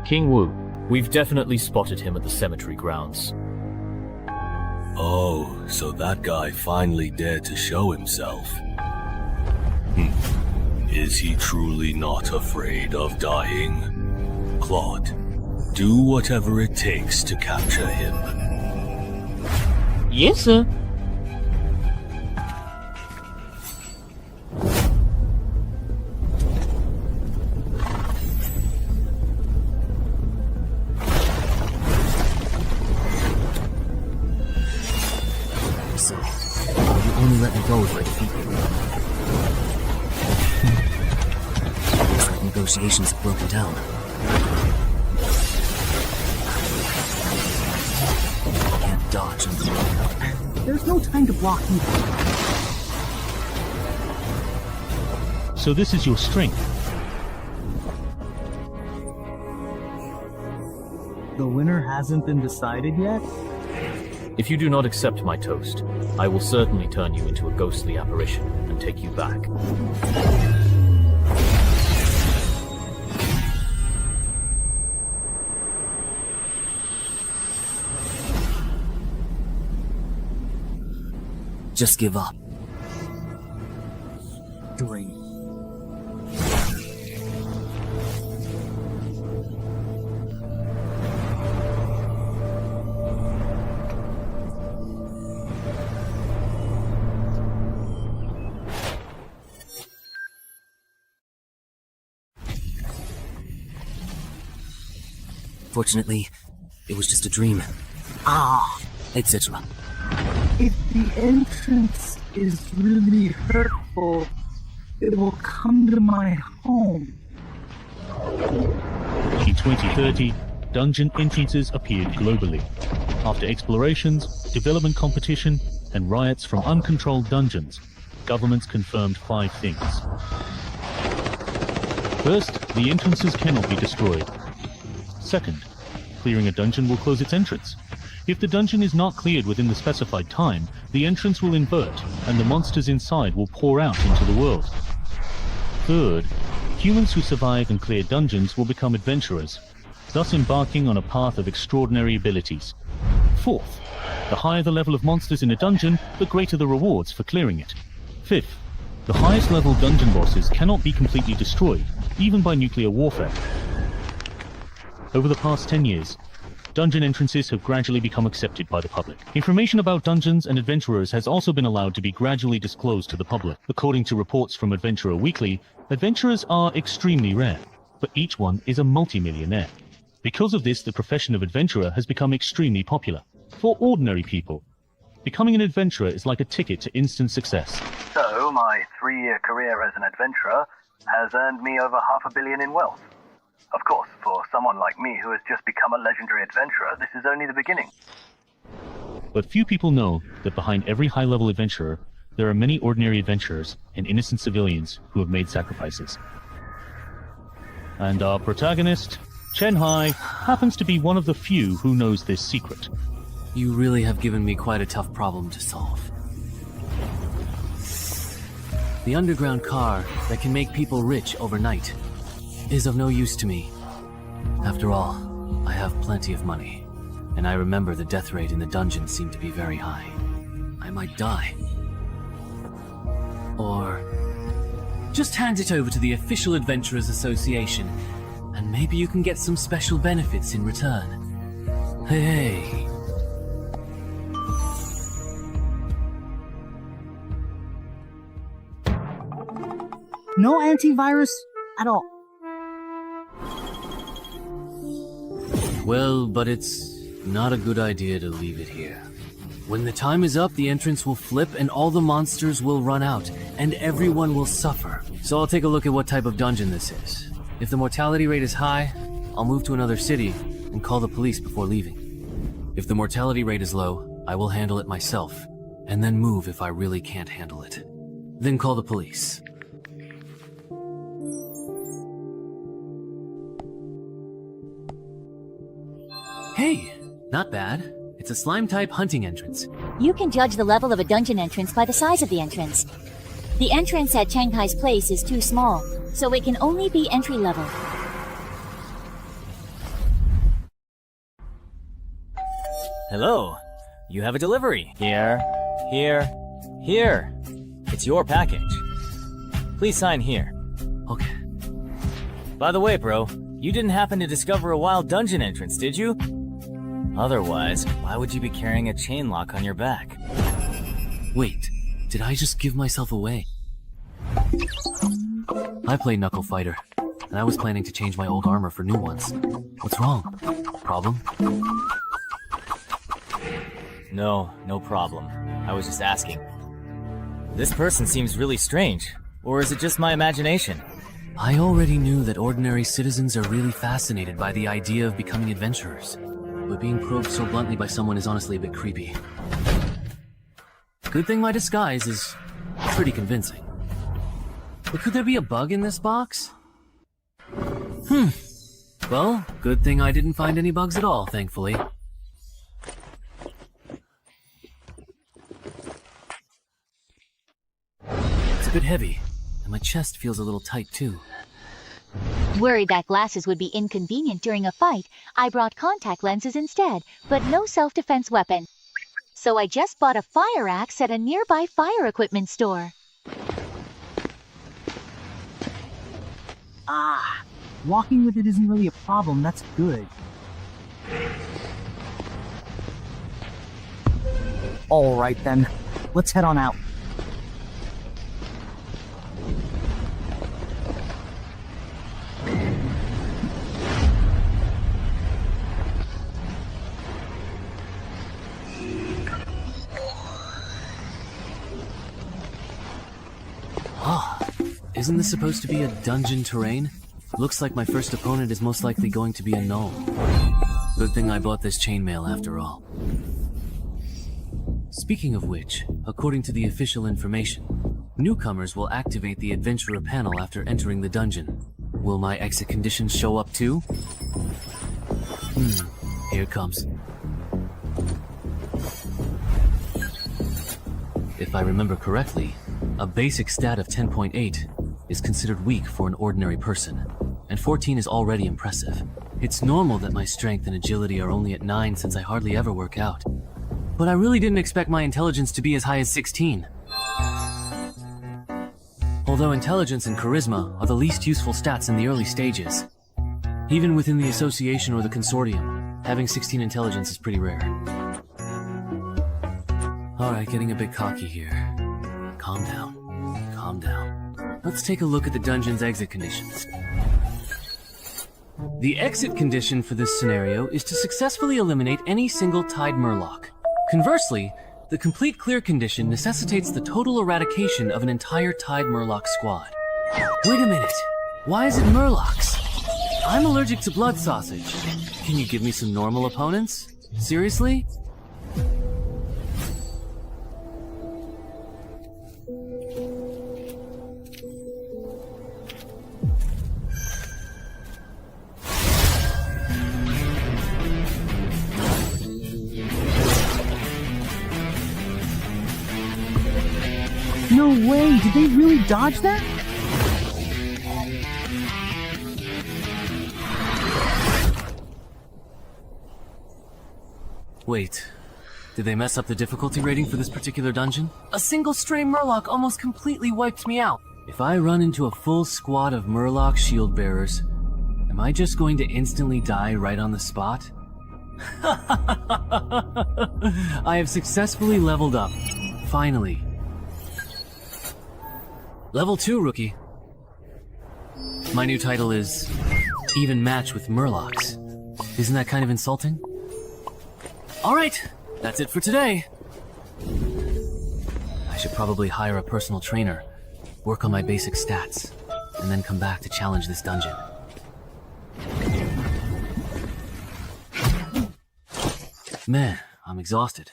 King Wu. We've definitely spotted him at the cemetery grounds. Oh, so that guy finally dared to show himself. Is he truly not afraid of dying? Claude, do whatever it takes to capture him. Yes, sir. So, you only let me go if I defeat you. Looks like negotiations have broken down. Can't dodge under the radar. There's no time to block you. So this is your strength. The winner hasn't been decided yet? If you do not accept my toast, I will certainly turn you into a ghostly apparition and take you back. Just give up. Great. Fortunately, it was just a dream, etc. If the entrance is really hurtful, it will come to my home. In 2030, dungeon entrances appeared globally. After explorations, development competition, and riots from uncontrolled dungeons, governments confirmed 5 things. First, the entrances cannot be destroyed. Second, clearing a dungeon will close its entrance. If the dungeon is not cleared within the specified time, the entrance will invert, and the monsters inside will pour out into the world. Third, humans who survive and clear dungeons will become adventurers, thus embarking on a path of extraordinary abilities. Fourth, the higher the level of monsters in a dungeon, the greater the rewards for clearing it. Fifth, the highest level dungeon bosses cannot be completely destroyed, even by nuclear warfare. Over the past 10 years, dungeon entrances have gradually become accepted by the public. Information about dungeons and adventurers has also been allowed to be gradually disclosed to the public. According to reports from Adventurer Weekly, adventurers are extremely rare, but each one is a multi-millionaire. Because of this, the profession of adventurer has become extremely popular. For ordinary people, becoming an adventurer is like a ticket to instant success. So, my 3-year career as an adventurer has earned me over $500 million in wealth. Of course, for someone like me who has just become a legendary adventurer, this is only the beginning. But few people know that behind every high-level adventurer, there are many ordinary adventurers and innocent civilians who have made sacrifices. And our protagonist, Chen Hai, happens to be one of the few who knows this secret. You really have given me quite a tough problem to solve. The underground car that can make people rich overnight is of no use to me. After all, I have plenty of money, and I remember the death rate in the dungeon seemed to be very high. I might die. Or just hand it over to the official Adventurers Association, and maybe you can get some special benefits in return. Hey. No antivirus at all. Well, but it's not a good idea to leave it here. When the time is up, the entrance will flip and all the monsters will run out, and everyone will suffer. So I'll take a look at what type of dungeon this is. If the mortality rate is high, I'll move to another city and call the police before leaving. If the mortality rate is low, I will handle it myself, and then move if I really can't handle it. Then call the police. Hey, not bad. It's a slime-type hunting entrance. You can judge the level of a dungeon entrance by the size of the entrance. The entrance at Shanghai's place is too small, so it can only be entry level. Hello. You have a delivery. Here. It's your package. Please sign here. Okay. By the way, bro, you didn't happen to discover a wild dungeon entrance, did you? Otherwise, why would you be carrying a chain lock on your back? Wait, did I just give myself away? I play Knuckle Fighter, and I was planning to change my old armor for new ones. What's wrong? Problem? No problem. I was just asking. This person seems really strange, or is it just my imagination? I already knew that ordinary citizens are really fascinated by the idea of becoming adventurers, but being probed so bluntly by someone is honestly a bit creepy. Good thing my disguise is pretty convincing. But could there be a bug in this box? Well, good thing I didn't find any bugs at all, thankfully. It's a bit heavy, and my chest feels a little tight too. Worried that glasses would be inconvenient during a fight, I brought contact lenses instead, but no self-defense weapon. So I just bought a fire axe at a nearby fire equipment store. Walking with it isn't really a problem, that's good. Alright then, let's head on out. Isn't this supposed to be a dungeon terrain? Looks like my first opponent is most likely going to be a gnome. Good thing I bought this chainmail after all. Speaking of which, according to the official information, newcomers will activate the adventurer panel after entering the dungeon. Will my exit conditions show up too? Here it comes. If I remember correctly, a basic stat of 10.8 is considered weak for an ordinary person, and 14 is already impressive. It's normal that my strength and agility are only at 9 since I hardly ever work out. But I really didn't expect my intelligence to be as high as 16. Although intelligence and charisma are the least useful stats in the early stages. Even within the association or the consortium, having 16 intelligence is pretty rare. Alright, getting a bit cocky here. Calm down. Calm down. Let's take a look at the dungeon's exit conditions. The exit condition for this scenario is to successfully eliminate any single tied murloc. Conversely, the complete clear condition necessitates the total eradication of an entire tied murloc squad. Wait a minute. Why is it murlocs? I'm allergic to blood sausage. Can you give me some normal opponents? Seriously? No way, did they really dodge that? Wait, did they mess up the difficulty rating for this particular dungeon? A single stray murloc almost completely wiped me out. If I run into a full squad of murloc shield bearers, am I just going to instantly die right on the spot? I have successfully leveled up. Finally. Level 2, rookie. My new title is Even Match with Murlocs. Isn't that kind of insulting? Alright, that's it for today. I should probably hire a personal trainer, work on my basic stats, and then come back to challenge this dungeon. Man, I'm exhausted.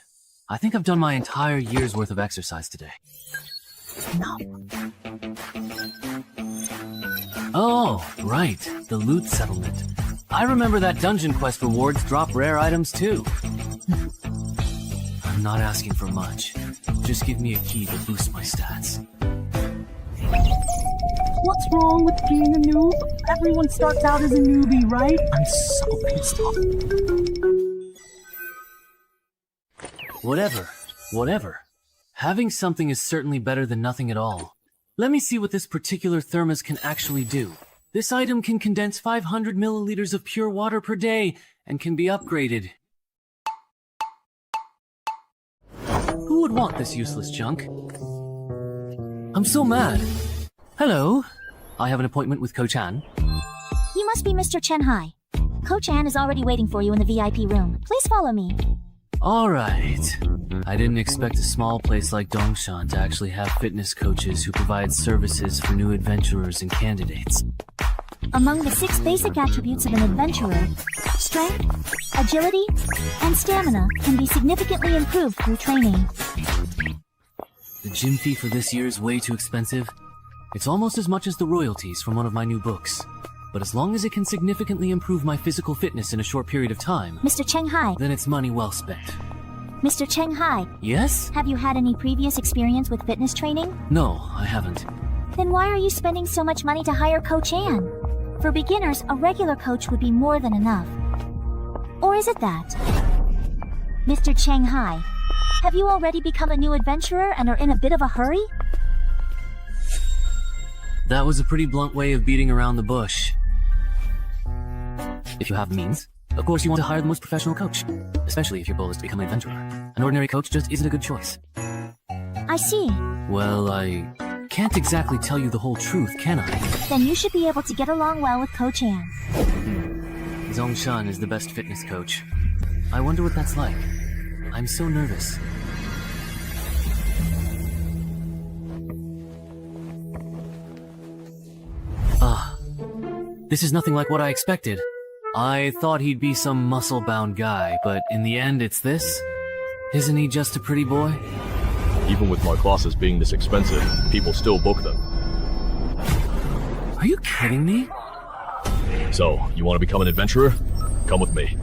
I think I've done my entire year's worth of exercise today. No. Oh, right, the loot settlement. I remember that dungeon quest rewards drop rare items too. I'm not asking for much. Just give me a key to boost my stats. What's wrong with being a noob? Everyone starts out as a newbie, right? I'm so pissed off. Whatever. Having something is certainly better than nothing at all. Let me see what this particular thermos can actually do. This item can condense 500 milliliters of pure water per day and can be upgraded. Who would want this useless junk? I'm so mad. Hello. I have an appointment with Coach Ann. You must be Mr. Chen Hai. Coach Ann is already waiting for you in the VIP room. Please follow me. Alright. I didn't expect a small place like Dongshan to actually have fitness coaches who provide services for new adventurers and candidates. Among the 6 basic attributes of an adventurer, strength, agility, and stamina can be significantly improved through training. The gym fee for this year is way too expensive. It's almost as much as the royalties from one of my new books. But as long as it can significantly improve my physical fitness in a short period of time, Mr. Cheng Hai. Then it's money well spent. Mr. Cheng Hai. Yes? Have you had any previous experience with fitness training? No, I haven't. Then why are you spending so much money to hire Coach Ann? For beginners, a regular coach would be more than enough. Or is it that? Mr. Cheng Hai, have you already become a new adventurer and are in a bit of a hurry? That was a pretty blunt way of beating around the bush. If you have the means, of course you want to hire the most professional coach, especially if your goal is to become an adventurer. An ordinary coach just isn't a good choice. I see. Well, I can't exactly tell you the whole truth, can I? Then you should be able to get along well with Coach Ann. Zongshan is the best fitness coach. I wonder what that's like. I'm so nervous. This is nothing like what I expected. I thought he'd be some muscle-bound guy, but in the end it's this? Isn't he just a pretty boy? Even with my classes being this expensive, people still book them. Are you kidding me? So, you want to become an adventurer? Come with me.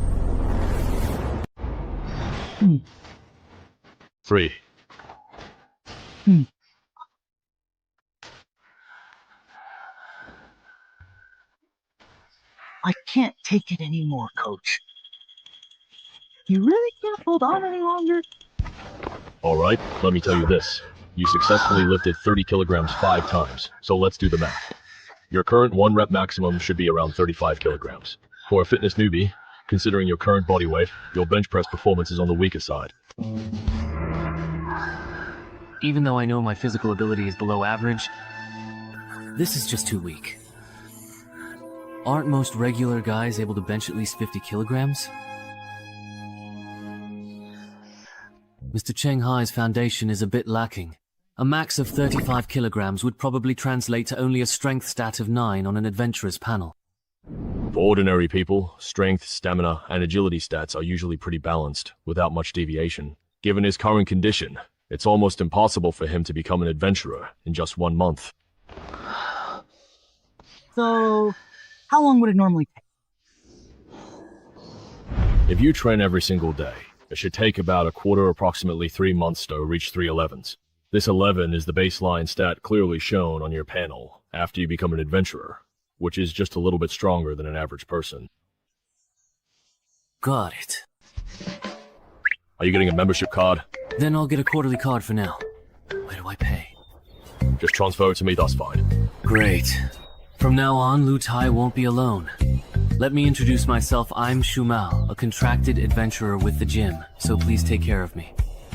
Free. I can't take it anymore, Coach. You really can't hold on any longer? Alright, let me tell you this. You successfully lifted 30 kilograms 5 times, so let's do the math. Your current 1 rep maximum should be around 35 kilograms. For a fitness newbie, considering your current body weight, your bench press performance is on the weaker side. Even though I know my physical ability is below average, this is just too weak. Aren't most regular guys able to bench at least 50 kilograms? Mr. Cheng Hai's foundation is a bit lacking. A max of 35 kilograms would probably translate to only a strength stat of 9 on an adventurer's panel. For ordinary people, strength, stamina, and agility stats are usually pretty balanced, without much deviation. Given his current condition, it's almost impossible for him to become an adventurer in just 1 month. So, how long would it normally take? If you train every single day, it should take about a quarter, approximately 3 months to reach 311s. This 11 is the baseline stat clearly shown on your panel after you become an adventurer, which is just a little bit stronger than an average person. Got it. Are you getting a membership card? Then I'll get a quarterly card for now. Where do I pay? Just transfer it to me, that's fine. Great. From now on, Lu Tai won't be alone. Let me introduce myself. I'm Shu Mao, a contracted adventurer with the gym, so please take care of me.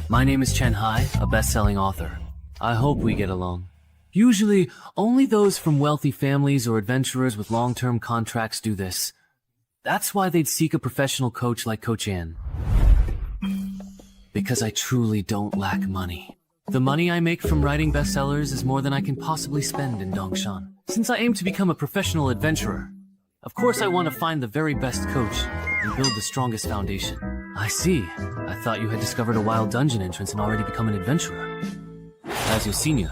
My name is Chen Hai, a best-selling author. I hope we get along. Usually, only those from wealthy families or adventurers with long-term contracts do this. That's why they'd seek a professional coach like Coach Ann. Because I truly don't lack money. The money I make from writing bestsellers is more than I can possibly spend in Dongshan. Since I aim to become a professional adventurer, of course I want to find the very best coach and build the strongest foundation. I see. I thought you had discovered a wild dungeon entrance and already become an adventurer. As your senior,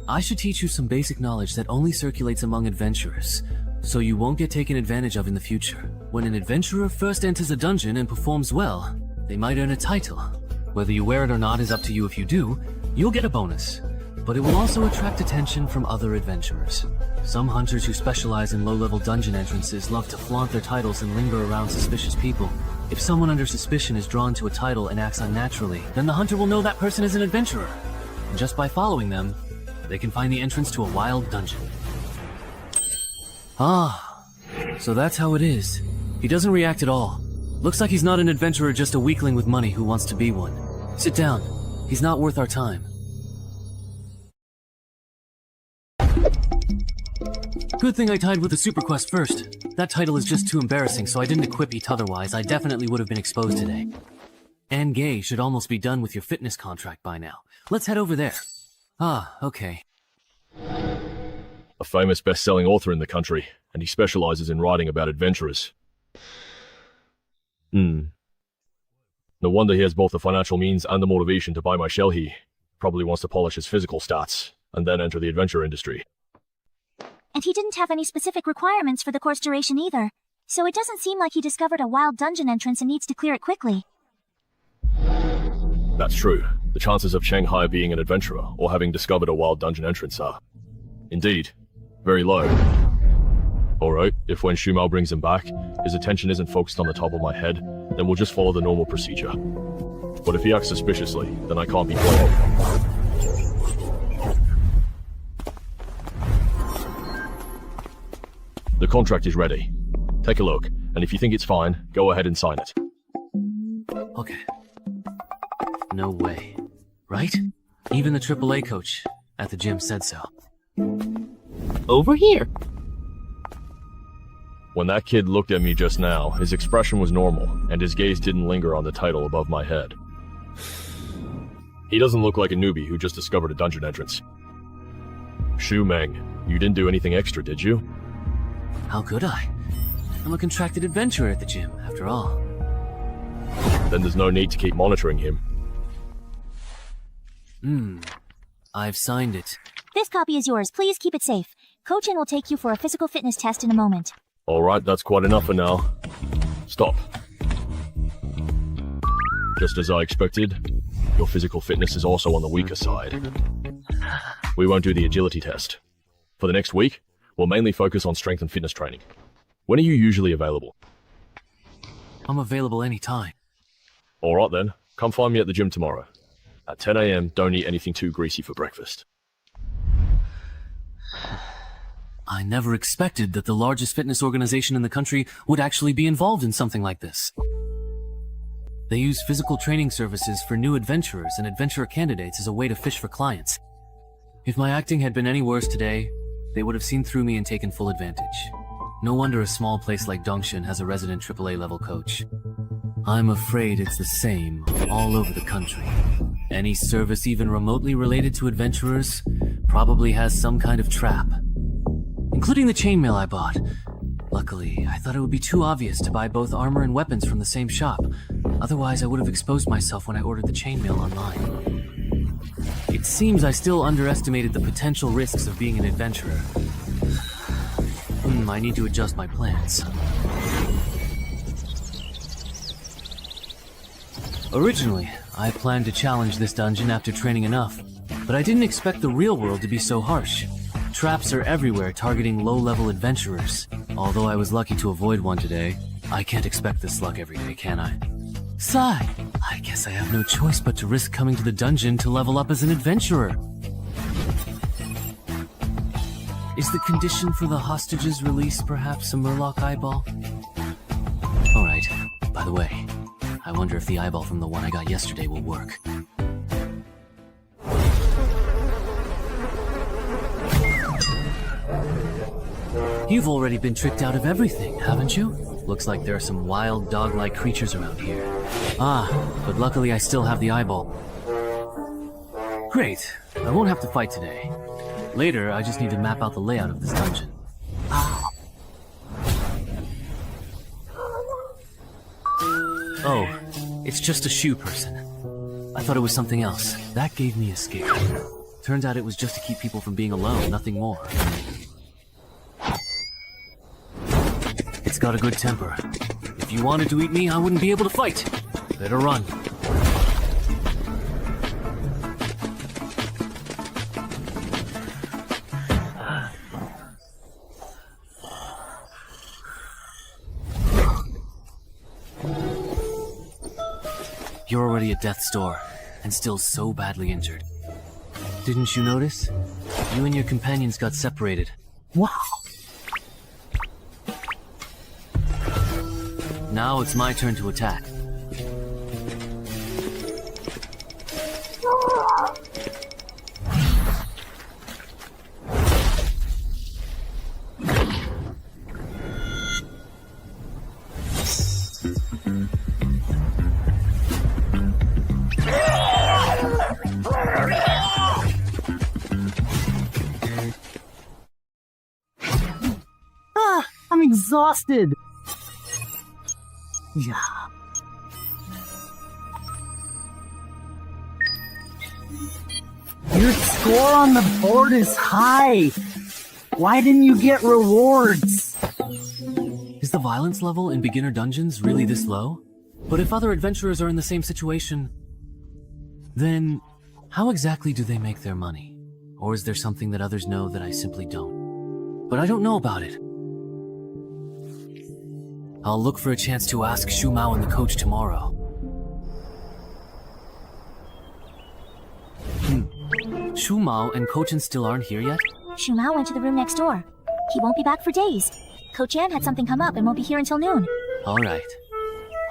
I should teach you some basic knowledge that only circulates among adventurers, so you won't get taken advantage of in the future. When an adventurer first enters a dungeon and performs well, they might earn a title. Whether you wear it or not is up to you. If you do, you'll get a bonus, but it will also attract attention from other adventurers. Some hunters who specialize in low-level dungeon entrances love to flaunt their titles and linger around suspicious people. If someone under suspicion is drawn to a title and acts unnaturally, then the hunter will know that person is an adventurer. And just by following them, they can find the entrance to a wild dungeon. Ah, so that's how it is. He doesn't react at all. Looks like he's not an adventurer, just a weakling with money who wants to be one. Sit down. He's not worth our time. Good thing I tied with the super quest first. That title is just too embarrassing, so I didn't equip it, otherwise I definitely would have been exposed today. And Gay should almost be done with your fitness contract by now. Let's head over there. Ah, okay. A famous best-selling author in the country, and he specializes in writing about adventurers. No wonder he has both the financial means and the motivation to buy my shell. He probably wants to polish his physical stats, and then enter the adventure industry. And he didn't have any specific requirements for the course duration either, so it doesn't seem like he discovered a wild dungeon entrance and needs to clear it quickly. That's true. The chances of Shanghai being an adventurer or having discovered a wild dungeon entrance are, indeed, very low. Alright, if when Shumao brings him back, his attention isn't focused on the top of my head, then we'll just follow the normal procedure. But if he acts suspiciously, then I can't be played. The contract is ready. Take a look, and if you think it's fine, go ahead and sign it. Okay. No way. Right? Even the AAA coach at the gym said so. Over here. When that kid looked at me just now, his expression was normal, and his gaze didn't linger on the title above my head. He doesn't look like a newbie who just discovered a dungeon entrance. Shu Meng, you didn't do anything extra, did you? How could I? I'm a contracted adventurer at the gym, after all. Then there's no need to keep monitoring him. I've signed it. This copy is yours. Please keep it safe. Coach N will take you for a physical fitness test in a moment. Alright, that's quite enough for now. Stop. Just as I expected, your physical fitness is also on the weaker side. We won't do the agility test. For the next week, we'll mainly focus on strength and fitness training. When are you usually available? I'm available anytime. Alright then, come find me at the gym tomorrow. At 10 AM, don't eat anything too greasy for breakfast. I never expected that the largest fitness organization in the country would actually be involved in something like this. They use physical training services for new adventurers and adventurer candidates as a way to fish for clients. If my acting had been any worse today, they would have seen through me and taken full advantage. No wonder a small place like Dongshan has a resident AAA level coach. I'm afraid it's the same all over the country. Any service even remotely related to adventurers probably has some kind of trap. Including the chainmail I bought. Luckily, I thought it would be too obvious to buy both armor and weapons from the same shop. Otherwise, I would have exposed myself when I ordered the chainmail online. It seems I still underestimated the potential risks of being an adventurer. I need to adjust my plans. Originally, I planned to challenge this dungeon after training enough, but I didn't expect the real world to be so harsh. Traps are everywhere targeting low-level adventurers. Although I was lucky to avoid one today, I can't expect this luck every day, can I? Sigh, I guess I have no choice but to risk coming to the dungeon to level up as an adventurer. Is the condition for the hostage's release perhaps a Murloc eyeball? Alright, by the way, I wonder if the eyeball from the one I got yesterday will work. You've already been tricked out of everything, haven't you? Looks like there are some wild dog-like creatures around here. Ah, but luckily I still have the eyeball. Great, I won't have to fight today. Later, I just need to map out the layout of this dungeon. Oh, it's just a shoe person. I thought it was something else. That gave me a scare. Turns out it was just to keep people from being alone, nothing more. It's got a good temper. If you wanted to eat me, I wouldn't be able to fight. Better run. You're already at death's door, and still so badly injured. Didn't you notice? You and your companions got separated. Wow. Now it's my turn to attack. I'm exhausted. Yeah. Your score on the board is high. Why didn't you get rewards? Is the violence level in beginner dungeons really this low? But if other adventurers are in the same situation, then how exactly do they make their money? Or is there something that others know that I simply don't? But I don't know about it. I'll look for a chance to ask Shu Mao and the coach tomorrow. Shu Mao and Coach still aren't here yet? Shu Mao went to the room next door. He won't be back for days. Coach Ann had something come up and won't be here until noon. Alright.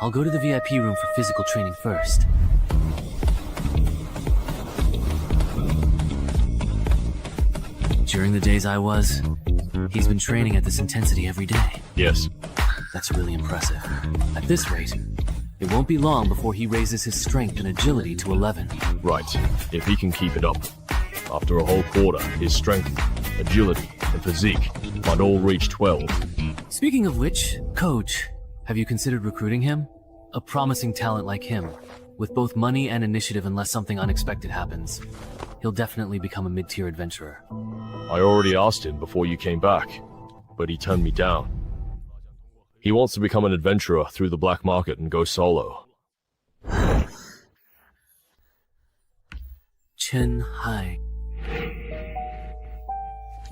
I'll go to the VIP room for physical training first. During the days he's been training at this intensity every day. Yes. That's really impressive. At this rate, it won't be long before he raises his strength and agility to 11. Right. If he can keep it up. After a whole quarter, his strength, agility, and physique might all reach 12. Speaking of which, Coach, have you considered recruiting him? A promising talent like him, with both money and initiative unless something unexpected happens. He'll definitely become a mid-tier adventurer. I already asked him before you came back, but he turned me down. He wants to become an adventurer through the black market and go solo. Chen Hai.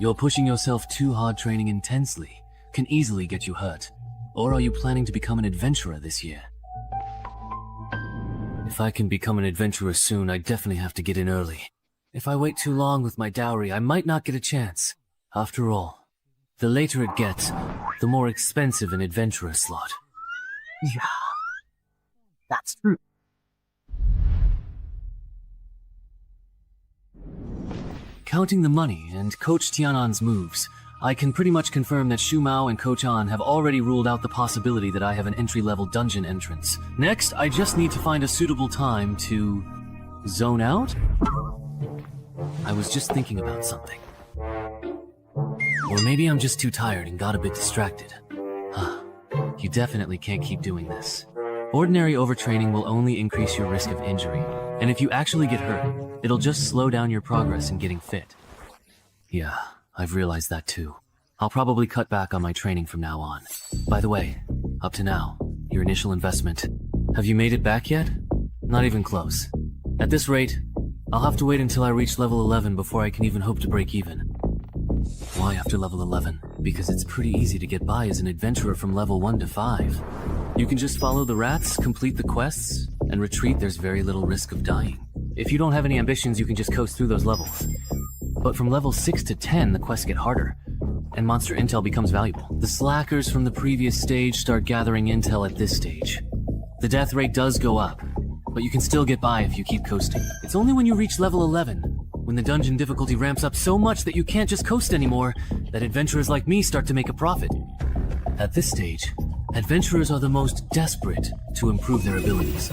You're pushing yourself too hard. Training intensely can easily get you hurt. Or are you planning to become an adventurer this year? If I can become an adventurer soon, I definitely have to get in early. If I wait too long with my dowry, I might not get a chance. After all, the later it gets, the more expensive an adventurer slot. Yeah. That's true. Counting the money and Coach Tianan's moves, I can pretty much confirm that Shu Mao and Coach An have already ruled out the possibility that I have an entry-level dungeon entrance. Next, I just need to find a suitable time to zone out? I was just thinking about something. Or maybe I'm just too tired and got a bit distracted. You definitely can't keep doing this. Ordinary overtraining will only increase your risk of injury, and if you actually get hurt, it'll just slow down your progress in getting fit. Yeah, I've realized that too. I'll probably cut back on my training from now on. By the way, up to now, your initial investment. Have you made it back yet? Not even close. At this rate, I'll have to wait until I reach level 11 before I can even hope to break even. Why after level 11? Because it's pretty easy to get by as an adventurer from level 1 to 5. You can just follow the rats, complete the quests, and retreat. There's very little risk of dying. If you don't have any ambitions, you can just coast through those levels. But from level 6 to 10, the quests get harder, and monster intel becomes valuable. The slackers from the previous stage start gathering intel at this stage. The death rate does go up, but you can still get by if you keep coasting. It's only when you reach level 11, when the dungeon difficulty ramps up so much that you can't just coast anymore, that adventurers like me start to make a profit. At this stage, adventurers are the most desperate to improve their abilities.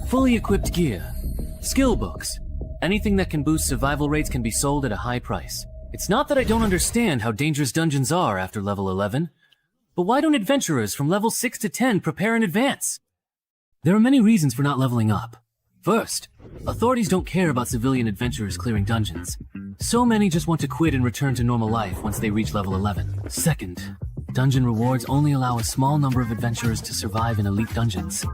Fully equipped gear, skill books, anything that can boost survival rates can be sold at a high price. It's not that I don't understand how dangerous dungeons are after level 11, but why don't adventurers from level 6 to 10 prepare in advance? There are many reasons for not leveling up. First, authorities don't care about civilian adventurers clearing dungeons. So many just want to quit and return to normal life once they reach level 11. Second, dungeon rewards only allow a small number of adventurers to survive in elite dungeons.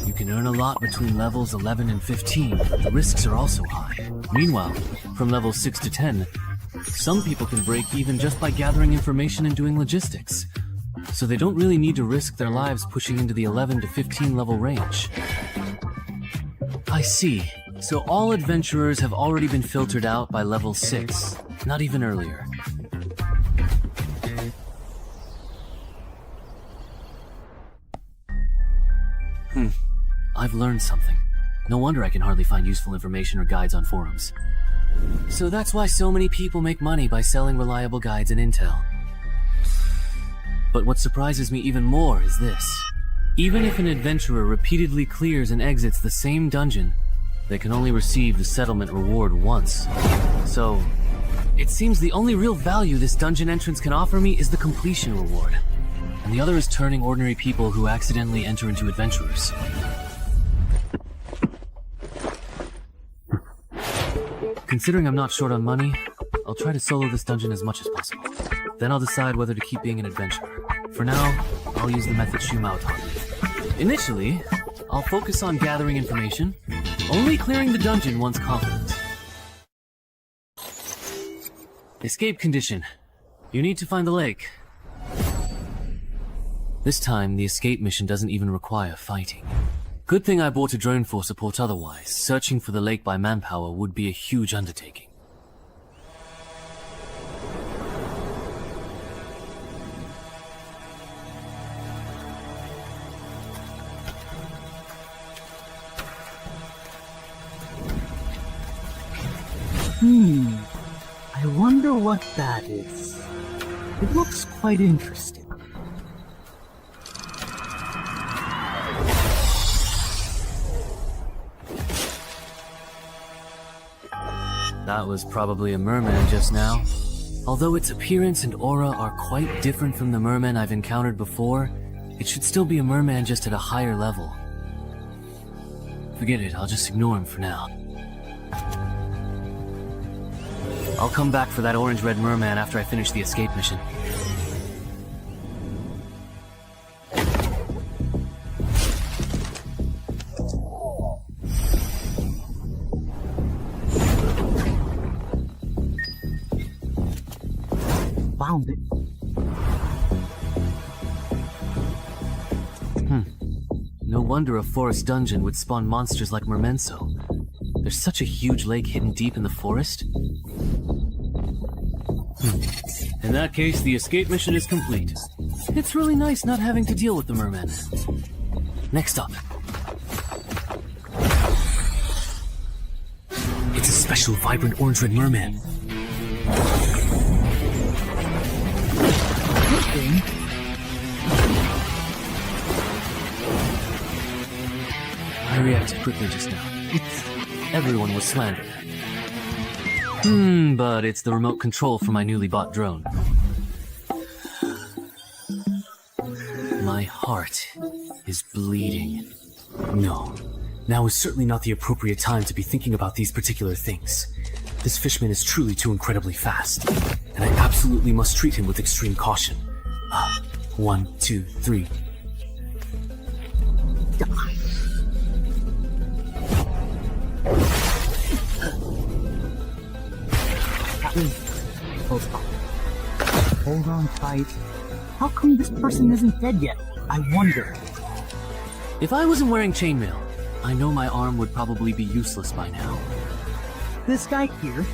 You can earn a lot between levels 11 and 15, but the risks are also high. Meanwhile, from levels 6 to 10, some people can break even just by gathering information and doing logistics. so they don't really need to risk their lives pushing into the 11 to 15 level range. I see. So all adventurers have already been filtered out by level 6, not even earlier. I've learned something. No wonder I can hardly find useful information or guides on forums. So that's why so many people make money by selling reliable guides and intel. But what surprises me even more is this. Even if an adventurer repeatedly clears and exits the same dungeon, they can only receive the settlement reward once. So, it seems the only real value this dungeon entrance can offer me is the completion reward. And the other is turning ordinary people who accidentally enter into adventurers. Considering I'm not short on money, I'll try to solo this dungeon as much as possible. Then I'll decide whether to keep being an adventurer. For now, I'll use the method Shumao taught me. Initially, I'll focus on gathering information, only clearing the dungeon once confident. Escape condition. You need to find the lake. This time, the escape mission doesn't even require fighting. Good thing I bought a drone for support, otherwise searching for the lake by manpower would be a huge undertaking. I wonder what that is. It looks quite interesting. That was probably a merman just now. Although its appearance and aura are quite different from the mermen I've encountered before, it should still be a merman just at a higher level. Forget it, I'll just ignore him for now. I'll come back for that orange-red merman after I finish the escape mission. Found it. No wonder a forest dungeon would spawn monsters like mermenso. There's such a huge lake hidden deep in the forest. In that case, the escape mission is complete. It's really nice not having to deal with the mermen. Next up. It's a special vibrant orange-red merman. I reacted quickly just now. Everyone was slandered. But it's the remote control for my newly bought drone. My heart is bleeding. No, now is certainly not the appropriate time to be thinking about these particular things. This fishman is truly too incredibly fast, and I absolutely must treat him with extreme caution. 1, 2, 3. Hold on tight. How come this person isn't dead yet? I wonder. If I wasn't wearing chainmail, I know my arm would probably be useless by now. This guy here.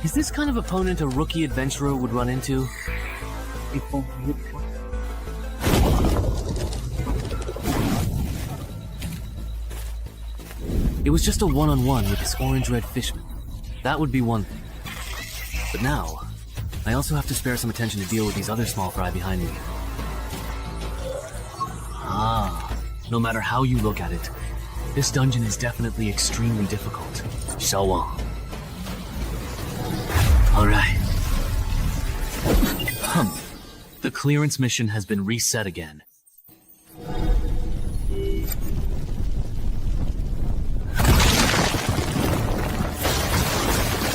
Is this kind of opponent a rookie adventurer would run into? If only it was. It was just a one-on-one with this orange-red fishman. That would be one thing. But now, I also have to spare some attention to deal with these other small fry behind me. No matter how you look at it, this dungeon is definitely extremely difficult. Shaman. Alright. The clearance mission has been reset again.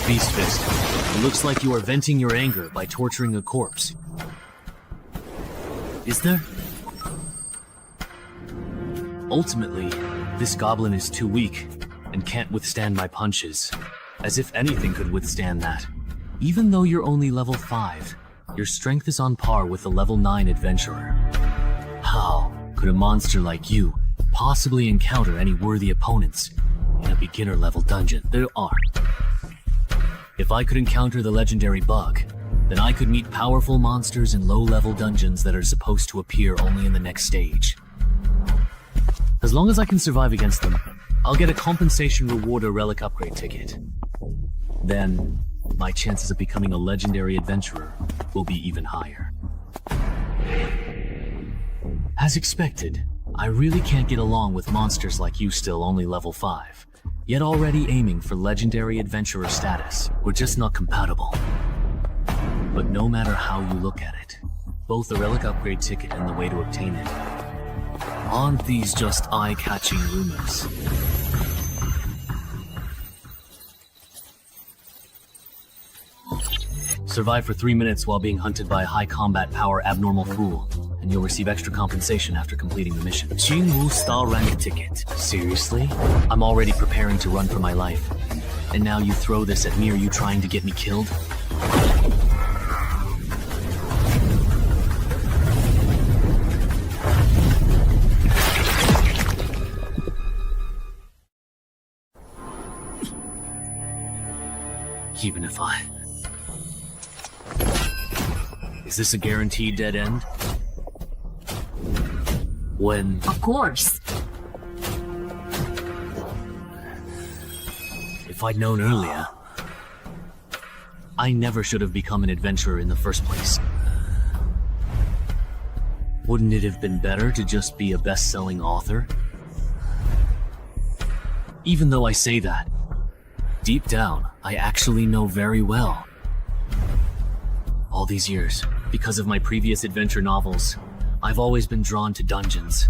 Beast Fist, it looks like you are venting your anger by torturing a corpse. Is there? Ultimately, this goblin is too weak and can't withstand my punches. As if anything could withstand that. Even though you're only level 5, Your strength is on par with a level 9 adventurer. How could a monster like you possibly encounter any worthy opponents in a beginner-level dungeon? There are. If I could encounter the legendary bug, then I could meet powerful monsters in low-level dungeons that are supposed to appear only in the next stage. As long as I can survive against them, I'll get a compensation reward or relic upgrade ticket. Then, my chances of becoming a legendary adventurer will be even higher. As expected, I really can't get along with monsters like you still only level 5, yet already aiming for legendary adventurer status. We're just not compatible. But no matter how you look at it, both the relic upgrade ticket and the way to obtain it, aren't these just eye-catching rumors? Survive for 3 minutes while being hunted by a high combat power abnormal fool, and you'll receive extra compensation after completing the mission. Jinwu Star Rank ticket. Seriously? I'm already preparing to run for my life. And now you throw this at me? Are you trying to get me killed? Even if I... Is this a guaranteed dead end? When... Of course. If I'd known earlier, I never should have become an adventurer in the first place. Wouldn't it have been better to just be a best-selling author? Even though I say that, deep down, I actually know very well. All these years, because of my previous adventure novels, I've always been drawn to dungeons.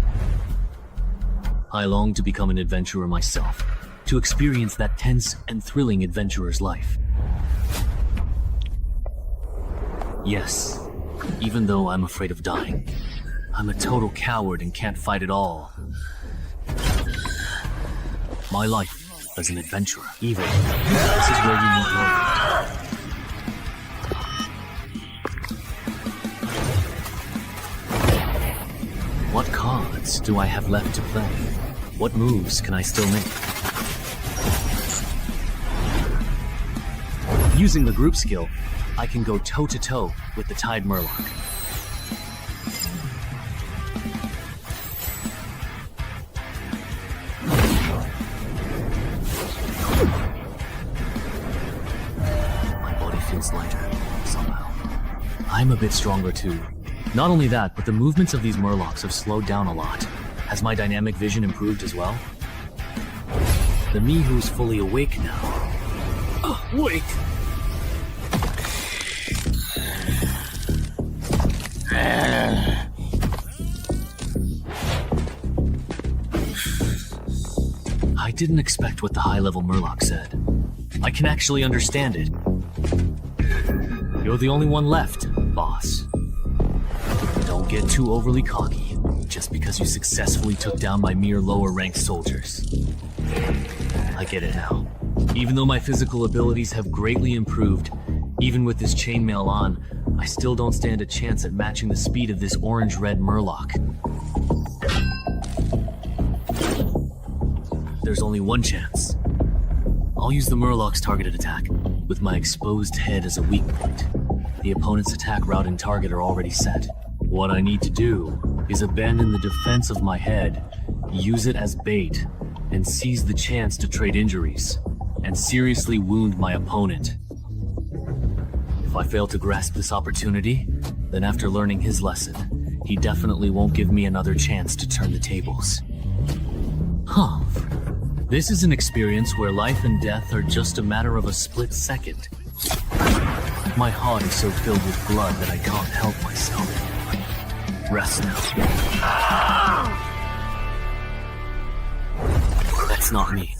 I long to become an adventurer myself, to experience that tense and thrilling adventurer's life. Yes, even though I'm afraid of dying, I'm a total coward and can't fight at all. My life as an adventurer, evil. This is where you need love. What cards do I have left to play? What moves can I still make? Using the group skill, I can go toe-to-toe with the Tide Murloc. Lighter, somehow. I'm a bit stronger too. Not only that, but the movements of these Murlocs have slowed down a lot. Has my dynamic vision improved as well? The me who's fully awake now. Wait! I didn't expect what the high-level Murloc said. I can actually understand it. You're the only one left, boss. Don't get too overly cocky, just because you successfully took down my mere lower-ranked soldiers. I get it now. Even though my physical abilities have greatly improved, even with this chainmail on, I still don't stand a chance at matching the speed of this orange-red Murloc. There's only one chance. I'll use the Murloc's targeted attack, with my exposed head as a weak point. The opponent's attack route and target are already set. What I need to do is abandon the defense of my head, use it as bait, and seize the chance to trade injuries, and seriously wound my opponent. If I fail to grasp this opportunity, then after learning his lesson, he definitely won't give me another chance to turn the tables. Huh. This is an experience where life and death are just a matter of a split second. My heart is so filled with blood that I can't help myself. Rest now. That's not me.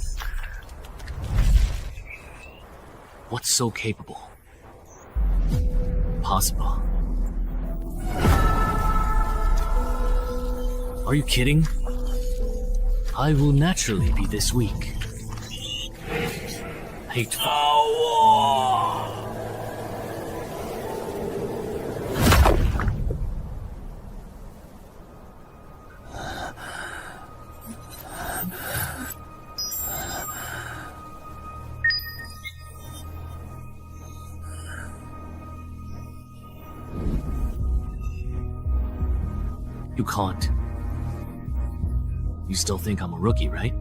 What's so capable? Possible. Are you kidding? I will naturally be this weak. Hateful. You can't. You still think I'm a rookie, right?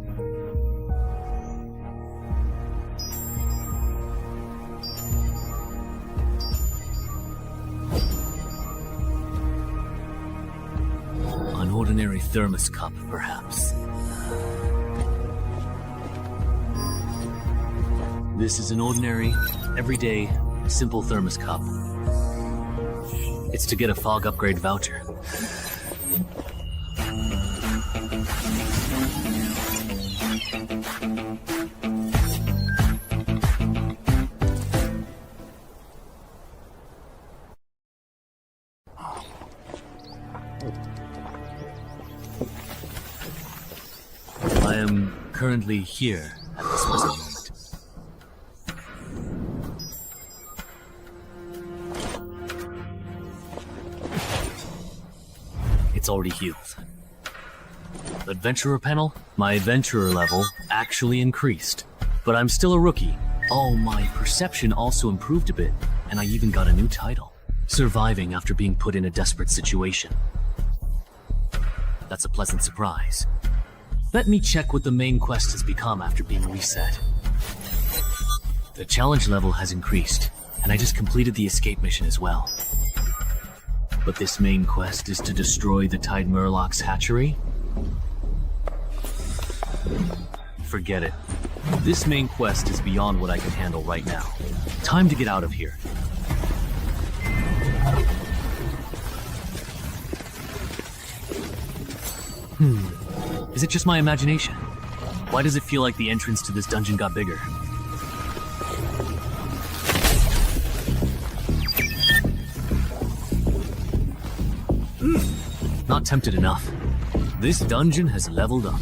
An ordinary thermos cup, perhaps. This is an ordinary, everyday, simple thermos cup. It's to get a fog upgrade voucher. I am currently here at this present moment. It's already healed. Adventurer panel? My adventurer level actually increased. But I'm still a rookie. Oh, my perception also improved a bit, and I even got a new title. Surviving after being put in a desperate situation. That's a pleasant surprise. Let me check what the main quest has become after being reset. The challenge level has increased, and I just completed the escape mission as well. But this main quest is to destroy the Tide Murloc's hatchery? Forget it. This main quest is beyond what I can handle right now. Time to get out of here. Is it just my imagination? Why does it feel like the entrance to this dungeon got bigger? Not tempted enough. This dungeon has leveled up.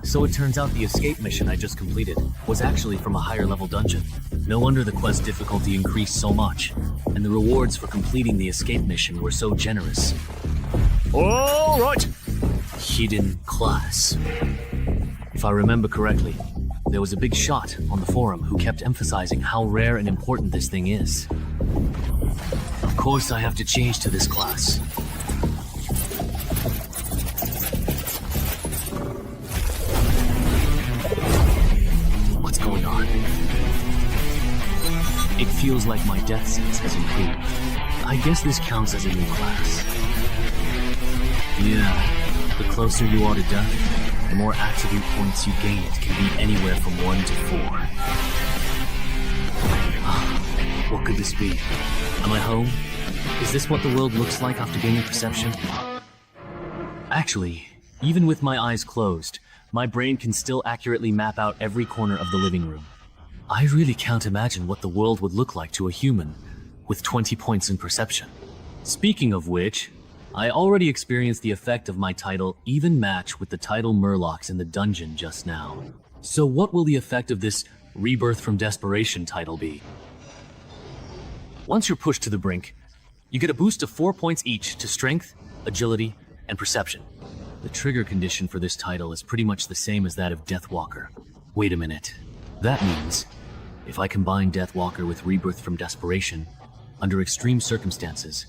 So it turns out the escape mission I just completed was actually from a higher level dungeon. No wonder the quest difficulty increased so much, and the rewards for completing the escape mission were so generous. All right! Hidden class. If I remember correctly, there was a big shot on the forum who kept emphasizing how rare and important this thing is. Of course I have to change to this class. What's going on? It feels like my death sense has improved. I guess this counts as a new class. Yeah. The closer you are to death, the more attribute points you gain. It can be anywhere from 1 to 4. What could this be? Am I home? Is this what the world looks like after gaining perception? Actually, even with my eyes closed, my brain can still accurately map out every corner of the living room. I really can't imagine what the world would look like to a human with 20 points in perception. Speaking of which, I already experienced the effect of my title even match with the title Murlocs in the dungeon just now. So what will the effect of this Rebirth from Desperation title be? Once you're pushed to the brink, you get a boost of 4 points each to Strength, Agility, and Perception. The trigger condition for this title is pretty much the same as that of Deathwalker. Wait a minute. That means, if I combine Deathwalker with Rebirth from Desperation, under extreme circumstances,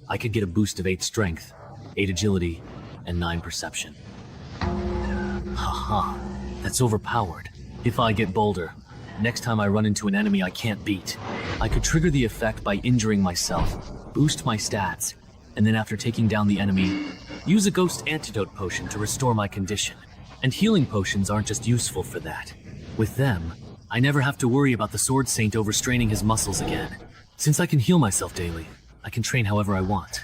I could get a boost of 8 Strength, 8 Agility, and 9 Perception. Haha, that's overpowered. If I get bolder, next time I run into an enemy I can't beat, I could trigger the effect by injuring myself, boost my stats, and then after taking down the enemy, use a Ghost Antidote Potion to restore my condition. And healing potions aren't just useful for that. With them, I never have to worry about the Sword Saint overstraining his muscles again. Since I can heal myself daily, I can train however I want.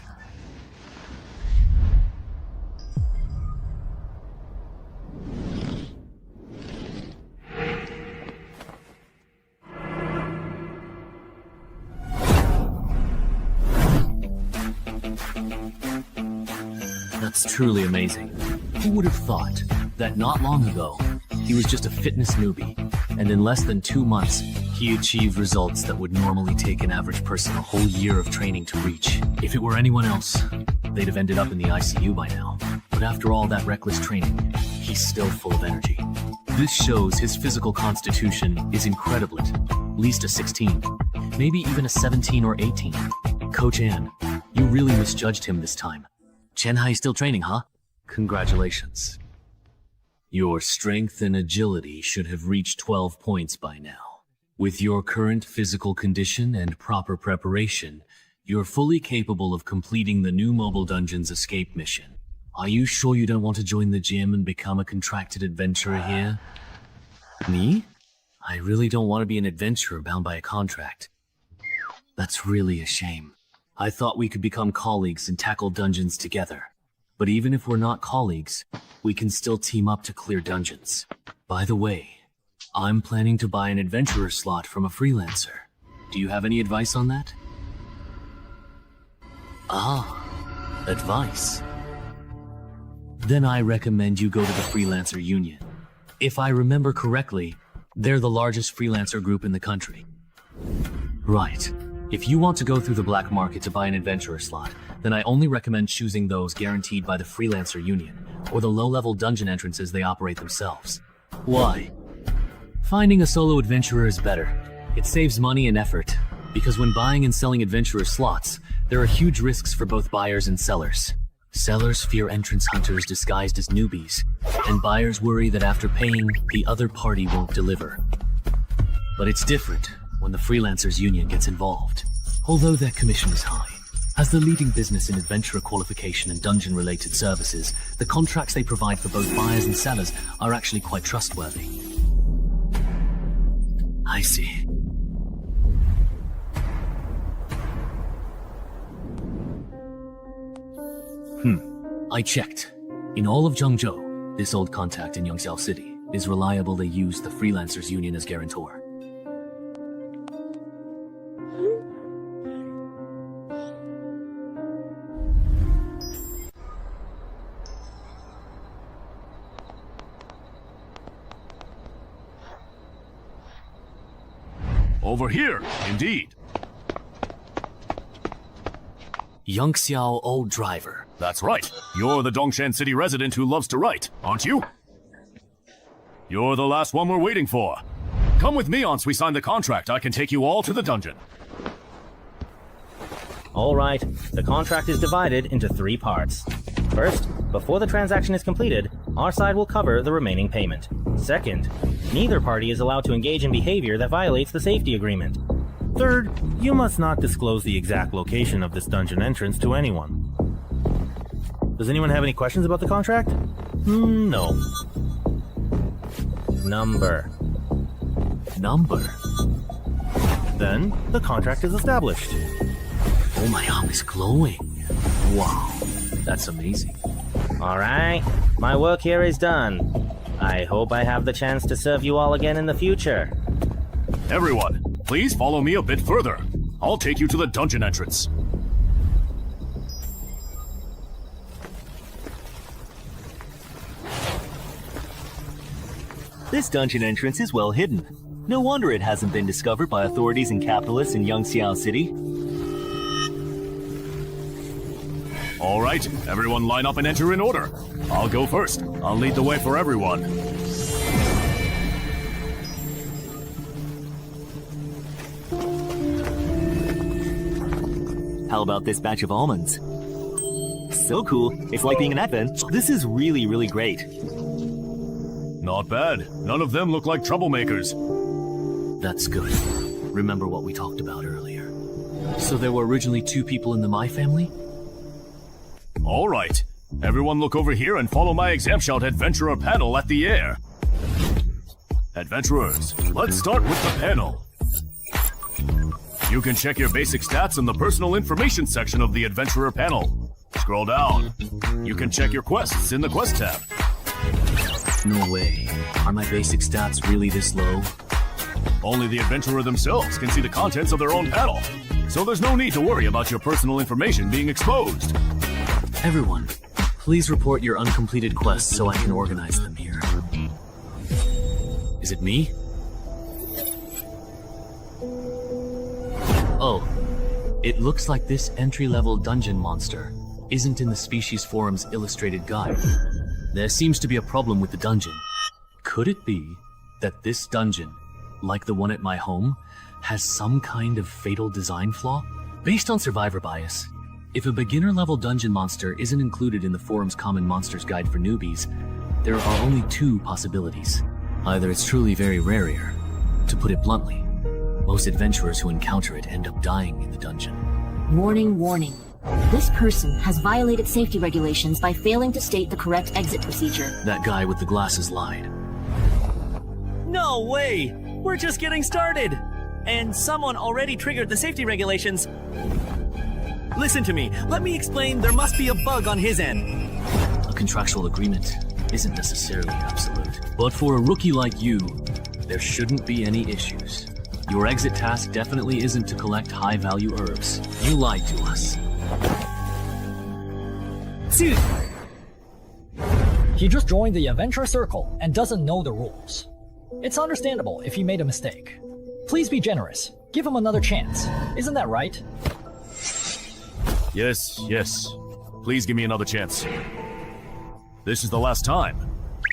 That's truly amazing. Who would have thought that not long ago, he was just a fitness newbie, and in less than 2 months, he achieved results that would normally take an average person a whole year of training to reach. If it were anyone else, they'd have ended up in the ICU by now. But after all that reckless training, he's still full of energy. This shows his physical constitution is incredible, at least a 16, maybe even a 17 or 18. Coach Ann, you really misjudged him this time. Chenhai still training, huh? Congratulations. Your strength and agility should have reached 12 points by now. With your current physical condition and proper preparation, you're fully capable of completing the new Mobile Dungeon's escape mission. Are you sure you don't want to join the gym and become a contracted adventurer here? Me? I really don't want to be an adventurer bound by a contract. That's really a shame. I thought we could become colleagues and tackle dungeons together. But even if we're not colleagues, we can still team up to clear dungeons. By the way, I'm planning to buy an adventurer slot from a freelancer. Do you have any advice on that? Ah, advice. Then I recommend you go to the Freelancer Union. If I remember correctly, they're the largest freelancer group in the country. Right. If you want to go through the black market to buy an adventurer slot, then I only recommend choosing those guaranteed by the Freelancer Union, or the low-level dungeon entrances they operate themselves. Why? Finding a solo adventurer is better. It saves money and effort, because when buying and selling adventurer slots, there are huge risks for both buyers and sellers. Sellers fear entrance hunters disguised as newbies, and buyers worry that after paying, the other party won't deliver. But it's different when the Freelancers Union gets involved, although their commission is high. As the leading business in adventurer qualification and dungeon-related services, the contracts they provide for both buyers and sellers are actually quite trustworthy. I see. I checked. In all of Zhengzhou, this old contact in Yongxiao City is reliable. They use the Freelancers Union as guarantor. Over here, indeed. Yongxiao Old Driver. That's right. You're the Dongshan City resident who loves to write, aren't you? You're the last one we're waiting for. Come with me once we sign the contract. I can take you all to the dungeon. Alright, the contract is divided into 3 parts. First, before the transaction is completed, our side will cover the remaining payment. Second, neither party is allowed to engage in behavior that violates the safety agreement. Third, you must not disclose the exact location of this dungeon entrance to anyone. Does anyone have any questions about the contract? No. Number. Then, the contract is established. Oh, my arm is glowing. Wow, that's amazing. Alright, my work here is done. I hope I have the chance to serve you all again in the future. Everyone, please follow me a bit further. I'll take you to the dungeon entrance. This dungeon entrance is well hidden. No wonder it hasn't been discovered by authorities and capitalists in Yongxiao City. All right, everyone line up and enter in order. I'll go first. I'll lead the way for everyone. How about this batch of almonds? So cool. It's like being an advent. This is really, really great. Not bad. None of them look like troublemakers. That's good. Remember what we talked about earlier. So there were originally 2 people in the My family? All right. Everyone look over here and follow my exam shout adventurer panel at the air. Adventurers, let's start with the panel. You can check your basic stats in the personal information section of the adventurer panel. Scroll down. You can check your quests in the quest tab. No way. Are my basic stats really this low? Only the adventurer themselves can see the contents of their own panel, so there's no need to worry about your personal information being exposed. Everyone, please report your uncompleted quests so I can organize them here. Is it me? Oh, it looks like this entry-level dungeon monster isn't in the Species Forum's illustrated guide. There seems to be a problem with the dungeon. Could it be that this dungeon, like the one at my home, has some kind of fatal design flaw? Based on survivor bias, If a beginner-level dungeon monster isn't included in the forum's Common Monsters Guide for newbies, there are only two possibilities. Either it's truly very rare, to put it bluntly, most adventurers who encounter it end up dying in the dungeon. Warning, warning. This person has violated safety regulations by failing to state the correct exit procedure. That guy with the glasses lied. No way! We're just getting started! And someone already triggered the safety regulations. Listen to me. Let me explain. There must be a bug on his end. A contractual agreement isn't necessarily absolute. But for a rookie like you, there shouldn't be any issues. Your exit task definitely isn't to collect high-value herbs. You lied to us. Dude! He just joined the adventure circle and doesn't know the rules. It's understandable if he made a mistake. Please be generous. Give him another chance. Isn't that right? Yes, yes. Please give me another chance. This is the last time.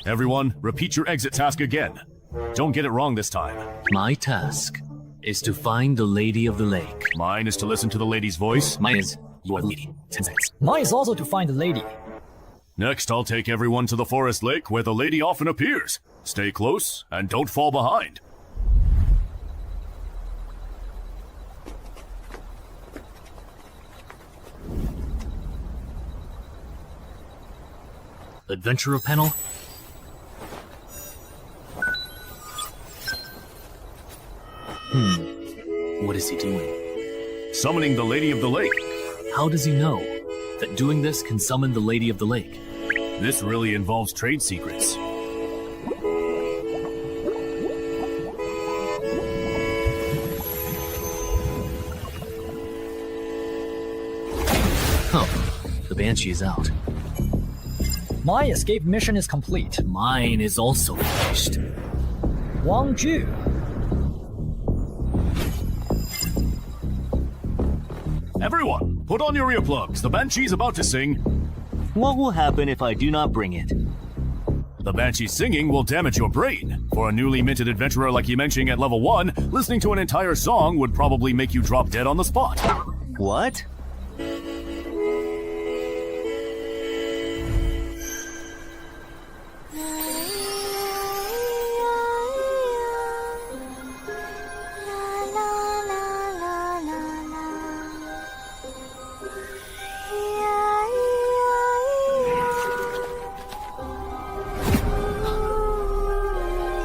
Everyone, repeat your exit task again. Don't get it wrong this time. My task is to find the Lady of the Lake. Mine is to listen to the lady's voice. Mine is, you are the lady. 10 seconds. Mine is also to find the lady. Next, I'll take everyone to the forest lake where the lady often appears. Stay close and don't fall behind. Adventurer panel? What is he doing? Summoning the Lady of the Lake. How does he know that doing this can summon the Lady of the Lake? This really involves trade secrets. The Banshee is out. My escape mission is complete. Mine is also finished. Wang Ju. Everyone, put on your earplugs. The Banshee's about to sing. What will happen if I do not bring it? The Banshee singing will damage your brain. For a newly minted adventurer like Yimenching at level 1, listening to an entire song would probably make you drop dead on the spot. What?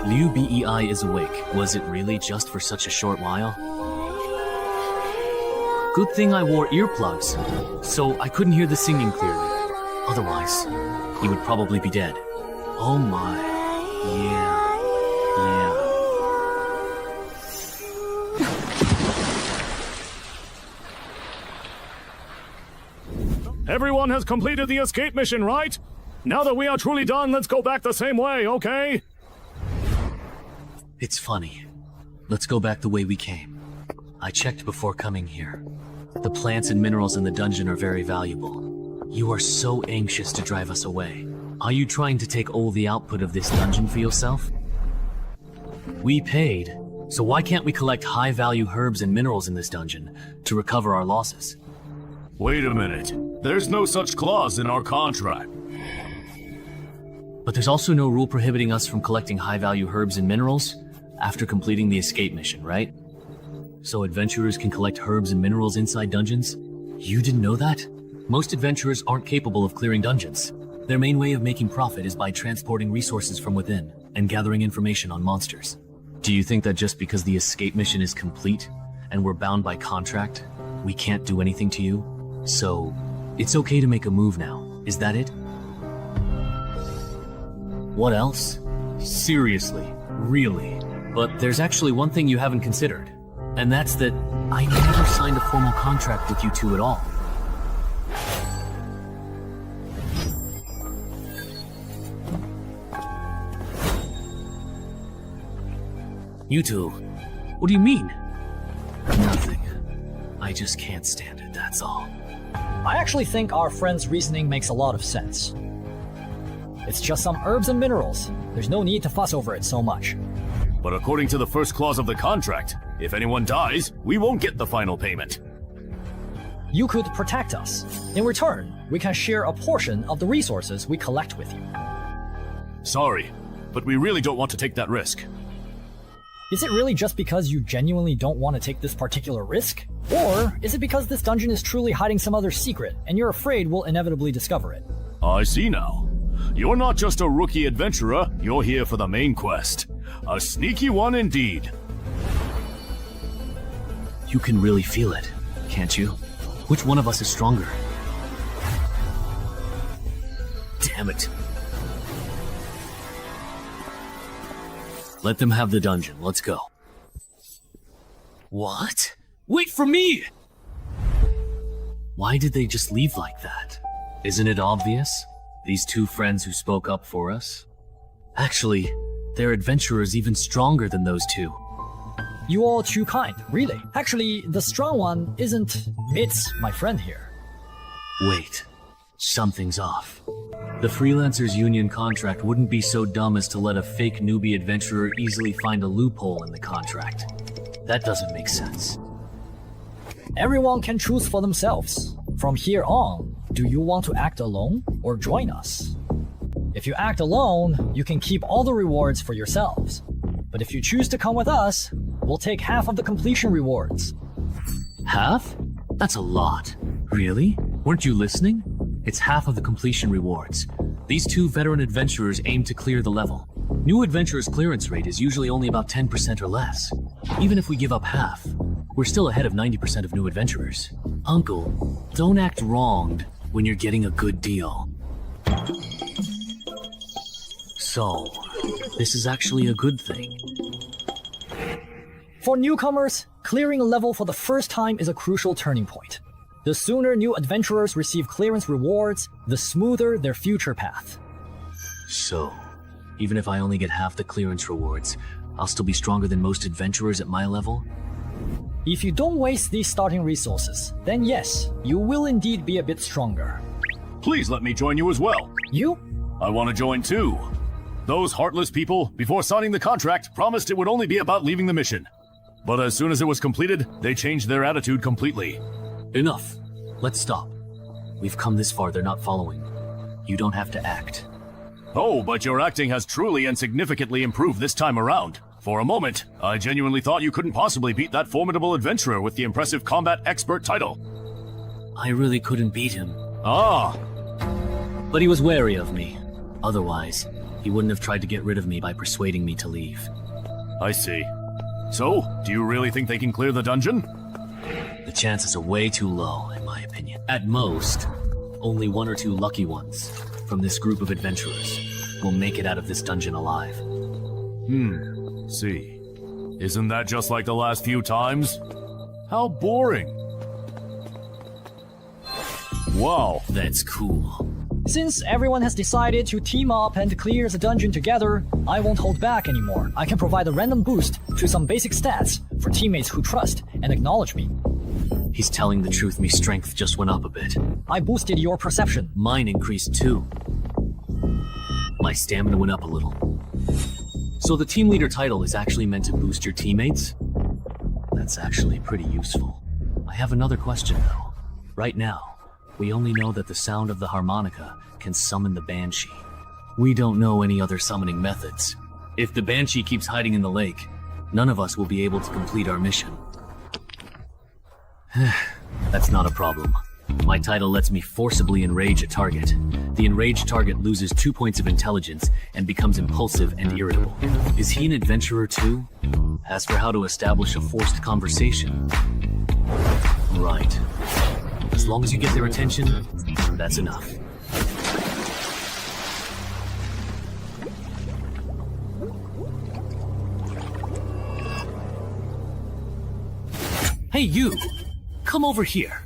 Liu Bei is awake. Was it really just for such a short while? Good thing I wore earplugs, so I couldn't hear the singing clearly. Otherwise, he would probably be dead. Oh my. Yeah. Everyone has completed the escape mission, right? Now that we are truly done, let's go back the same way, okay? It's funny. Let's go back the way we came. I checked before coming here. The plants and minerals in the dungeon are very valuable. You are so anxious to drive us away. Are you trying to take all the output of this dungeon for yourself? We paid, so why can't we collect high-value herbs and minerals in this dungeon to recover our losses? Wait a minute. There's no such clause in our contract. But there's also no rule prohibiting us from collecting high-value herbs and minerals after completing the escape mission, right? So adventurers can collect herbs and minerals inside dungeons? You didn't know that? Most adventurers aren't capable of clearing dungeons. Their main way of making profit is by transporting resources from within and gathering information on monsters. Do you think that just because the escape mission is complete and we're bound by contract, we can't do anything to you? So, it's okay to make a move now, is that it? What else? Seriously, really. But there's actually one thing you haven't considered, and that's that I never signed a formal contract with you two at all. You two, what do you mean? Nothing. I just can't stand it, that's all. I actually think our friend's reasoning makes a lot of sense. It's just some herbs and minerals. There's no need to fuss over it so much. But according to the first clause of the contract, if anyone dies, we won't get the final payment. you could protect us. In return, we can share a portion of the resources we collect with you. Sorry, but we really don't want to take that risk. Is it really just because you genuinely don't want to take this particular risk? Or is it because this dungeon is truly hiding some other secret and you're afraid we'll inevitably discover it? I see now. You're not just a rookie adventurer, you're here for the main quest. A sneaky one indeed. You can really feel it, can't you? Which one of us is stronger? Damn it. Let them have the dungeon. Let's go. What? Wait for me! Why did they just leave like that? Isn't it obvious? These two friends who spoke up for us? Actually, their adventurers even stronger than those two. You all too kind, really. Actually, the strong one isn't... It's my friend here. Wait. Something's off. The Freelancers Union contract wouldn't be so dumb as to let a fake newbie adventurer easily find a loophole in the contract. That doesn't make sense. Everyone can choose for themselves. From here on, do you want to act alone or join us? If you act alone, you can keep all the rewards for yourselves. But if you choose to come with us, we'll take half of the completion rewards. Half? That's a lot. Really? Weren't you listening? It's half of the completion rewards. These two veteran adventurers aim to clear the level. New adventurers' clearance rate is usually only about 10% or less. Even if we give up half, we're still ahead of 90% of new adventurers. Uncle, don't act wronged when you're getting a good deal. So, this is actually a good thing. For newcomers, clearing a level for the first time is a crucial turning point. The sooner new adventurers receive clearance rewards, the smoother their future path. So, even if I only get half the clearance rewards, I'll still be stronger than most adventurers at my level? If you don't waste these starting resources, then yes, you will indeed be a bit stronger. Please let me join you as well. You? I want to join too. Those heartless people, before signing the contract, promised it would only be about leaving the mission. But as soon as it was completed, they changed their attitude completely. Enough. Let's stop. We've come this far, they're not following. You don't have to act. Oh, but your acting has truly and significantly improved this time around. For a moment, I genuinely thought you couldn't possibly beat that formidable adventurer with the impressive combat expert title. I really couldn't beat him. Ah! But he was wary of me. Otherwise, he wouldn't have tried to get rid of me by persuading me to leave. I see. So, do you really think they can clear the dungeon? The chances are way too low, in my opinion. At most, only one or two lucky ones from this group of adventurers will make it out of this dungeon alive. See. Isn't that just like the last few times? How boring. Wow. That's cool. Since everyone has decided to team up and clear the dungeon together, I won't hold back anymore. I can provide a random boost to some basic stats for teammates who trust and acknowledge me. He's telling the truth, my strength just went up a bit. I boosted your perception. Mine increased too. My stamina went up a little. So the team leader title is actually meant to boost your teammates? That's actually pretty useful. I have another question though. Right now, we only know that the sound of the harmonica can summon the Banshee. We don't know any other summoning methods. If the Banshee keeps hiding in the lake, none of us will be able to complete our mission. That's not a problem. My title lets me forcibly enrage a target. The enraged target loses 2 points of intelligence and becomes impulsive and irritable. Is he an adventurer too? As for how to establish a forced conversation... Right. As long as you get their attention, that's enough. Hey you! Come over here.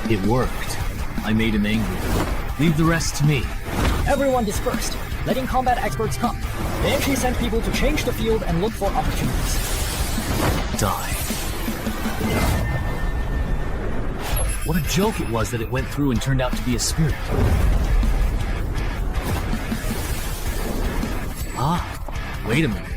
It worked. I made him angry. Leave the rest to me. Everyone dispersed, letting combat experts come. Banshee sent people to change the field and look for opportunities. Die. What a joke it was that it went through and turned out to be a spirit. Ah, wait a minute.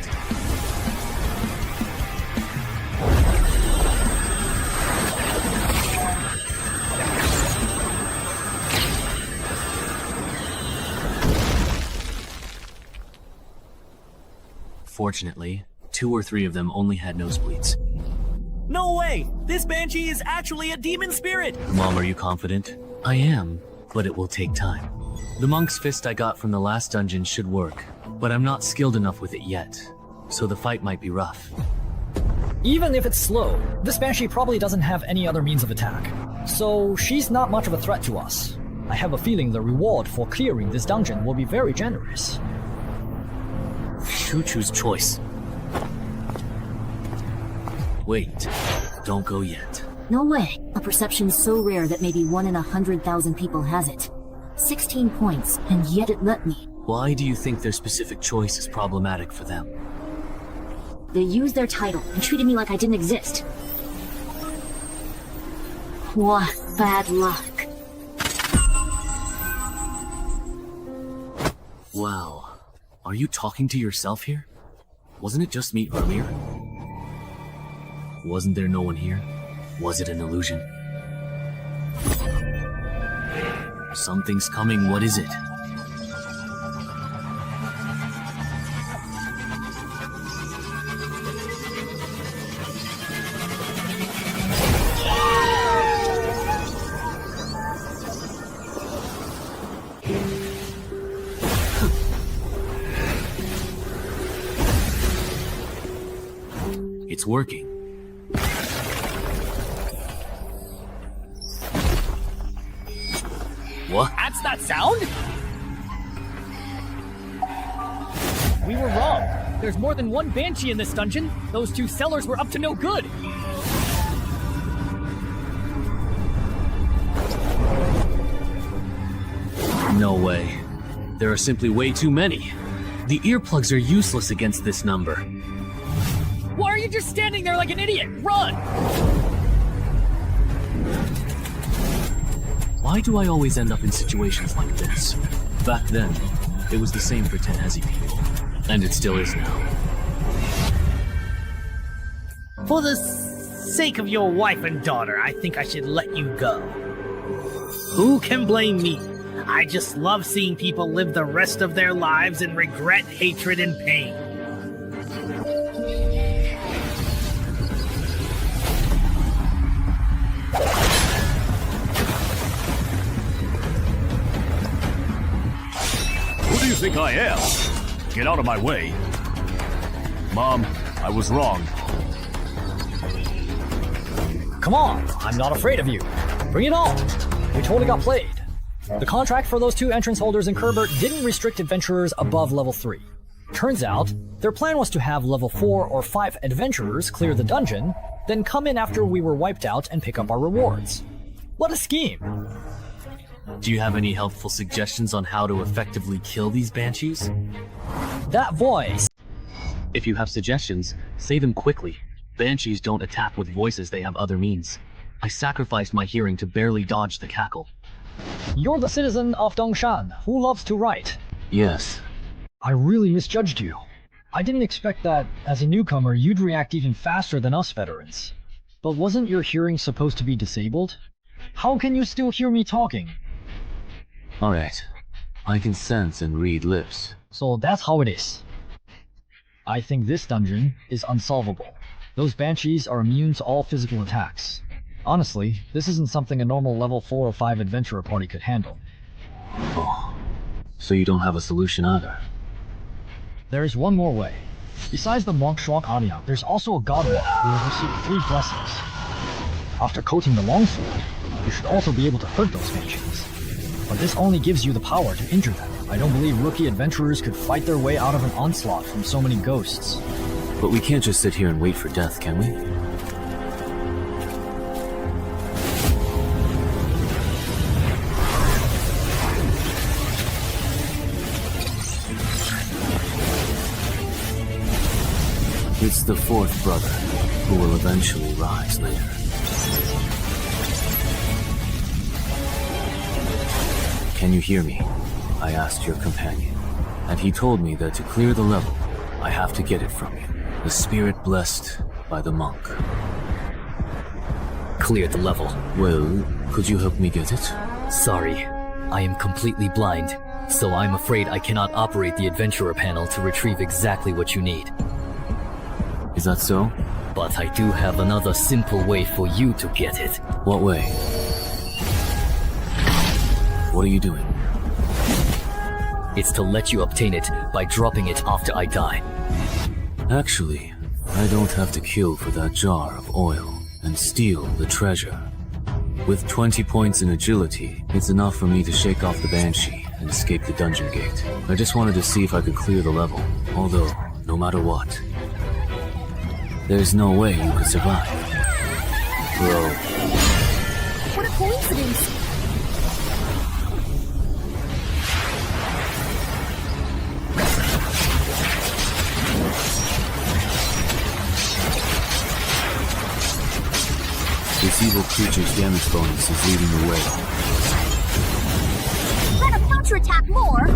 Fortunately, 2 or 3 of them only had nosebleeds. No way! This Banshee is actually a demon spirit! Mom, are you confident? I am, but it will take time. The monk's fist I got from the last dungeon should work, but I'm not skilled enough with it yet, so the fight might be rough. Even if it's slow, this Banshee probably doesn't have any other means of attack, so she's not much of a threat to us. I have a feeling the reward for clearing this dungeon will be very generous. Choo-choo's choice. Wait, don't go yet. No way. A perception so rare that maybe 1 in 100,000 people has it. 16 points, and yet it let me. Why do you think their specific choice is problematic for them? They used their title and treated me like I didn't exist. What bad luck. Wow. Are you talking to yourself here? Wasn't it just me earlier? Wasn't there no one here? Was it an illusion? Something's coming, what is it? It's working. What? That's that sound? We were wrong. There's more than one Banshee in this dungeon. Those 2 sellers were up to no good. No way. There are simply way too many. The earplugs are useless against this number. Why are you just standing there like an idiot? Run! Why do I always end up in situations like this? Back then, it was the same for Tenhezi people. And it still is now. For the sake of your wife and daughter, I think I should let you go. Who can blame me? I just love seeing people live the rest of their lives in regret, hatred, and pain. Who do you think I am? Get out of my way. Mom, I was wrong. Come on, I'm not afraid of you. Bring it on. We totally got played. The contract for those 2 entrance holders in Kerbert didn't restrict adventurers above level 3. Turns out, their plan was to have level 4 or 5 adventurers clear the dungeon, then come in after we were wiped out and pick up our rewards. What a scheme! Do you have any helpful suggestions on how to effectively kill these banshees? That voice! If you have suggestions, say them quickly. Banshees don't attack with voices, they have other means. I sacrificed my hearing to barely dodge the cackle. You're the citizen of Dongshan who loves to write. Yes. I really misjudged you. I didn't expect that, as a newcomer, you'd react even faster than us veterans. But wasn't your hearing supposed to be disabled? How can you still hear me talking? Alright. I can sense and read lips. So that's how it is. I think this dungeon is unsolvable. Those banshees are immune to all physical attacks. Honestly, this isn't something a normal level 4 or 5 adventurer party could handle. Oh, so you don't have a solution either? There is one more way. Besides the monk Shuang Arya, there's also a god monk who will receive 3 blessings. After coating the longsword, you should also be able to hurt those banshees. But this only gives you the power to injure them. I don't believe rookie adventurers could fight their way out of an onslaught from so many ghosts. But we can't just sit here and wait for death, can we? It's the 4th brother, who will eventually rise later. Can you hear me? I asked your companion, and he told me that to clear the level, I have to get it from you. The spirit blessed by the monk. Clear the level. Well, could you help me get it? Sorry, I am completely blind, so I'm afraid I cannot operate the adventurer panel to retrieve exactly what you need. Is that so? But I do have another simple way for you to get it. What way? What are you doing? It's to let you obtain it by dropping it after I die. Actually, I don't have to kill for that jar of oil and steal the treasure. With 20 points in agility, it's enough for me to shake off the Banshee and escape the dungeon gate. I just wanted to see if I could clear the level, although, no matter what, there's no way you could survive. Bro. What a coincidence! This evil creature's damage bonus is leading the way. Let him counterattack more!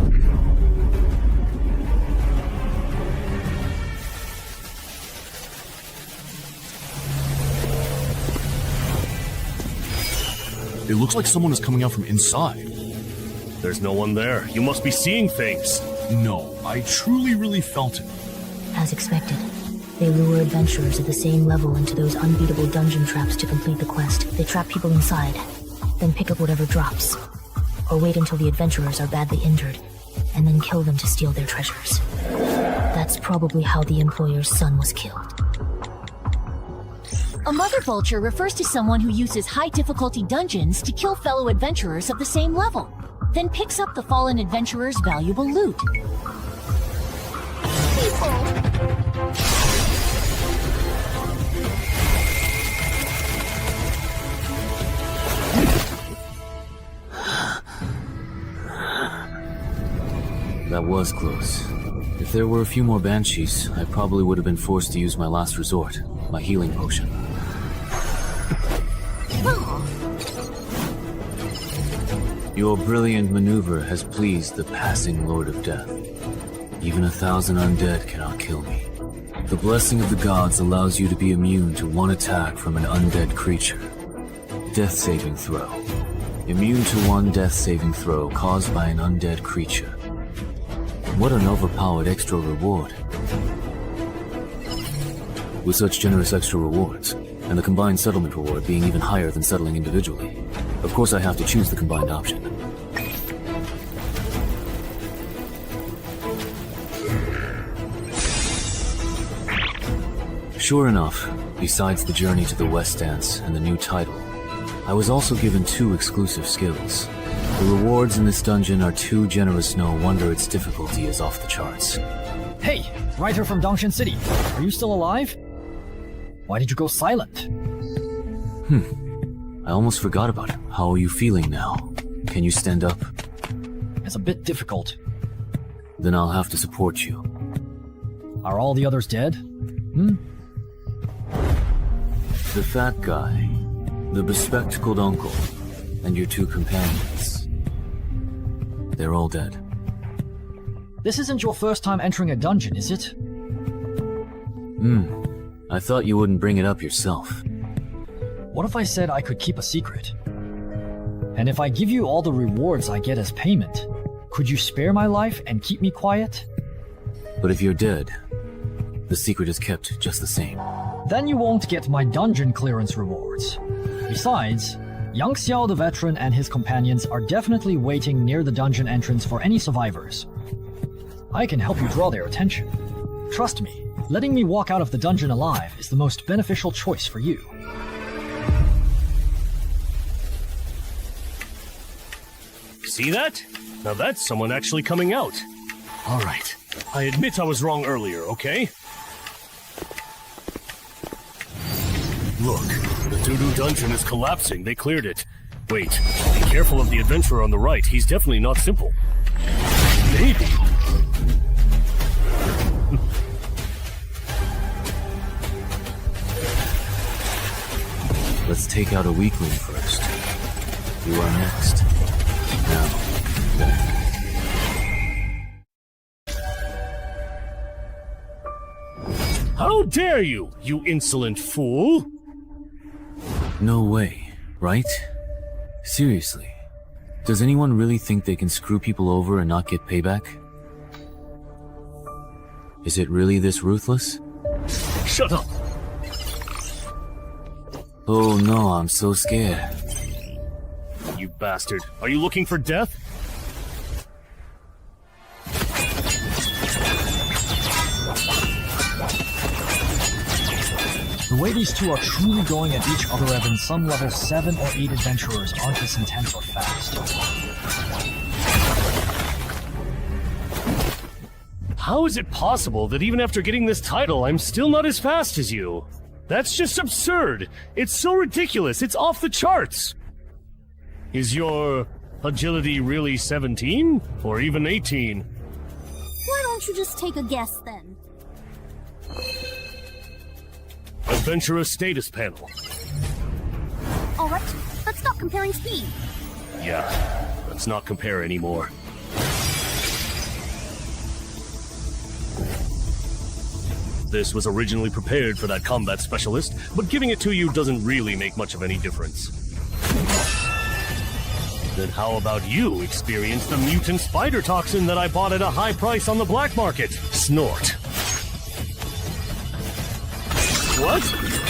It looks like someone is coming out from inside. There's no one there. You must be seeing things. No, I truly really felt it. As expected, they lure adventurers at the same level into those unbeatable dungeon traps to complete the quest. They trap people inside, then pick up whatever drops. Or wait until the adventurers are badly injured, and then kill them to steal their treasures. That's probably how the employer's son was killed. A mother vulture refers to someone who uses high-difficulty dungeons to kill fellow adventurers of the same level, then picks up the fallen adventurer's valuable loot. That was close. If there were a few more Banshees, I probably would have been forced to use my last resort, my healing potion. Your brilliant maneuver has pleased the passing Lord of Death. Even 1,000 undead cannot kill me. The blessing of the gods allows you to be immune to one attack from an undead creature. Death saving throw. Immune to one death saving throw caused by an undead creature. What an overpowered extra reward. With such generous extra rewards, and the combined settlement reward being even higher than settling individually, of course I have to choose the combined option. Sure enough, besides the journey to the West Dance and the new title, I was also given 2 exclusive skills. The rewards in this dungeon are too generous, no wonder its difficulty is off the charts. Hey, writer from Dongshan City, are you still alive? Why did you go silent? I almost forgot about it. How are you feeling now? Can you stand up? It's a bit difficult. Then I'll have to support you. Are all the others dead? The fat guy, the bespectacled uncle, and your 2 companions. They're all dead. This isn't your first time entering a dungeon, is it? I thought you wouldn't bring it up yourself. What if I said I could keep a secret? And if I give you all the rewards I get as payment, could you spare my life and keep me quiet? But if you're dead, the secret is kept just the same. Then you won't get my dungeon clearance rewards. Besides, Yang Xiao the veteran and his companions are definitely waiting near the dungeon entrance for any survivors. I can help you draw their attention. Trust me, letting me walk out of the dungeon alive is the most beneficial choice for you. See that? Now that's someone actually coming out. Alright. I admit I was wrong earlier, okay? Look, the doo-doo dungeon is collapsing. They cleared it. Wait, be careful of the adventurer on the right. He's definitely not simple. Maybe. Let's take out a weakling first. You are next. Now, then. How dare you, you insolent fool! No way, right? Seriously. Does anyone really think they can screw people over and not get payback? Is it really this ruthless? Shut up! Oh no, I'm so scared. You bastard. Are you looking for death? The way these two are truly going at each other, even some level 7 or 8 adventurers aren't this intense or fast. How is it possible that even after getting this title, I'm still not as fast as you? That's just absurd. It's so ridiculous. It's off the charts. Is your agility really 17? Or even 18? Why don't you just take a guess then? Adventurer status panel. Alright, let's stop comparing speed. Yeah, let's not compare anymore. This was originally prepared for that combat specialist, but giving it to you doesn't really make much of any difference. Then how about you experience the mutant spider toxin that I bought at a high price on the black market? Snort. What?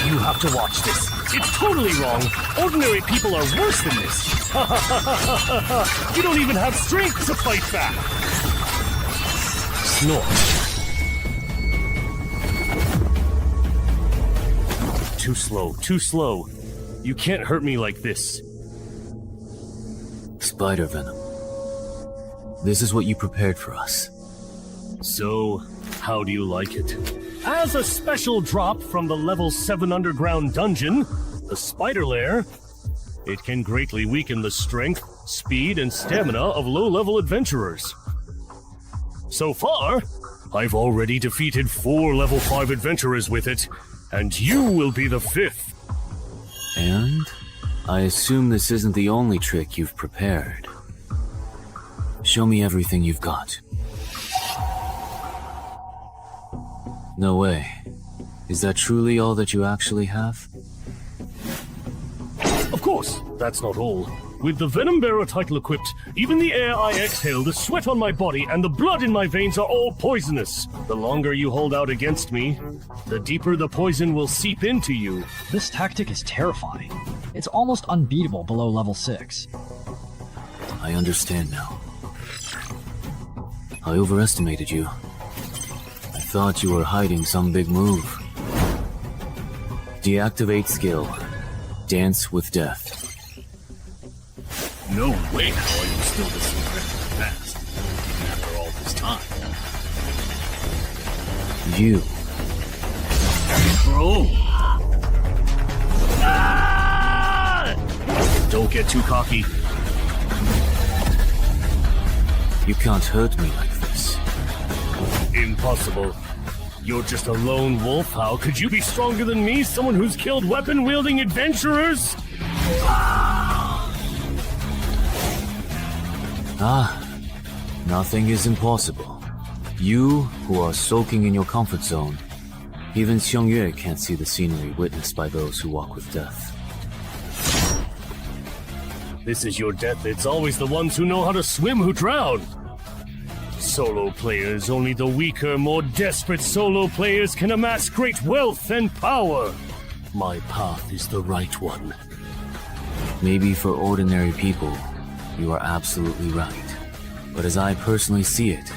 You have to watch this. It's totally wrong. Ordinary people are worse than this. You don't even have strength to fight back. Snort. Too slow, too slow. You can't hurt me like this. Spider venom. This is what you prepared for us. So, how do you like it? As a special drop from the level 7 underground dungeon, the Spider Lair, it can greatly weaken the strength, speed, and stamina of low-level adventurers. So far, I've already defeated 4 level 5 adventurers with it, and you will be the 5th. And I assume this isn't the only trick you've prepared. Show me everything you've got. No way. Is that truly all that you actually have? Of course, that's not all. With the Venom Bearer title equipped, even the air I exhale, the sweat on my body, and the blood in my veins are all poisonous. The longer you hold out against me, the deeper the poison will seep into you. This tactic is terrifying. It's almost unbeatable below level 6. I understand now. I overestimated you. I thought you were hiding some big move. Deactivate skill. Dance with Death. No way how are you still this incredibly fast, even after all this time. You. Bro! Ah! Don't get too cocky. You can't hurt me like this. Impossible. You're just a lone wolf. How could you be stronger than me? Someone who's killed weapon-wielding adventurers? Nothing is impossible. You, who are soaking in your comfort zone, even Xiangyue can't see the scenery witnessed by those who walk with death. This is your death. It's always the ones who know how to swim who drown. Solo players, only the weaker, more desperate solo players can amass great wealth and power. My path is the right one. Maybe for ordinary people, you are absolutely right. But as I personally see it,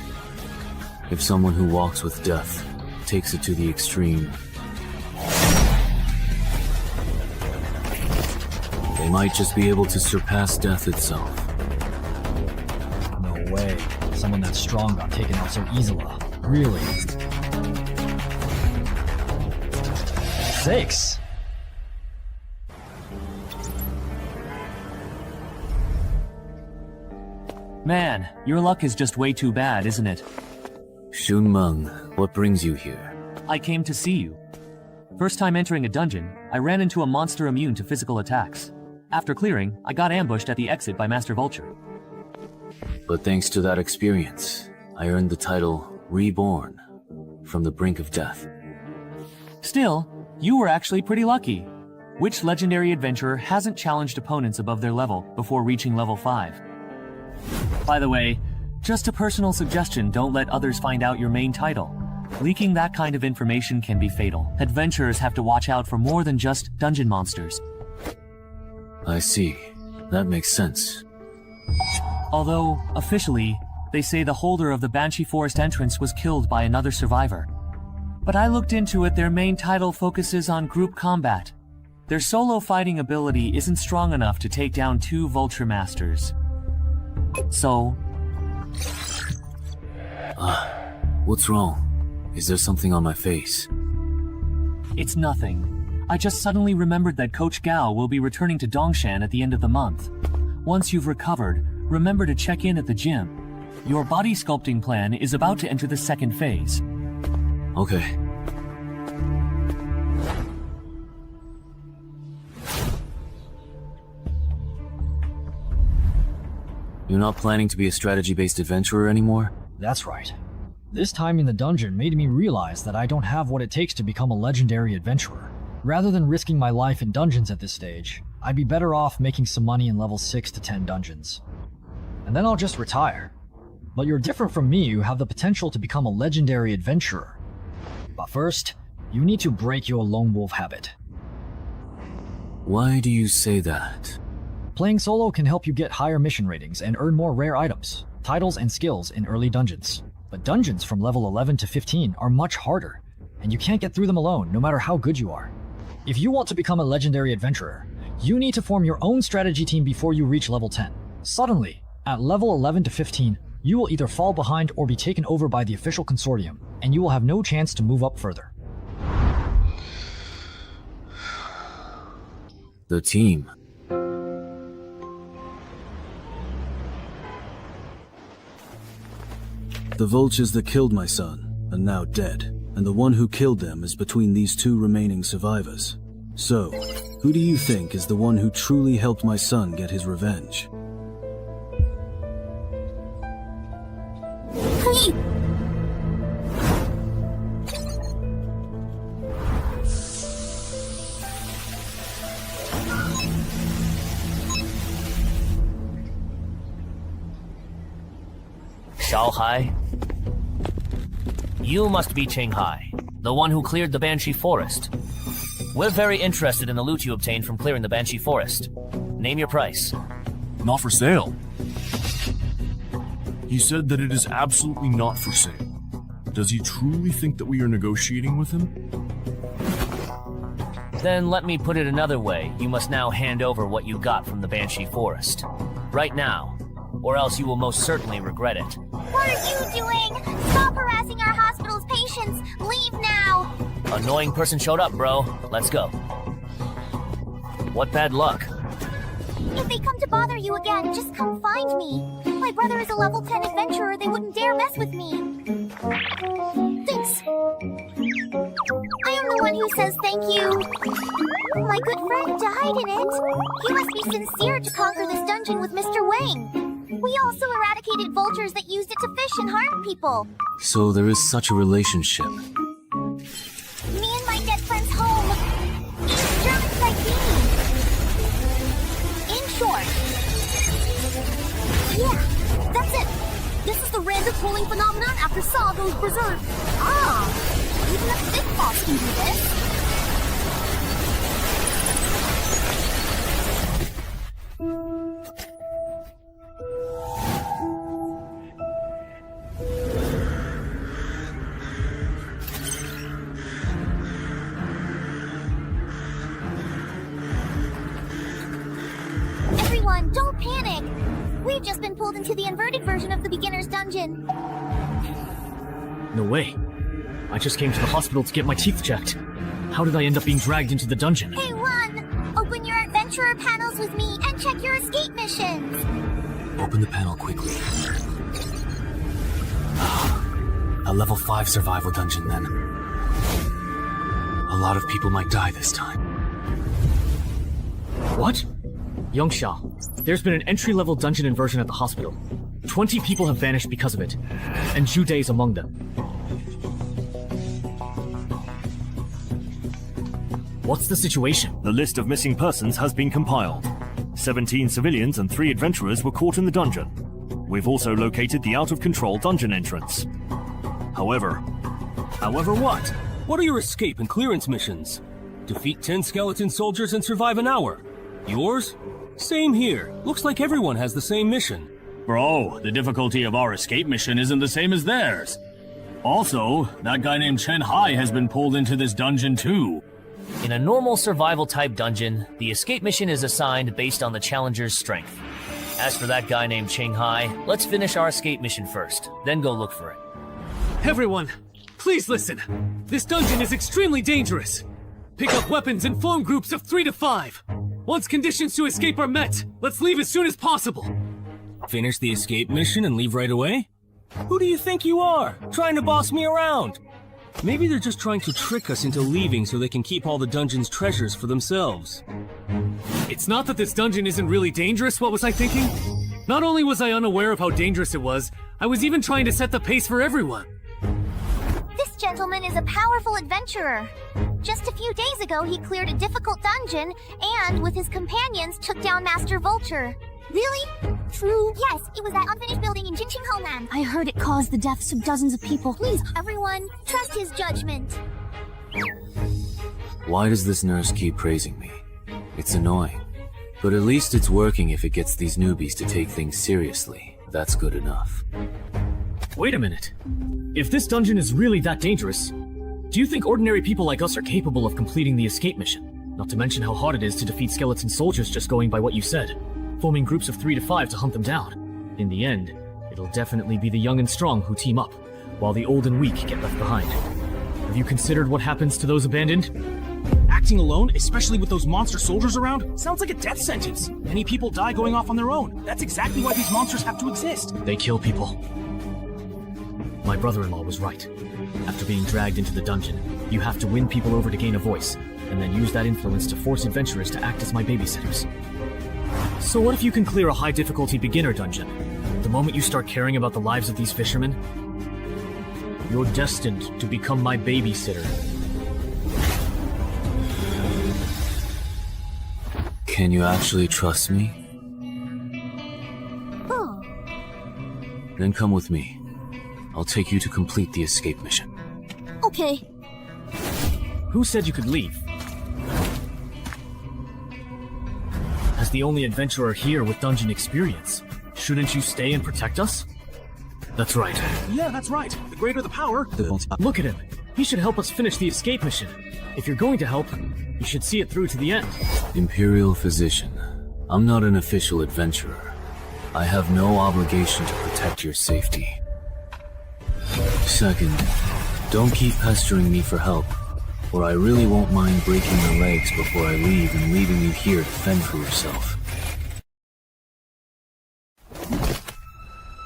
if someone who walks with death takes it to the extreme, they might just be able to surpass death itself. No way. Someone that strong got taken out so easily. Really? 6. Man, your luck is just way too bad, isn't it? Shunmeng, what brings you here? I came to see you. First time entering a dungeon, I ran into a monster immune to physical attacks. After clearing, I got ambushed at the exit by Master Vulture. But thanks to that experience, I earned the title Reborn, from the brink of death. Still, you were actually pretty lucky. Which legendary adventurer hasn't challenged opponents above their level before reaching level 5? By the way, just a personal suggestion, don't let others find out your main title. Leaking that kind of information can be fatal. Adventurers have to watch out for more than just dungeon monsters. I see. That makes sense. Although, officially, they say the holder of the Banshee Forest entrance was killed by another survivor. But I looked into it, their main title focuses on group combat. Their solo fighting ability isn't strong enough to take down 2 vulture masters. So... What's wrong? Is there something on my face? It's nothing. I just suddenly remembered that Coach Gao will be returning to Dongshan at the end of the month. Once you've recovered, remember to check in at the gym. Your body sculpting plan is about to enter the second phase. Okay. You're not planning to be a strategy-based adventurer anymore? That's right. This time in the dungeon made me realize that I don't have what it takes to become a legendary adventurer. Rather than risking my life in dungeons at this stage, I'd be better off making some money in level 6 to 10 dungeons. And then I'll just retire. But you're different from me, you have the potential to become a legendary adventurer. But first, you need to break your lone wolf habit. Why do you say that? Playing solo can help you get higher mission ratings and earn more rare items, titles, and skills in early dungeons. But dungeons from level 11 to 15 are much harder, and you can't get through them alone, no matter how good you are. If you want to become a legendary adventurer, you need to form your own strategy team before you reach level 10. Suddenly, at level 11 to 15, you will either fall behind or be taken over by the official consortium, and you will have no chance to move up further. The team. The vultures that killed my son are now dead, and the one who killed them is between these 2 remaining survivors. So, who do you think is the one who truly helped my son get his revenge? Hai? You must be Cheng Hai, the one who cleared the Banshee Forest. We're very interested in the loot you obtained from clearing the Banshee Forest. Name your price. Not for sale. He said that it is absolutely not for sale. Does he truly think that we are negotiating with him? Then let me put it another way. You must now hand over what you got from the Banshee Forest. Right now, or else you will most certainly regret it. What are you doing? Stop harassing our hospital's patients! Leave now! Annoying person showed up, bro. Let's go. What bad luck. If they come to bother you again, just come find me. My brother is a level 10 adventurer. They wouldn't dare mess with me. Thanks. I am the one who says thank you. My good friend died in it. You must be sincere to conquer this dungeon with Mr. Wang. We also eradicated vultures that used it to fish and harm people. So there is such a relationship. Me and my dead friend's home. East German like me. In short. Yeah, that's it. This is the random pooling phenomenon after Saw goes berserk. Ah, even a big boss can do this. Don't panic! We've just been pulled into the inverted version of the beginner's dungeon. No way. I just came to the hospital to get my teeth checked. How did I end up being dragged into the dungeon? Hey, run! Open your adventurer panels with me and check your escape missions! Open the panel quickly. A level 5 survival dungeon, then. A lot of people might die this time. What? Yongsha, there's been an entry-level dungeon inversion at the hospital. 20 people have vanished because of it, and Jude is among them. What's the situation? The list of missing persons has been compiled. 17 civilians and 3 adventurers were caught in the dungeon. We've also located the out-of-control dungeon entrance. However, However, what? What are your escape and clearance missions? Defeat 10 skeleton soldiers and survive an hour. Yours? Same here. Looks like everyone has the same mission. Bro, the difficulty of our escape mission isn't the same as theirs. Also, that guy named Chen Hai has been pulled into this dungeon too. In a normal survival-type dungeon, the escape mission is assigned based on the challenger's strength. As for that guy named Shanghai, let's finish our escape mission first, then go look for it. Everyone, please listen. This dungeon is extremely dangerous. Pick up weapons and form groups of 3 to 5. Once conditions to escape are met, let's leave as soon as possible. Finish the escape mission and leave right away? Who do you think you are, trying to boss me around? Maybe they're just trying to trick us into leaving so they can keep all the dungeon's treasures for themselves. It's not that this dungeon isn't really dangerous, what was I thinking? Not only was I unaware of how dangerous it was, I was even trying to set the pace for everyone. This gentleman is a powerful adventurer. Just a few days ago, he cleared a difficult dungeon and, with his companions, took down Master Vulture. Really? True? Yes, it was that unfinished building in Jinqing Homeland. I heard it caused the deaths of dozens of people. Please, everyone, trust his judgment. Why does this nurse keep praising me? It's annoying. But at least it's working if it gets these newbies to take things seriously. That's good enough. Wait a minute. If this dungeon is really that dangerous, do you think ordinary people like us are capable of completing the escape mission? Not to mention how hard it is to defeat skeleton soldiers just going by what you said. Forming groups of 3 to 5 to hunt them down. In the end, it'll definitely be the young and strong who team up, while the old and weak get left behind. Have you considered what happens to those abandoned? Acting alone, especially with those monster soldiers around, sounds like a death sentence. Many people die going off on their own. That's exactly why these monsters have to exist. They kill people. My brother-in-law was right. After being dragged into the dungeon, you have to win people over to gain a voice, and then use that influence to force adventurers to act as my babysitters. So what if you can clear a high-difficulty beginner dungeon? The moment you start caring about the lives of these fishermen, you're destined to become my babysitter. Can you actually trust me? Oh. Then come with me. I'll take you to complete the escape mission. Okay. Who said you could leave? As the only adventurer here with dungeon experience, shouldn't you stay and protect us? That's right. Yeah, that's right. The greater the power... Look at him. He should help us finish the escape mission. If you're going to help, you should see it through to the end. Imperial Physician, I'm not an official adventurer. I have no obligation to protect your safety. Second, don't keep pestering me for help, or I really won't mind breaking your legs before I leave and leaving you here to fend for yourself.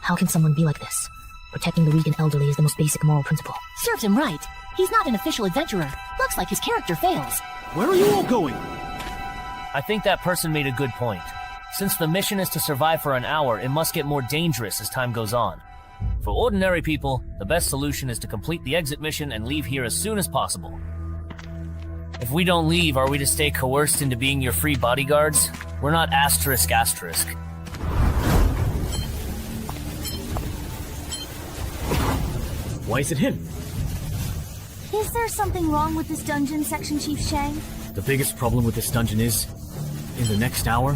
How can someone be like this? Protecting the weak and elderly is the most basic moral principle. Serves him right. He's not an official adventurer. Looks like his character fails. Where are you all going? I think that person made a good point. Since the mission is to survive for an hour, it must get more dangerous as time goes on. For ordinary people, the best solution is to complete the exit mission and leave here as soon as possible. If we don't leave, are we to stay coerced into being your free bodyguards? We're not asterisk. Why is it him? Is there something wrong with this dungeon, Section Chief Shang? The biggest problem with this dungeon is, in the next hour,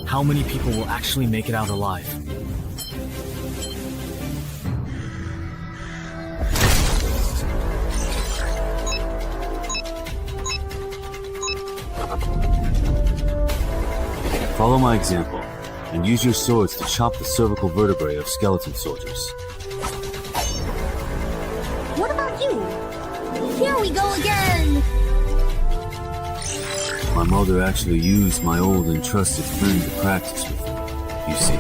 how many people will actually make it out alive? Follow my example, and use your swords to chop the cervical vertebrae of skeleton soldiers. What about you? Here we go again! My mother actually used my old and trusted friend to practice with me, you see.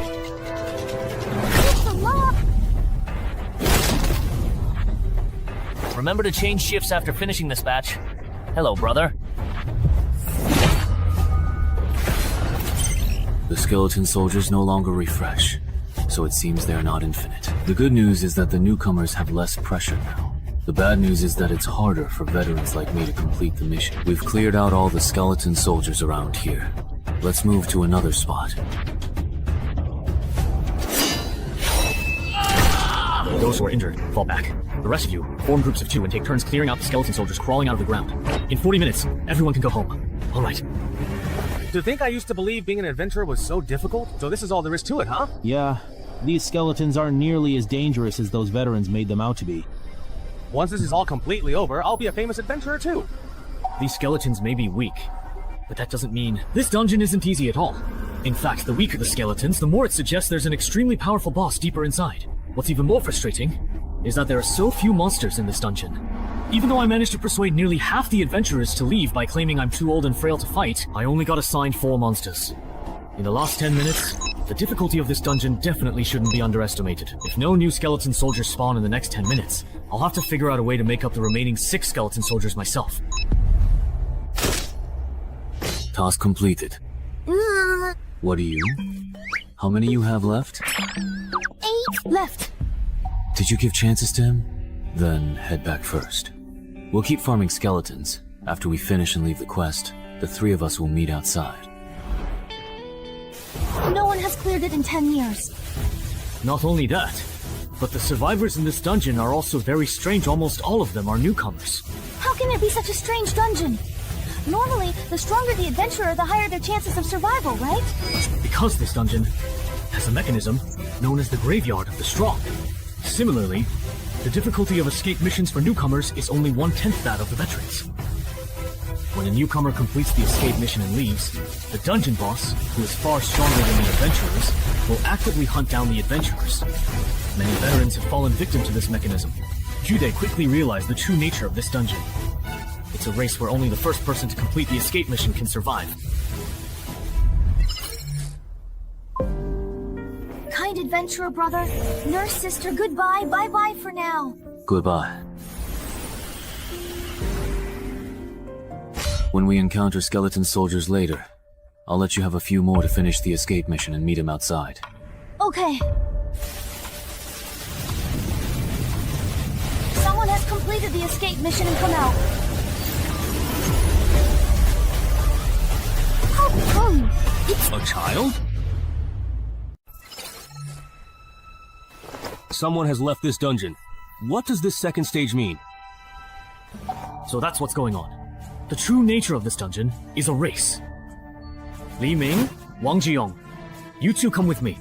It's a lot! Remember to change shifts after finishing this batch. Hello, brother. The skeleton soldiers no longer refresh, so it seems they're not infinite. The good news is that the newcomers have less pressure now. The bad news is that it's harder for veterans like me to complete the mission. We've cleared out all the skeleton soldiers around here. Let's move to another spot. Those who are injured, fall back. The rest of you, form groups of 2 and take turns clearing out the skeleton soldiers crawling out of the ground. In 40 minutes, everyone can go home. All right. To think I used to believe being an adventurer was so difficult? So this is all there is to it, huh? Yeah. These skeletons aren't nearly as dangerous as those veterans made them out to be. Once this is all completely over, I'll be a famous adventurer too. These skeletons may be weak, but that doesn't mean this dungeon isn't easy at all. In fact, the weaker the skeletons, the more it suggests there's an extremely powerful boss deeper inside. What's even more frustrating is that there are so few monsters in this dungeon. Even though I managed to persuade nearly half the adventurers to leave by claiming I'm too old and frail to fight, I only got assigned 4 monsters. In the last 10 minutes, the difficulty of this dungeon definitely shouldn't be underestimated. If no new skeleton soldiers spawn in the next 10 minutes, I'll have to figure out a way to make up the remaining 6 skeleton soldiers myself. Task completed. What do you? How many you have left? 8 left. Did you give chances to him? Then head back first. We'll keep farming skeletons. After we finish and leave the quest, the 3 of us will meet outside. No one has cleared it in 10 years. Not only that, but the survivors in this dungeon are also very strange. Almost all of them are newcomers. How can it be such a strange dungeon? Normally, the stronger the adventurer, the higher their chances of survival, right? Because this dungeon has a mechanism known as the Graveyard of the Strong. Similarly, the difficulty of escape missions for newcomers is only 1/10 that of the veterans. When a newcomer completes the escape mission and leaves, the dungeon boss, who is far stronger than the adventurers, will actively hunt down the adventurers. Many veterans have fallen victim to this mechanism. Jude quickly realized the true nature of this dungeon. It's a race where only the first person to complete the escape mission can survive. Kind adventurer brother, nurse sister, goodbye, bye-bye for now. Goodbye. When we encounter skeleton soldiers later, I'll let you have a few more to finish the escape mission and meet him outside. Okay. Someone has completed the escape mission and come out. How come? It's A child? Someone has left this dungeon. What does this second stage mean? So that's what's going on. The true nature of this dungeon is a race. Li Ming, Wang Jiyong, you 2 come with me.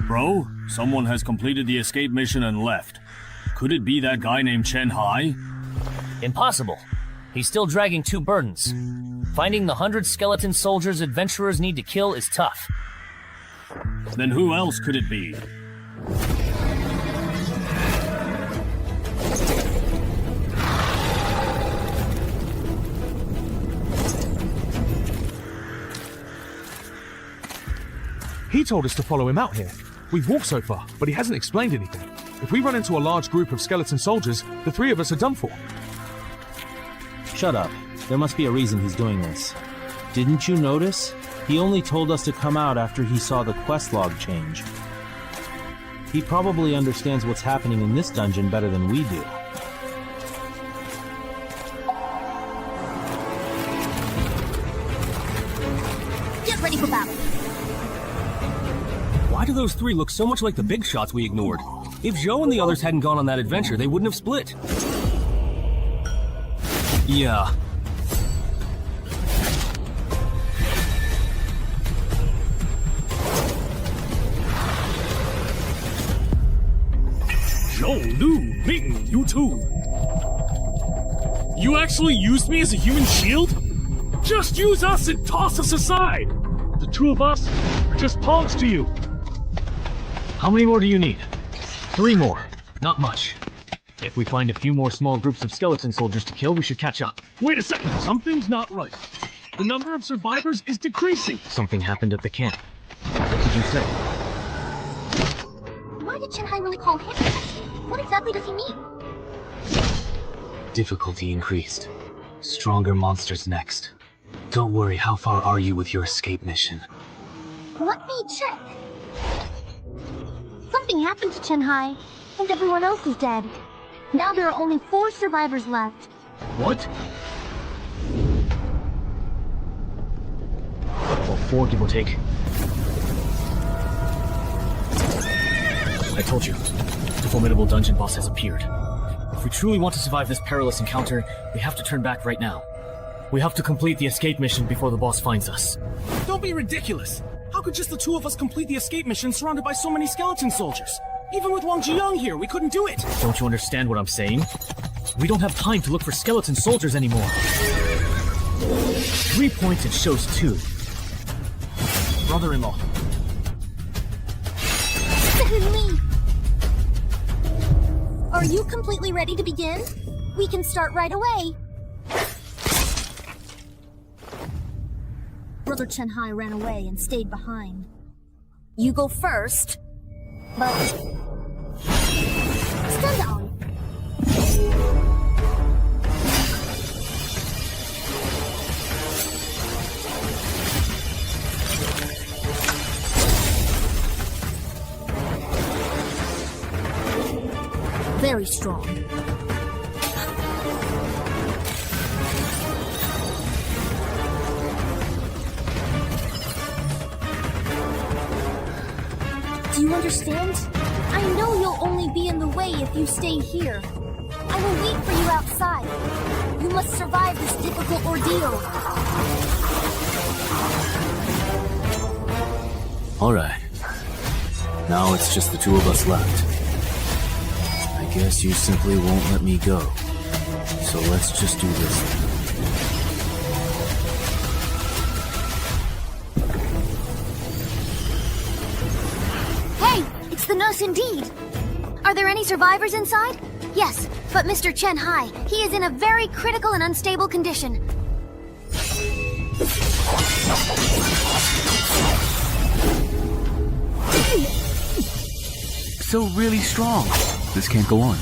Bro, someone has completed the escape mission and left. Could it be that guy named Chen Hai? Impossible. He's still dragging 2 burdens. Finding the 100 skeleton soldiers adventurers need to kill is tough. Then who else could it be? He told us to follow him out here. We've walked so far, but he hasn't explained anything. If we run into a large group of skeleton soldiers, the 3 of us are done for. Shut up. There must be a reason he's doing this. Didn't you notice? He only told us to come out after he saw the quest log change. He probably understands what's happening in this dungeon better than we do. get ready for battle. Why do those 3 look so much like the big shots we ignored? If Zhou and the others hadn't gone on that adventure, they wouldn't have split. Yeah. Zhou, Lu, Ming, you too. You actually used me as a human shield? Just use us and toss us aside. The 2 of us are just pawns to you. How many more do you need? 3 more. Not much. If we find a few more small groups of skeleton soldiers to kill, we should catch up. Wait a second, something's not right. The number of survivors is decreasing. Something happened at the camp. What did you say? Why did Chen Hai really call him that? What exactly does he mean? Difficulty increased. Stronger monsters next. Don't worry, how far are you with your escape mission? Let me check. Something happened to Chen Hai, and everyone else is dead. Now there are only 4 survivors left. What? Well, 4 give or take. I told you, the formidable dungeon boss has appeared. If we truly want to survive this perilous encounter, we have to turn back right now. We have to complete the escape mission before the boss finds us. Don't be ridiculous! How could just the two of us complete the escape mission surrounded by so many skeleton soldiers? Even with Wang Jiyoung here, we couldn't do it! Don't you understand what I'm saying? We don't have time to look for skeleton soldiers anymore. 3 points it shows 2. Brother-in-law. Are you completely ready to begin? We can start right away. Brother Chen-hai ran away and stayed behind. You go first, but... stand down. Very strong. Do you understand? I know you'll only be in the way if you stay here. I will wait for you outside. You must survive this difficult ordeal. Alright. Now it's just the two of us left. I guess you simply won't let me go. So let's just do this. Hey, it's the nurse indeed. Are there any survivors inside? Yes, but Mr. Chen-hai, he is in a very critical and unstable condition. So really strong. This can't go on.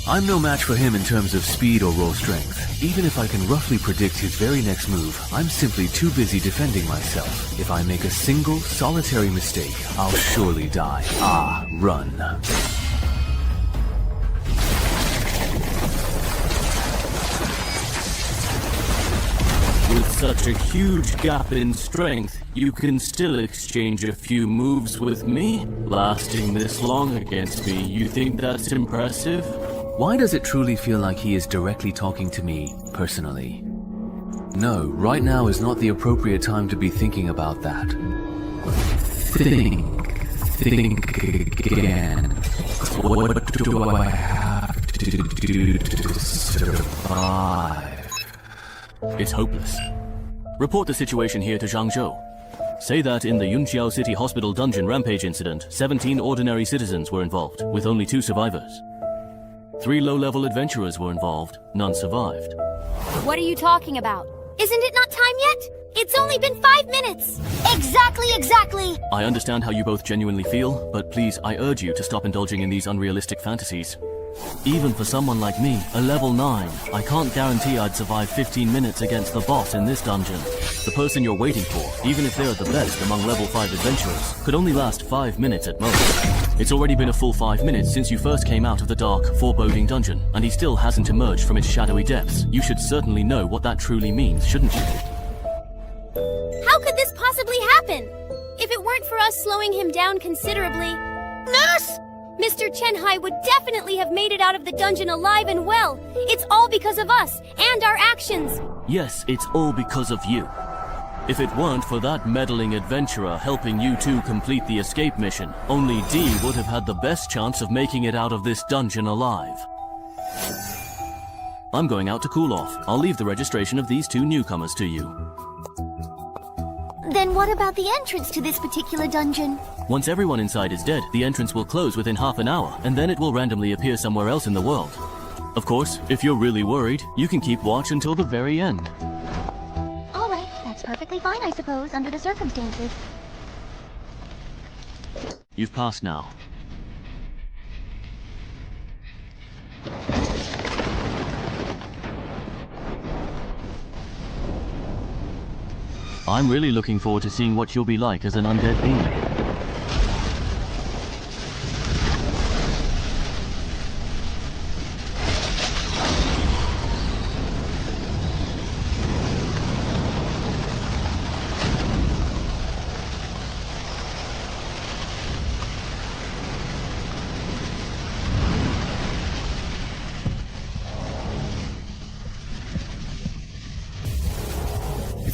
I'm no match for him in terms of speed or raw strength. Even if I can roughly predict his very next move, I'm simply too busy defending myself. If I make a single, solitary mistake, I'll surely die. Run. With such a huge gap in strength, you can still exchange a few moves with me? Lasting this long against me, you think that's impressive? Why does it truly feel like he is directly talking to me, personally? No, right now is not the appropriate time to be thinking about that. Think again. What do I have to do to survive? It's hopeless. Report the situation here to Zhangzhou. Say that in the Yunqiao City Hospital dungeon rampage incident, 17 ordinary citizens were involved, with only 2 survivors. 3 low-level adventurers were involved, none survived. What are you talking about? Isn't it not time yet? It's only been 5 minutes! Exactly! I understand how you both genuinely feel, but please, I urge you to stop indulging in these unrealistic fantasies. Even for someone like me, a level 9, I can't guarantee I'd survive 15 minutes against the boss in this dungeon. The person you're waiting for, even if they're the best among level 5 adventurers, could only last 5 minutes at most. It's already been a full 5 minutes since you first came out of the dark, foreboding dungeon, and he still hasn't emerged from its shadowy depths. You should certainly know what that truly means, shouldn't you? How could this possibly happen? If it weren't for us slowing him down considerably... Nurse! Mr. Chen-hai would definitely have made it out of the dungeon alive and well. It's all because of us, and our actions. Yes, it's all because of you. If it weren't for that meddling adventurer helping you two complete the escape mission, only D would have had the best chance of making it out of this dungeon alive. I'm going out to cool off. I'll leave the registration of these 2 newcomers to you. Then what about the entrance to this particular dungeon? Once everyone inside is dead, the entrance will close within half an hour, and then it will randomly appear somewhere else in the world. Of course, if you're really worried, you can keep watch until the very end. Alright, that's perfectly fine, I suppose, under the circumstances. You've passed now. I'm really looking forward to seeing what you'll be like as an undead being.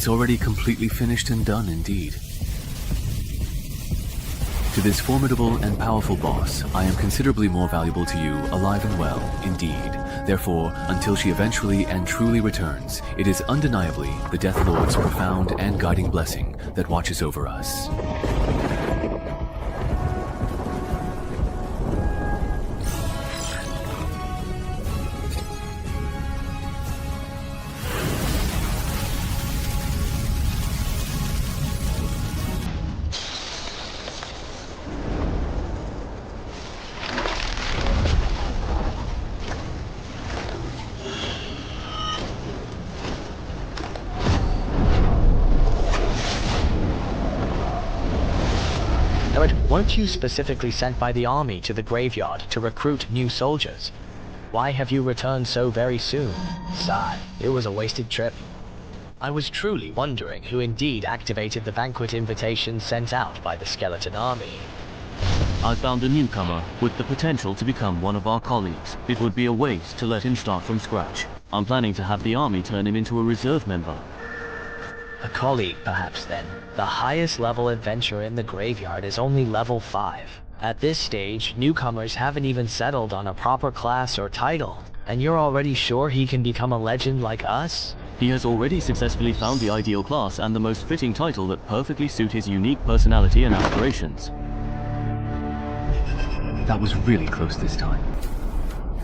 It's already completely finished and done indeed. To this formidable and powerful boss, I am considerably more valuable to you, alive and well, indeed. Therefore, until she eventually and truly returns, it is undeniably the Death Lord's profound and guiding blessing that watches over us. Weren't you specifically sent by the army to the graveyard to recruit new soldiers? Why have you returned so very soon? Sigh, it was a wasted trip. I was truly wondering who indeed activated the banquet invitation sent out by the skeleton army. I found a newcomer with the potential to become one of our colleagues. It would be a waste to let him start from scratch. I'm planning to have the army turn him into a reserve member. A colleague, perhaps, then. The highest level adventurer in the graveyard is only level 5. At this stage, newcomers haven't even settled on a proper class or title. And you're already sure he can become a legend like us? He has already successfully found the ideal class and the most fitting title that perfectly suit his unique personality and aspirations. That was really close this time.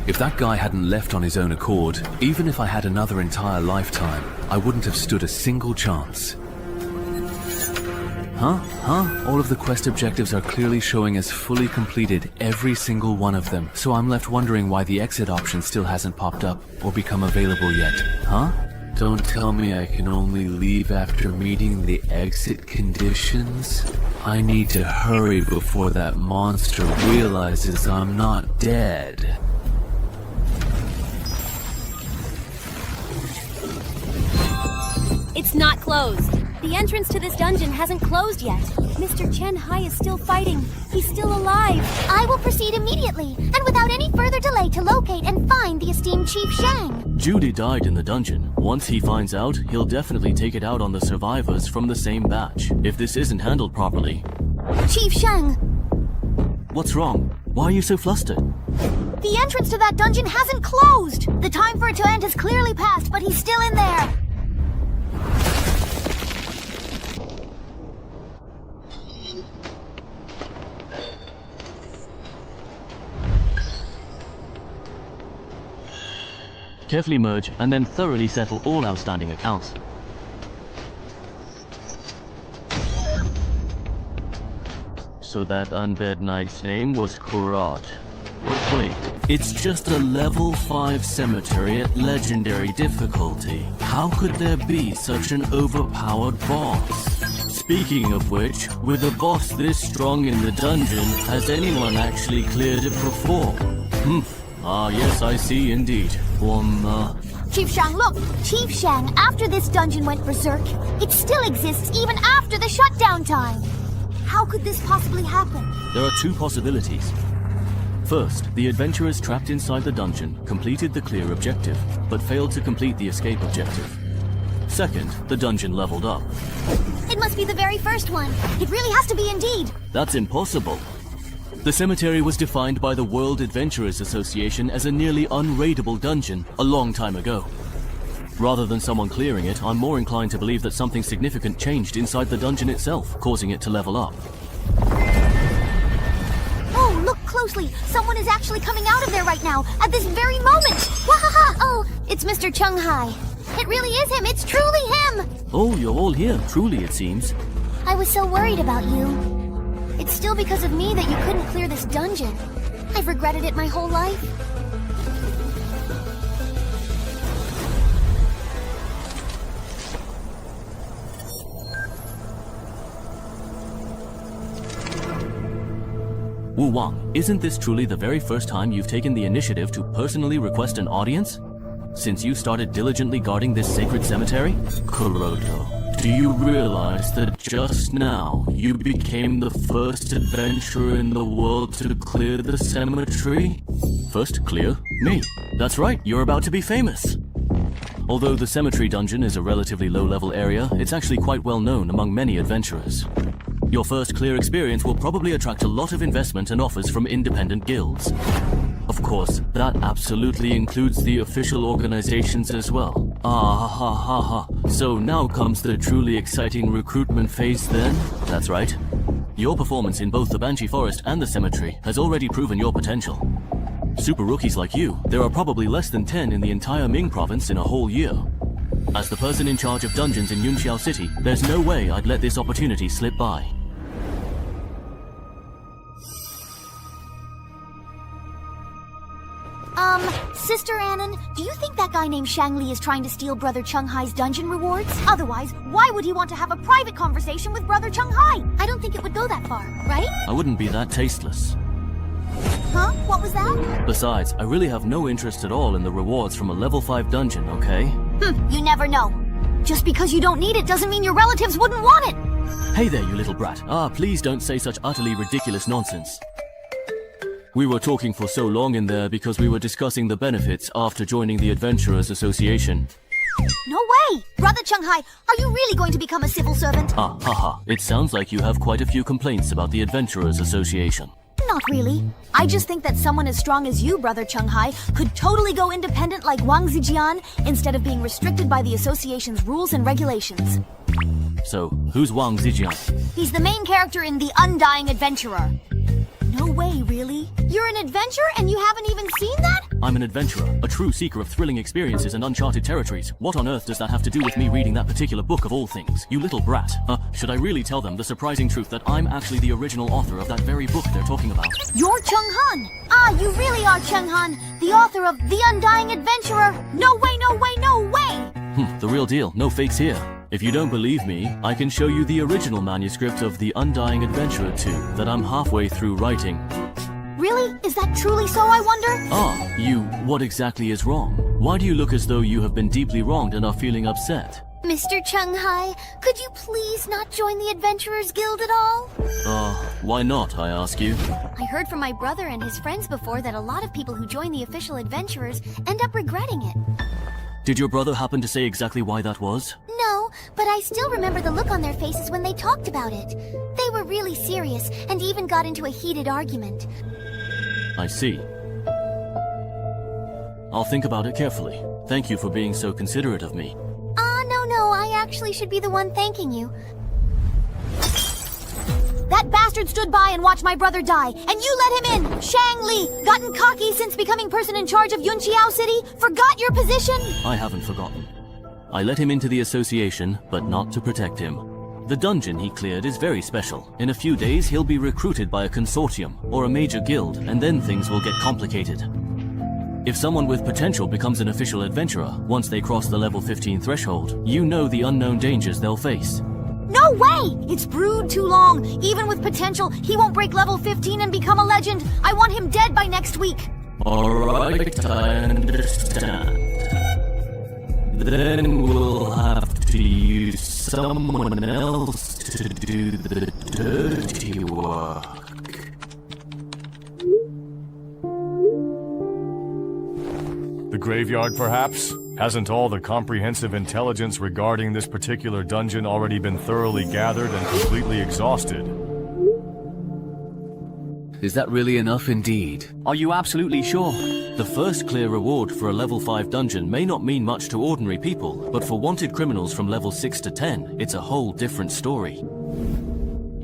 If that guy hadn't left on his own accord, even if I had another entire lifetime, I wouldn't have stood a single chance. All of the quest objectives are clearly showing as fully completed, every single one of them, so I'm left wondering why the exit option still hasn't popped up or become available yet. Don't tell me I can only leave after meeting the exit conditions? I need to hurry before that monster realizes I'm not dead. It's not closed. The entrance to this dungeon hasn't closed yet. Mr. Chen Hai is still fighting. He's still alive. I will proceed immediately, and without any further delay, to locate and find the esteemed Chief Shang. Judy died in the dungeon. Once he finds out, he'll definitely take it out on the survivors from the same batch. If this isn't handled properly... Chief Shang! What's wrong? Why are you so flustered? The entrance to that dungeon hasn't closed! The time for it to end has clearly passed, but he's still in there! Carefully merge and then thoroughly settle all outstanding accounts. So that undead knight's name was Kurat. Wait, it's just a level 5 cemetery at legendary difficulty. How could there be such an overpowered boss? Speaking of which, with a boss this strong in the dungeon, has anyone actually cleared it before? Yes, I see indeed. Chief Shang, look! Chief Shang, after this dungeon went berserk, it still exists even after the shutdown time! How could this possibly happen? There are two possibilities. First, the adventurers trapped inside the dungeon completed the clear objective, but failed to complete the escape objective. Second, the dungeon leveled up. It must be the very first one. It really has to be indeed. That's impossible. The cemetery was defined by the World Adventurers Association as a nearly unraidable dungeon a long time ago. Rather than someone clearing it, I'm more inclined to believe that something significant changed inside the dungeon itself, causing it to level up. Oh, look closely! Someone is actually coming out of there right now, at this very moment! Wahaha! Oh, it's Mr. Chung Hai. It really is him! It's truly him! Oh, you're all here, truly it seems. I was so worried about you. It's still because of me that you couldn't clear this dungeon. I've regretted it my whole life. Wu Wang, isn't this truly the very first time you've taken the initiative to personally request an audience? Since you started diligently guarding this sacred cemetery? Kuroto, do you realize that just now you became the first adventurer in the world to clear the cemetery? First clear me. That's right, you're about to be famous. Although the cemetery dungeon is a relatively low-level area, it's actually quite well known among many adventurers. Your first clear experience will probably attract a lot of investment and offers from independent guilds. Of course, that absolutely includes the official organizations as well. Ah ha ha ha. So now comes the truly exciting recruitment phase then? That's right. Your performance in both the Banshee Forest and the cemetery has already proven your potential. Super rookies like you, there are probably less than 10 in the entire Ming province in a whole year. As the person in charge of dungeons in Yunxiao City, there's no way I'd let this opportunity slip by. Sister Annan, do you think that guy named Shangli is trying to steal Brother Chung Hai's dungeon rewards? Otherwise, why would he want to have a private conversation with Brother Chung Hai? I don't think it would go that far, right? I wouldn't be that tasteless. Huh? What was that? Besides, I really have no interest at all in the rewards from a level 5 dungeon, okay? You never know. Just because you don't need it doesn't mean your relatives wouldn't want it! Hey there, you little brat. Please don't say such utterly ridiculous nonsense. We were talking for so long in there because we were discussing the benefits after joining the Adventurers Association. No way! Brother Chung Hai, are you really going to become a civil servant? Haha. It sounds like you have quite a few complaints about the Adventurers Association. Not really. I just think that someone as strong as you, Brother Chung Hai, could totally go independent like Wang Zijian instead of being restricted by the association's rules and regulations. So, who's Wang Zijian? He's the main character in The Undying Adventurer. No way, really? You're an adventurer and you haven't even seen that? I'm an adventurer, a true seeker of thrilling experiences and uncharted territories. What on earth does that have to do with me reading that particular book of all things? You little brat. Should I really tell them the surprising truth that I'm actually the original author of that very book they're talking about? You're Chung Han! You really are Chung Han, the author of The Undying Adventurer! No way, no way, no way! The real deal, no fakes here. If you don't believe me, I can show you the original manuscript of The Undying Adventurer 2 that I'm halfway through writing. Really? Is that truly so, I wonder? What exactly is wrong? Why do you look as though you have been deeply wronged and are feeling upset? Mr. Chung Hai, could you please not join the Adventurers Guild at all? Why not, I ask you? I heard from my brother and his friends before that a lot of people who join the official adventurers end up regretting it. Did your brother happen to say exactly why that was? No, but I still remember the look on their faces when they talked about it. They were really serious and even got into a heated argument. I see. I'll think about it carefully. Thank you for being so considerate of me. No, I actually should be the one thanking you. That bastard stood by and watched my brother die, and you let him in! Shang Li, gotten cocky since becoming person in charge of Yunxiao City? Forgot your position? I haven't forgotten. I let him into the association, but not to protect him. The dungeon he cleared is very special. In a few days, he'll be recruited by a consortium or a major guild, and then things will get complicated. If someone with potential becomes an official adventurer, once they cross the level 15 threshold, you know the unknown dangers they'll face. No way! It's brewed too long. Even with potential, he won't break level 15 and become a legend. I want him dead by next week. Alright, I understand. Then we'll have to use someone else to do the dirty work. The graveyard, perhaps? Hasn't all the comprehensive intelligence regarding this particular dungeon already been thoroughly gathered and completely exhausted? Is that really enough indeed? Are you absolutely sure? The first clear reward for a level 5 dungeon may not mean much to ordinary people, but for wanted criminals from level 6 to 10, it's a whole different story.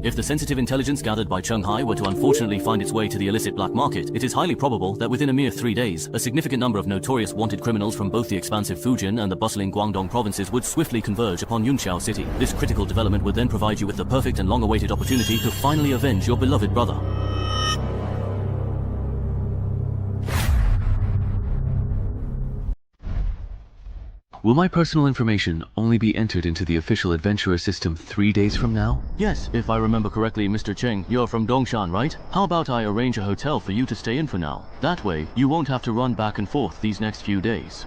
If the sensitive intelligence gathered by Chung Hai were to unfortunately find its way to the illicit black market, it is highly probable that within a mere 3 days, a significant number of notorious wanted criminals from both the expansive Fujian and the bustling Guangdong provinces would swiftly converge upon Yunxiao City. This critical development would then provide you with the perfect and long-awaited opportunity to finally avenge your beloved brother. Will my personal information only be entered into the official adventurer system 3 days from now? Yes, if I remember correctly, Mr. Cheng, you're from Dongshan, right? How about I arrange a hotel for you to stay in for now? That way, you won't have to run back and forth these next few days.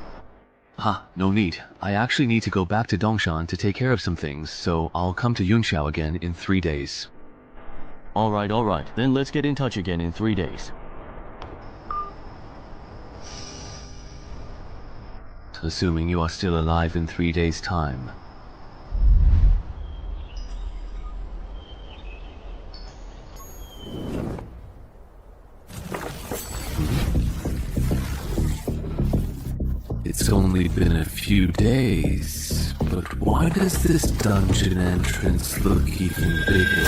No need. I actually need to go back to Dongshan to take care of some things, so I'll come to Yunxiao again in 3 days. Alright. Then let's get in touch again in 3 days. assuming you are still alive in 3 days' time. It's only been a few days, but why does this dungeon entrance look even bigger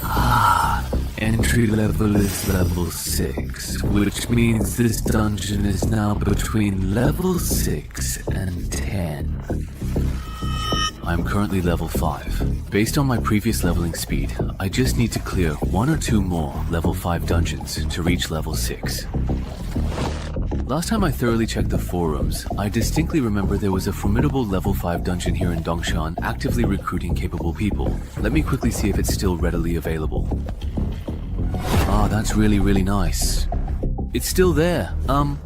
now? Entry level is level 6, which means this dungeon is now between level 6 and 10. I'm currently level 5. Based on my previous leveling speed, I just need to clear 1 or 2 more level 5 dungeons to reach level 6. Last time I thoroughly checked the forums, I distinctly remember there was a formidable level 5 dungeon here in Dongshan actively recruiting capable people. Let me quickly see if it's still readily available. Ah, that's really nice. It's still there.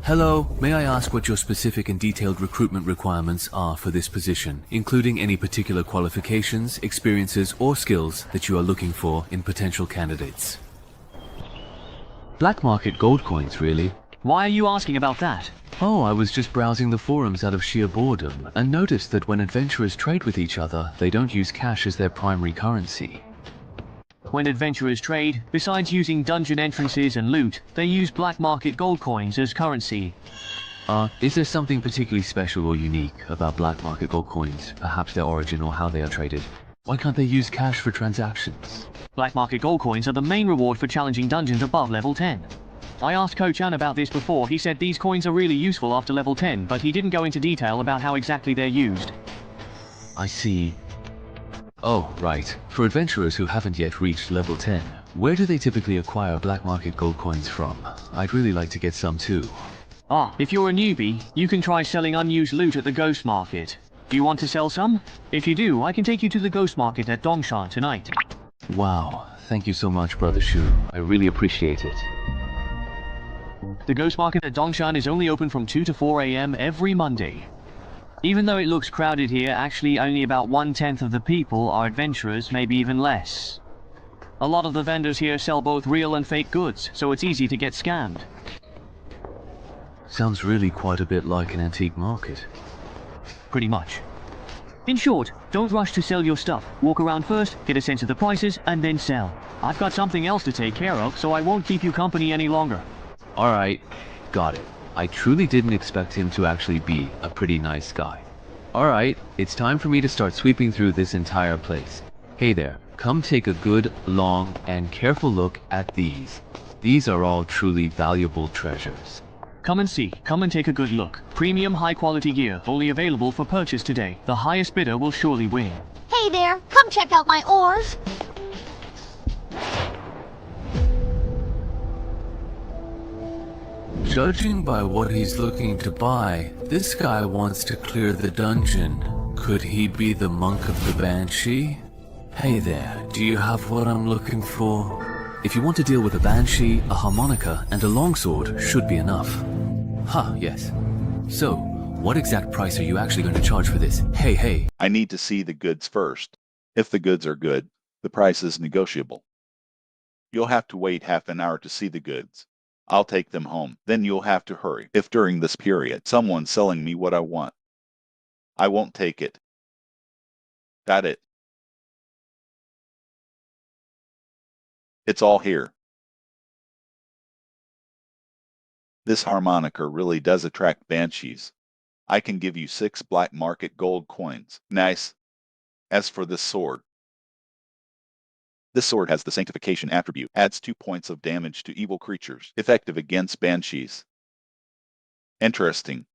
Hello, may I ask what your specific and detailed recruitment requirements are for this position, including any particular qualifications, experiences, or skills that you are looking for in potential candidates? Black market gold coins, really. Why are you asking about that? Oh, I was just browsing the forums out of sheer boredom, and noticed that when adventurers trade with each other, they don't use cash as their primary currency. When adventurers trade, besides using dungeon entrances and loot, they use black market gold coins as currency. Is there something particularly special or unique about black market gold coins, perhaps their origin or how they are traded? Why can't they use cash for transactions? Black market gold coins are the main reward for challenging dungeons above level 10. I asked Ko-chan about this before. He said these coins are really useful after level 10, but he didn't go into detail about how exactly they're used. I see. Oh, right. For adventurers who haven't yet reached level 10, where do they typically acquire black market gold coins from? I'd really like to get some too. If you're a newbie, you can try selling unused loot at the Ghost Market. Do you want to sell some? If you do, I can take you to the Ghost Market at Dongshan tonight. Wow, thank you so much, Brother Shu. I really appreciate it. The Ghost Market at Dongshan is only open from 2 to 4 AM every Monday. Even though it looks crowded here, actually only about 1/10 of the people are adventurers, maybe even less. A lot of the vendors here sell both real and fake goods, so it's easy to get scammed. Sounds really quite a bit like an antique market. Pretty much. In short, don't rush to sell your stuff. Walk around first, get a sense of the prices, and then sell. I've got something else to take care of, so I won't keep you company any longer. Alright, got it. I truly didn't expect him to actually be a pretty nice guy. Alright, it's time for me to start sweeping through this entire place. Hey there, come take a good, long, and careful look at these. These are all truly valuable treasures. Come and see, come and take a good look. Premium high quality gear, only available for purchase today. The highest bidder will surely win. Hey there, come check out my ores. Judging by what he's looking to buy, this guy wants to clear the dungeon. Could he be the monk of the Banshee? Hey there, do you have what I'm looking for? If you want to deal with a Banshee, a harmonica, and a longsword should be enough. Yes. So, what exact price are you actually going to charge for this? Hey. I need to see the goods first. If the goods are good, the price is negotiable. You'll have to wait half an hour to see the goods. I'll take them home. Then you'll have to hurry. If during this period someone's selling me what I want, I won't take it. Got it? It's all here. This harmonica really does attract banshees. I can give you 6 black market gold coins. Nice. As for this sword has the sanctification attribute, adds 2 points of damage to evil creatures, effective against banshees. Interesting.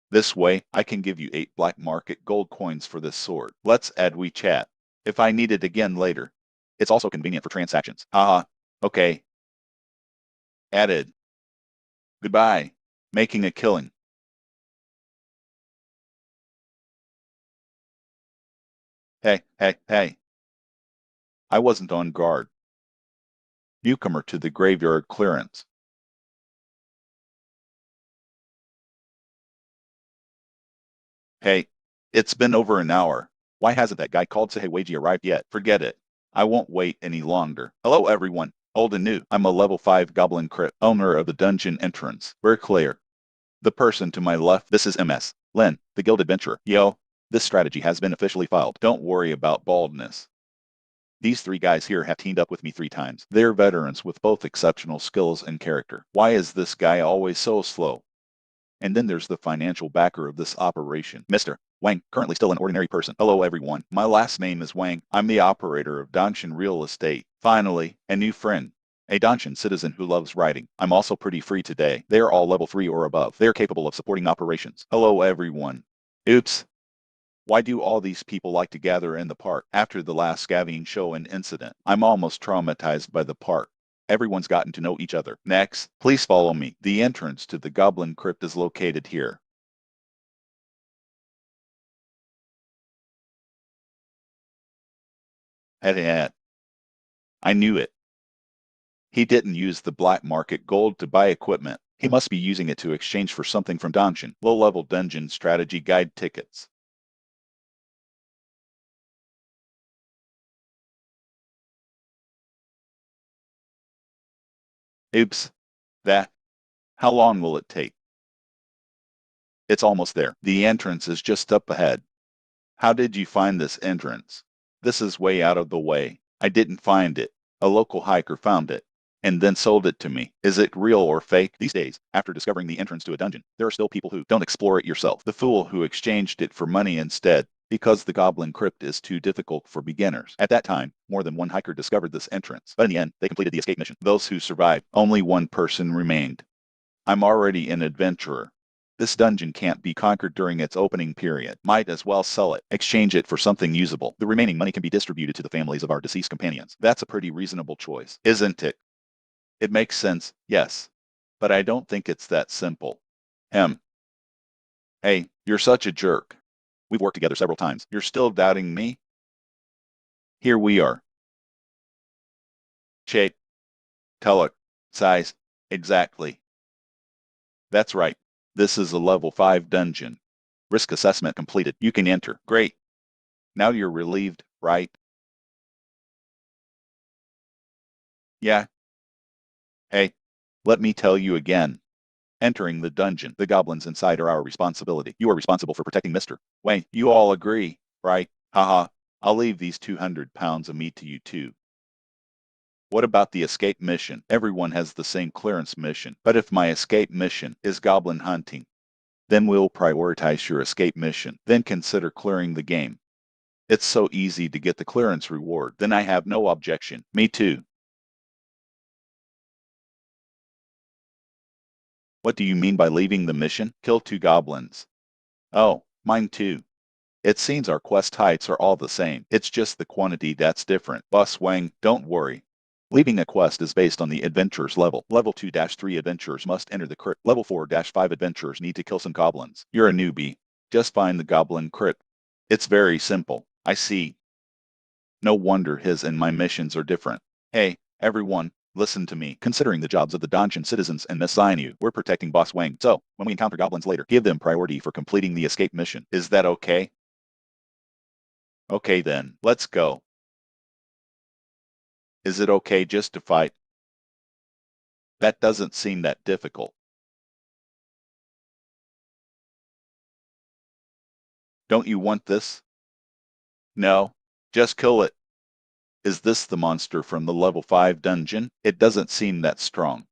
This way, I can give you 8 black market gold coins for this sword. Let's add WeChat. If I need it again later. It's also convenient for transactions. Haha. Okay. Added. Goodbye. Making a killing. Hey. I wasn't on guard. Newcomer to the graveyard clearance. Hey, it's been over an hour. Why hasn't that guy called Sahewaji arrived yet? Forget it. I won't wait any longer. Hello everyone, old and new. I'm a level 5 goblin crypt, owner of the dungeon entrance. We're clear. The person to my left, this is MS. Len, the guild adventurer. Yo, this strategy has been officially filed. Don't worry about baldness. These three guys here have teamed up with me 3 times. They're veterans with both exceptional skills and character. Why is this guy always so slow? And then there's the financial backer of this operation, Mr. Wang, currently still an ordinary person. Hello everyone, my last name is Wang. I'm the operator of Danshan Real Estate. Finally, a new friend. A Danshan citizen who loves writing. I'm also pretty free today. They are all level 3 or above. They are capable of supporting operations. Hello everyone. Oops. Why do all these people like to gather in the park after the last scavenging show and incident? I'm almost traumatized by the park. Everyone's gotten to know each other. Next, please follow me. The entrance to the Goblin Crypt is located here. Head. I knew it. He didn't use the black market gold to buy equipment. He must be using it to exchange for something from Danshan. Low-level dungeon strategy guide tickets. Oops. How long will it take? It's almost there. The entrance is just up ahead. How did you find this entrance? This is way out of the way. I didn't find it. A local hiker found it and then sold it to me. Is it real or fake? These days, after discovering the entrance to a dungeon, there are still people who don't explore it yourself. The fool who exchanged it for money instead, because the Goblin Crypt is too difficult for beginners. At that time, more than one hiker discovered this entrance, but in the end, they completed the escape mission. Those who survived, only one person remained. I'm already an adventurer. This dungeon can't be conquered during its opening period. Might as well sell it. Exchange it for something usable. The remaining money can be distributed to the families of our deceased companions. That's a pretty reasonable choice, isn't it? It makes sense, yes. But I don't think it's that simple. Hey, you're such a jerk. We've worked together several times. You're still doubting me? Here we are. Shape. Color. Size. Exactly. That's right. This is a level 5 dungeon. Risk assessment completed. You can enter. Great. Now you're relieved, right? Yeah. Hey, let me tell you again. Entering the dungeon, the goblins inside are our responsibility. You are responsible for protecting Mr. Wayne. You all agree, right? Haha. I'll leave these 200 pounds of meat to you too. What about the escape mission? Everyone has the same clearance mission. But if my escape mission is goblin hunting, then we'll prioritize your escape mission. Then consider clearing the game. It's so easy to get the clearance reward. Then I have no objection. Me too. What do you mean by leaving the mission? Kill 2 goblins. Oh, mine too. It seems our quest heights are all the same. It's just the quantity that's different. Boss Wang, don't worry. Leaving a quest is based on the adventurer's level. Level 2-3 adventurers must enter the crypt. Level 4-5 adventurers need to kill some goblins. You're a newbie. Just find the goblin crypt. It's very simple. I see. No wonder his and my missions are different. Hey, everyone, listen to me. Considering the jobs of the Danshan citizens and assign you, we're protecting Boss Wang. So, when we encounter goblins later, give them priority for completing the escape mission. Is that okay? Okay then, let's go. Is it okay just to fight? That doesn't seem that difficult. Don't you want this? No, just kill it. Is this the monster from the level 5 dungeon? It doesn't seem that strong.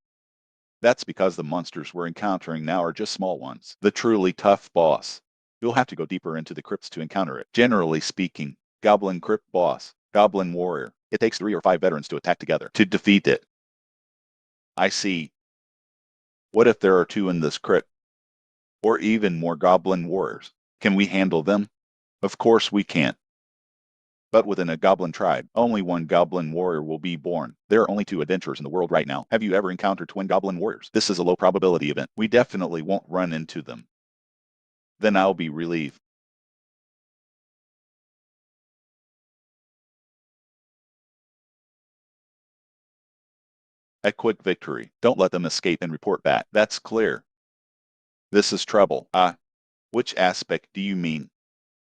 That's because the monsters we're encountering now are just small ones. The truly tough boss. You'll have to go deeper into the crypts to encounter it. Generally speaking, Goblin Crypt boss, Goblin warrior. It takes 3 or 5 veterans to attack together to defeat it. I see. What if there are 2 in this crypt? Or even more goblin warriors? Can we handle them? Of course we can't. But within a goblin tribe, only 1 goblin warrior will be born. There are only 2 adventurers in the world right now. Have you ever encountered twin goblin warriors? This is a low probability event. We definitely won't run into them. Then I'll be relieved. A quick victory. Don't let them escape and report back. That's clear. This is trouble. Which aspect do you mean?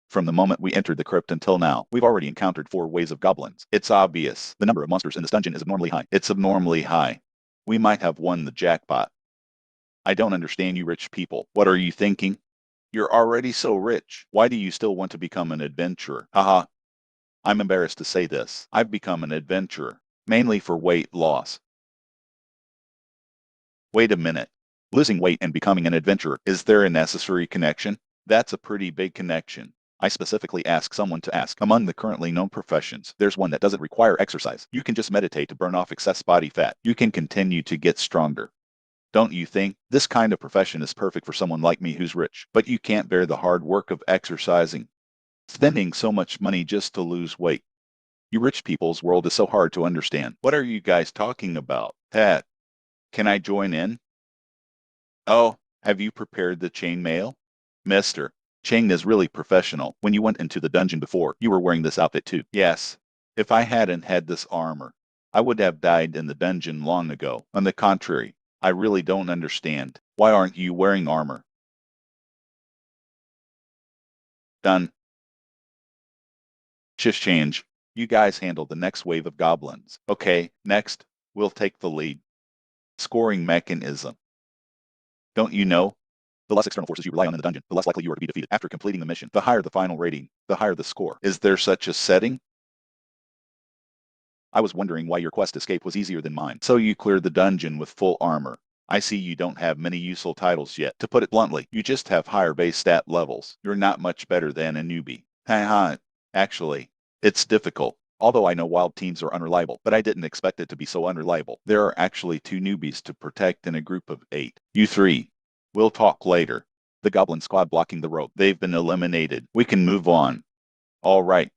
From the moment we entered the crypt until now, we've already encountered 4 waves of goblins. It's obvious. The number of monsters in this dungeon is abnormally high. It's abnormally high. We might have won the jackpot. I don't understand you rich people. What are you thinking? You're already so rich. Why do you still want to become an adventurer? Haha. I'm embarrassed to say this. I've become an adventurer, mainly for weight loss. Wait a minute. Losing weight and becoming an adventurer, is there a necessary connection? That's a pretty big connection. I specifically asked someone to ask. Among the currently known professions, there's one that doesn't require exercise. You can just meditate to burn off excess body fat. You can continue to get stronger. Don't you think? This kind of profession is perfect for someone like me who's rich, but you can't bear the hard work of exercising. Spending so much money just to lose weight. You rich people's world is so hard to understand. What are you guys talking about? Pat, can I join in? Oh, have you prepared the chain mail? Mister, Chang is really professional. When you went into the dungeon before, you were wearing this outfit too. Yes. If I hadn't had this armor, I would have died in the dungeon long ago. On the contrary, I really don't understand. Why aren't you wearing armor? Done. Shift change. You guys handle the next wave of goblins. Okay, next, we'll take the lead. Scoring mechanism. Don't you know? The less external forces you rely on in the dungeon, the less likely you are to be defeated. After completing the mission, the higher the final rating, the higher the score. Is there such a setting? I was wondering why your quest escape was easier than mine. So you cleared the dungeon with full armor. I see you don't have many useful titles yet. To put it bluntly, you just have higher base stat levels. You're not much better than a newbie. Haha. Actually, it's difficult. Although I know wild teams are unreliable, but I didn't expect it to be so unreliable. There are actually 2 newbies to protect in a group of 8. You 3. We'll talk later. The goblin squad blocking the road. They've been eliminated. We can move on. All right.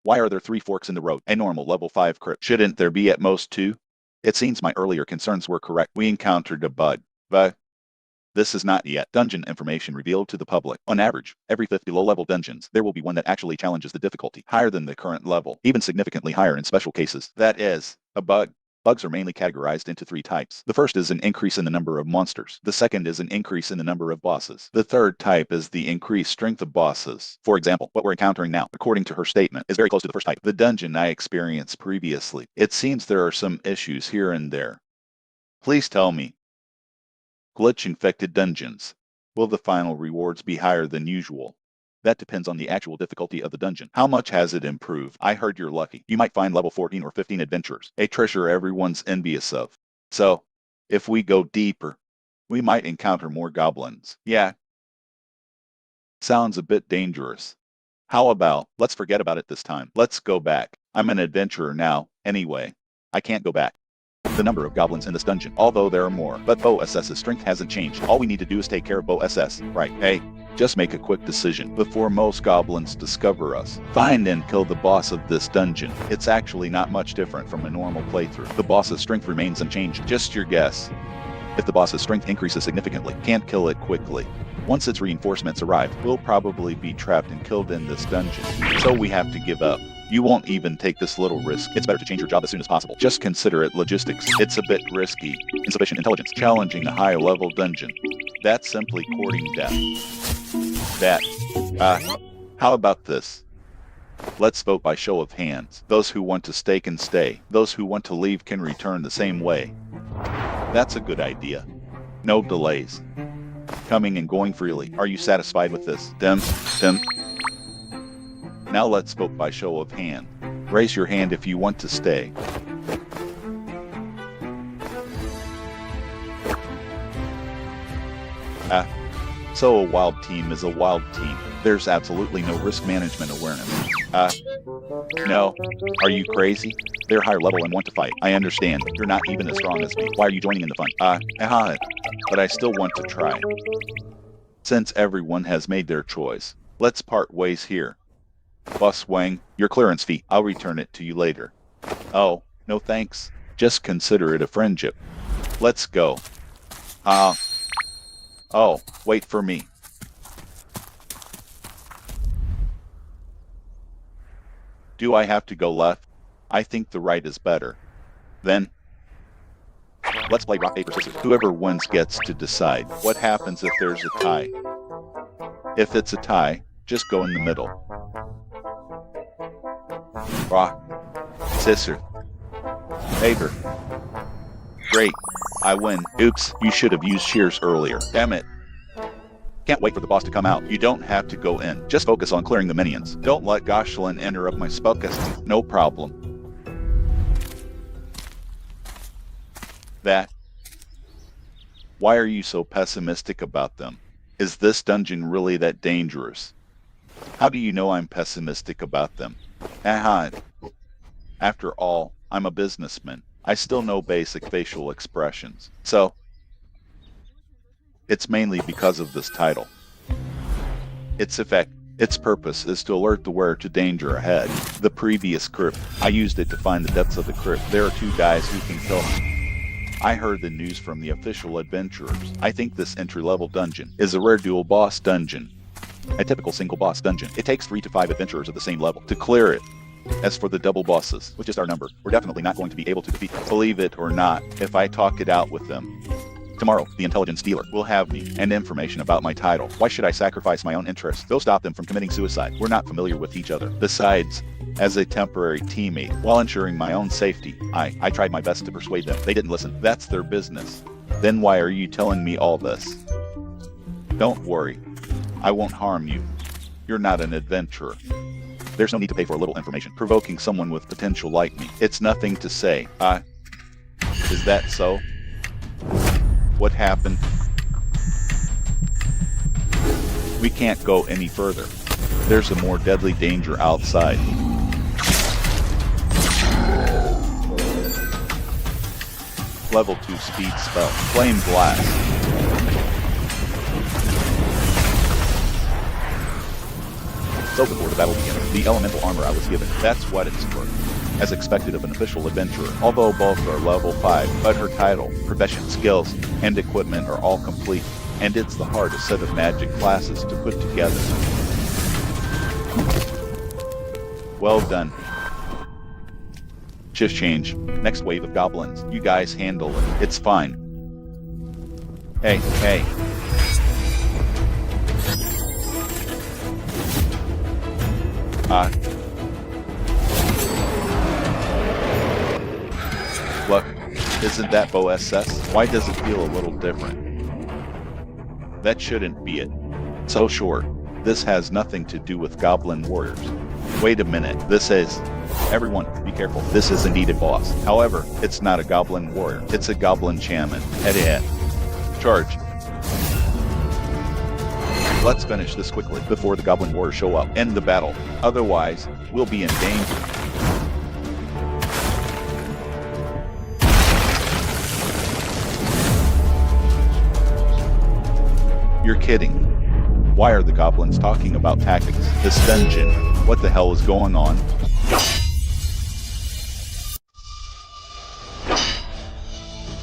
Why are there 3 forks in the road? A normal level 5 crypt. Shouldn't there be at most 2? It seems my earlier concerns were correct. We encountered a bug. But this is not yet dungeon information revealed to the public. On average, every 5th below-level dungeons, there will be one that actually challenges the difficulty higher than the current level, even significantly higher in special cases. That is, a bug. Bugs are mainly categorized into 3 types. The first is an increase in the number of monsters. The second is an increase in the number of bosses. The third type is the increased strength of bosses. For example, what we're encountering now, according to her statement, is very close to the first type. The dungeon I experienced previously. It seems there are some issues here and there. Please tell me. Glitch-infected dungeons. Will the final rewards be higher than usual? That depends on the actual difficulty of the dungeon. How much has it improved? I heard you're lucky. You might find level 14 or 15 adventurers, a treasure everyone's envious of. So, if we go deeper, we might encounter more goblins. Yeah. Sounds a bit dangerous. How about, let's forget about it this time. Let's go back. I'm an adventurer now, anyway. I can't go back. The number of goblins in this dungeon, although there are more, but Bo SS's strength hasn't changed. All we need to do is take care of Bo SS, right? Hey, just make a quick decision before most goblins discover us. Find and kill the boss of this dungeon. It's actually not much different from a normal playthrough. The boss's strength remains unchanged. Just your guess. If the boss's strength increases significantly, can't kill it quickly. Once its reinforcements arrive, we'll probably be trapped and killed in this dungeon. So we have to give up. You won't even take this little risk. It's better to change your job as soon as possible. Just consider it logistics. It's a bit risky. Insufficient intelligence. Challenging a high-level dungeon. That's simply courting death. How about this? Let's vote by show of hands. Those who want to stay can stay. Those who want to leave can return the same way. That's a good idea. No delays. Coming and going freely. Are you satisfied with this? Dem. Now let's vote by show of hand. Raise your hand if you want to stay. So a wild team is a wild team. There's absolutely no risk management awareness. No. Are you crazy? They're higher level and want to fight. I understand. You're not even as strong as me. Why are you joining in the fun? But I still want to try. Since everyone has made their choice, let's part ways here. Boss Wang, your clearance fee. I'll return it to you later. Oh, no thanks. Just consider it a friendship. Let's go. Oh, wait for me. Do I have to go left? I think the right is better. Then, let's play rock, paper, scissors. Whoever wins gets to decide. What happens if there's a tie? If it's a tie, just go in the middle. Rock, scissors. Favor. Great. I win. Oops, you should have used shears earlier. Damn it. Can't wait for the boss to come out. You don't have to go in. Just focus on clearing the minions. Don't let Goshlin interrupt my spellcasting. No problem. That. Why are you so pessimistic about them? Is this dungeon really that dangerous? How do you know I'm pessimistic about them? Aha. After all, I'm a businessman. I still know basic facial expressions. So, it's mainly because of this title. Its effect, its purpose is to alert the wearer to danger ahead. The previous crypt, I used it to find the depths of the crypt. There are 2 guys who can kill me. I heard the news from the official adventurers. I think this entry-level dungeon is a rare dual boss dungeon. A typical single boss dungeon. It takes 3 to 5 adventurers of the same level to clear it. As for the double bosses, which is our number, we're definitely not going to be able to defeat them. Believe it or not, if I talk it out with them. Tomorrow, the intelligence dealer will have me and information about my title. Why should I sacrifice my own interests? Go stop them from committing suicide. We're not familiar with each other. Besides, as a temporary teammate, while ensuring my own safety, I tried my best to persuade them. They didn't listen. That's their business. Then why are you telling me all this? Don't worry. I won't harm you. You're not an adventurer. There's no need to pay for a little information. Provoking someone with potential like me. It's nothing to say. Is that so? What happened? We can't go any further. There's a more deadly danger outside. Level 2 speed spell. Flame Blast. So before the battle began, the elemental armor I was given, that's what it's for. As expected of an official adventurer, although both are level 5, but her title, profession, skills, and equipment are all complete, and it's the hardest set of magic classes to put together. Well done. Shift change. Next wave of goblins. You guys handle it. It's fine. Hey. Look, isn't that Bo SS? Why does it feel a little different? That shouldn't be it. So sure, this has nothing to do with goblin warriors. Wait a minute, this is... Everyone, be careful. This is indeed a boss. However, it's not a goblin warrior. It's a goblin shaman. Head-to-head. Charge. Let's finish this quickly before the goblin warriors show up. End the battle. Otherwise, we'll be in danger. You're kidding. Why are the goblins talking about tactics? This dungeon. What the hell is going on?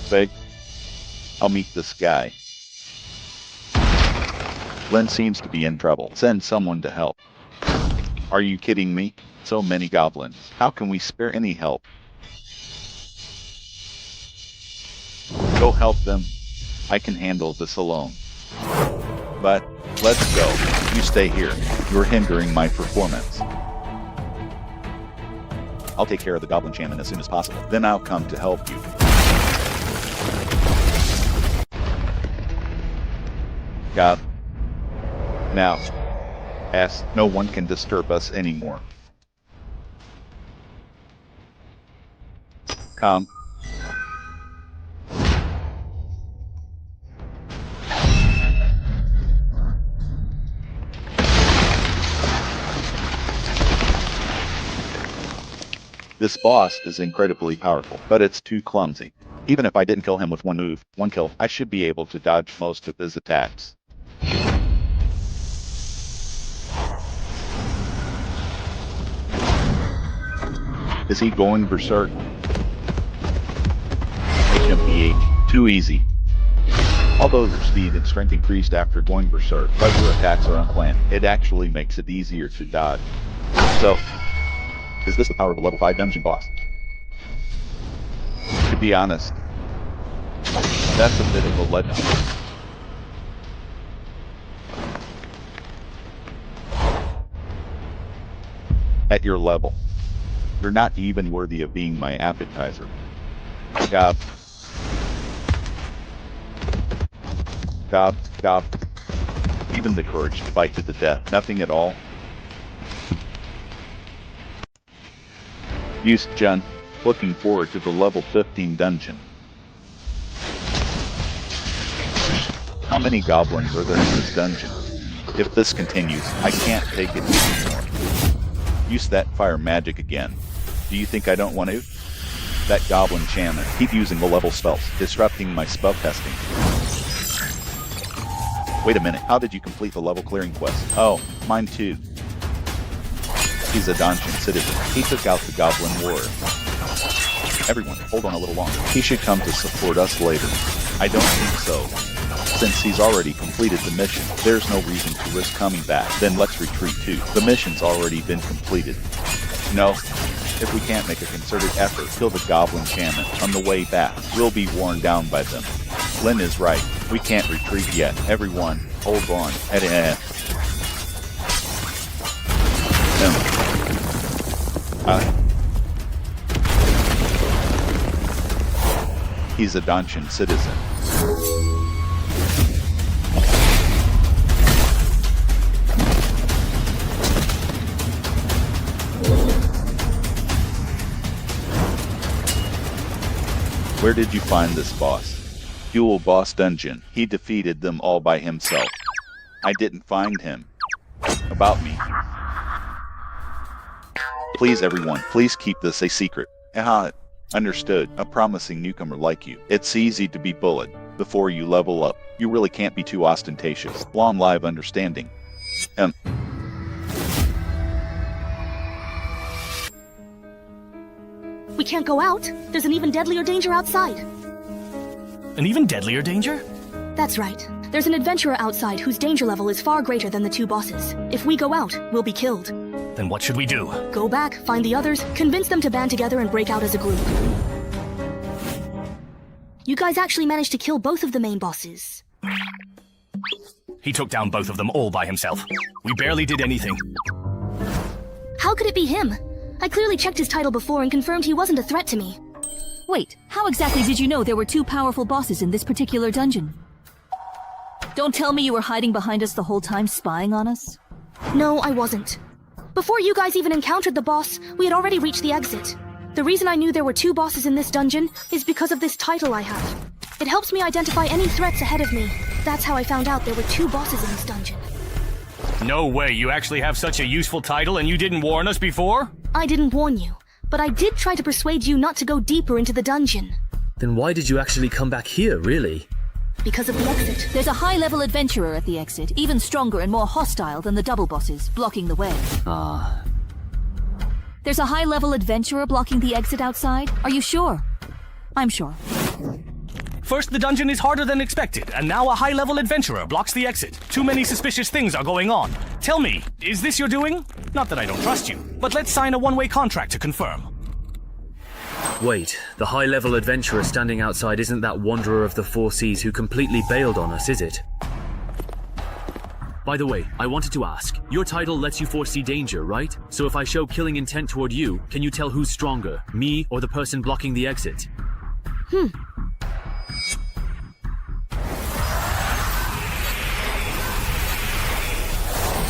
Fake. I'll meet this guy. Lynn seems to be in trouble. Send someone to help. Are you kidding me? So many goblins. How can we spare any help? Go help them. I can handle this alone. But, let's go. You stay here. You're hindering my performance. I'll take care of the goblin shaman as soon as possible. Then I'll come to help you. God. Now. No one can disturb us anymore. Come. This boss is incredibly powerful, but it's too clumsy. Even if I didn't kill him with one move, one kill, I should be able to dodge most of his attacks. Is he going berserk? HMPH. Too easy. Although your speed and strength increased after going berserk, but your attacks are unplanned. It actually makes it easier to dodge. So, is this the power of a level 5 dungeon boss? To be honest, that's a bit of a letdown. At your level, you're not even worthy of being my appetizer. Gob. Gob, gob. Even the courage to fight to the death. Nothing at all. Use Jun. Looking forward to the level 15 dungeon. How many goblins are there in this dungeon? If this continues, I can't take it anymore. Use that fire magic again. Do you think I don't want to? That goblin shaman. Keep using the level spells, disrupting my spell testing. Wait a minute, how did you complete the level clearing quest? Oh, mine too. He's a dungeon citizen. He took out the goblin warrior. Everyone, hold on a little longer. He should come to support us later. I don't think so. Since he's already completed the mission, there's no reason to risk coming back. Then let's retreat too. The mission's already been completed. No, if we can't make a concerted effort, kill the goblin shaman on the way back. We'll be worn down by them. Lynn is right. We can't retreat yet. Everyone, hold on. He's a dungeon citizen. Where did you find this boss? Dual boss dungeon. He defeated them all by himself. I didn't find him. About me. Please everyone, please keep this a secret. Understood. A promising newcomer like you. It's easy to be bullied. Before you level up, you really can't be too ostentatious. Long live understanding. We can't go out. There's an even deadlier danger outside. An even deadlier danger? That's right. There's an adventurer outside whose danger level is far greater than the two bosses. If we go out, we'll be killed. Then what should we do? Go back, find the others, convince them to band together and break out as a group. You guys actually managed to kill both of the main bosses. He took down both of them all by himself. We barely did anything. How could it be him? I clearly checked his title before and confirmed he wasn't a threat to me. Wait, how exactly did you know there were two powerful bosses in this particular dungeon? Don't tell me you were hiding behind us the whole time, spying on us? No, I wasn't. Before you guys even encountered the boss, we had already reached the exit. The reason I knew there were two bosses in this dungeon is because of this title I have. It helps me identify any threats ahead of me. That's how I found out there were two bosses in this dungeon. No way, you actually have such a useful title and you didn't warn us before? I didn't warn you, but I did try to persuade you not to go deeper into the dungeon. Then why did you actually come back here, really? Because of the exit. There's a high-level adventurer at the exit, even stronger and more hostile than the double bosses, blocking the way. There's a high-level adventurer blocking the exit outside? Are you sure? I'm sure. First, the dungeon is harder than expected, and now a high-level adventurer blocks the exit. Too many suspicious things are going on. Tell me, is this your doing? Not that I don't trust you, but let's sign a one-way contract to confirm. Wait, the high-level adventurer standing outside isn't that wanderer of the four seas who completely bailed on us, is it? By the way, I wanted to ask, your title lets you foresee danger, right? So if I show killing intent toward you, can you tell who's stronger, me or the person blocking the exit?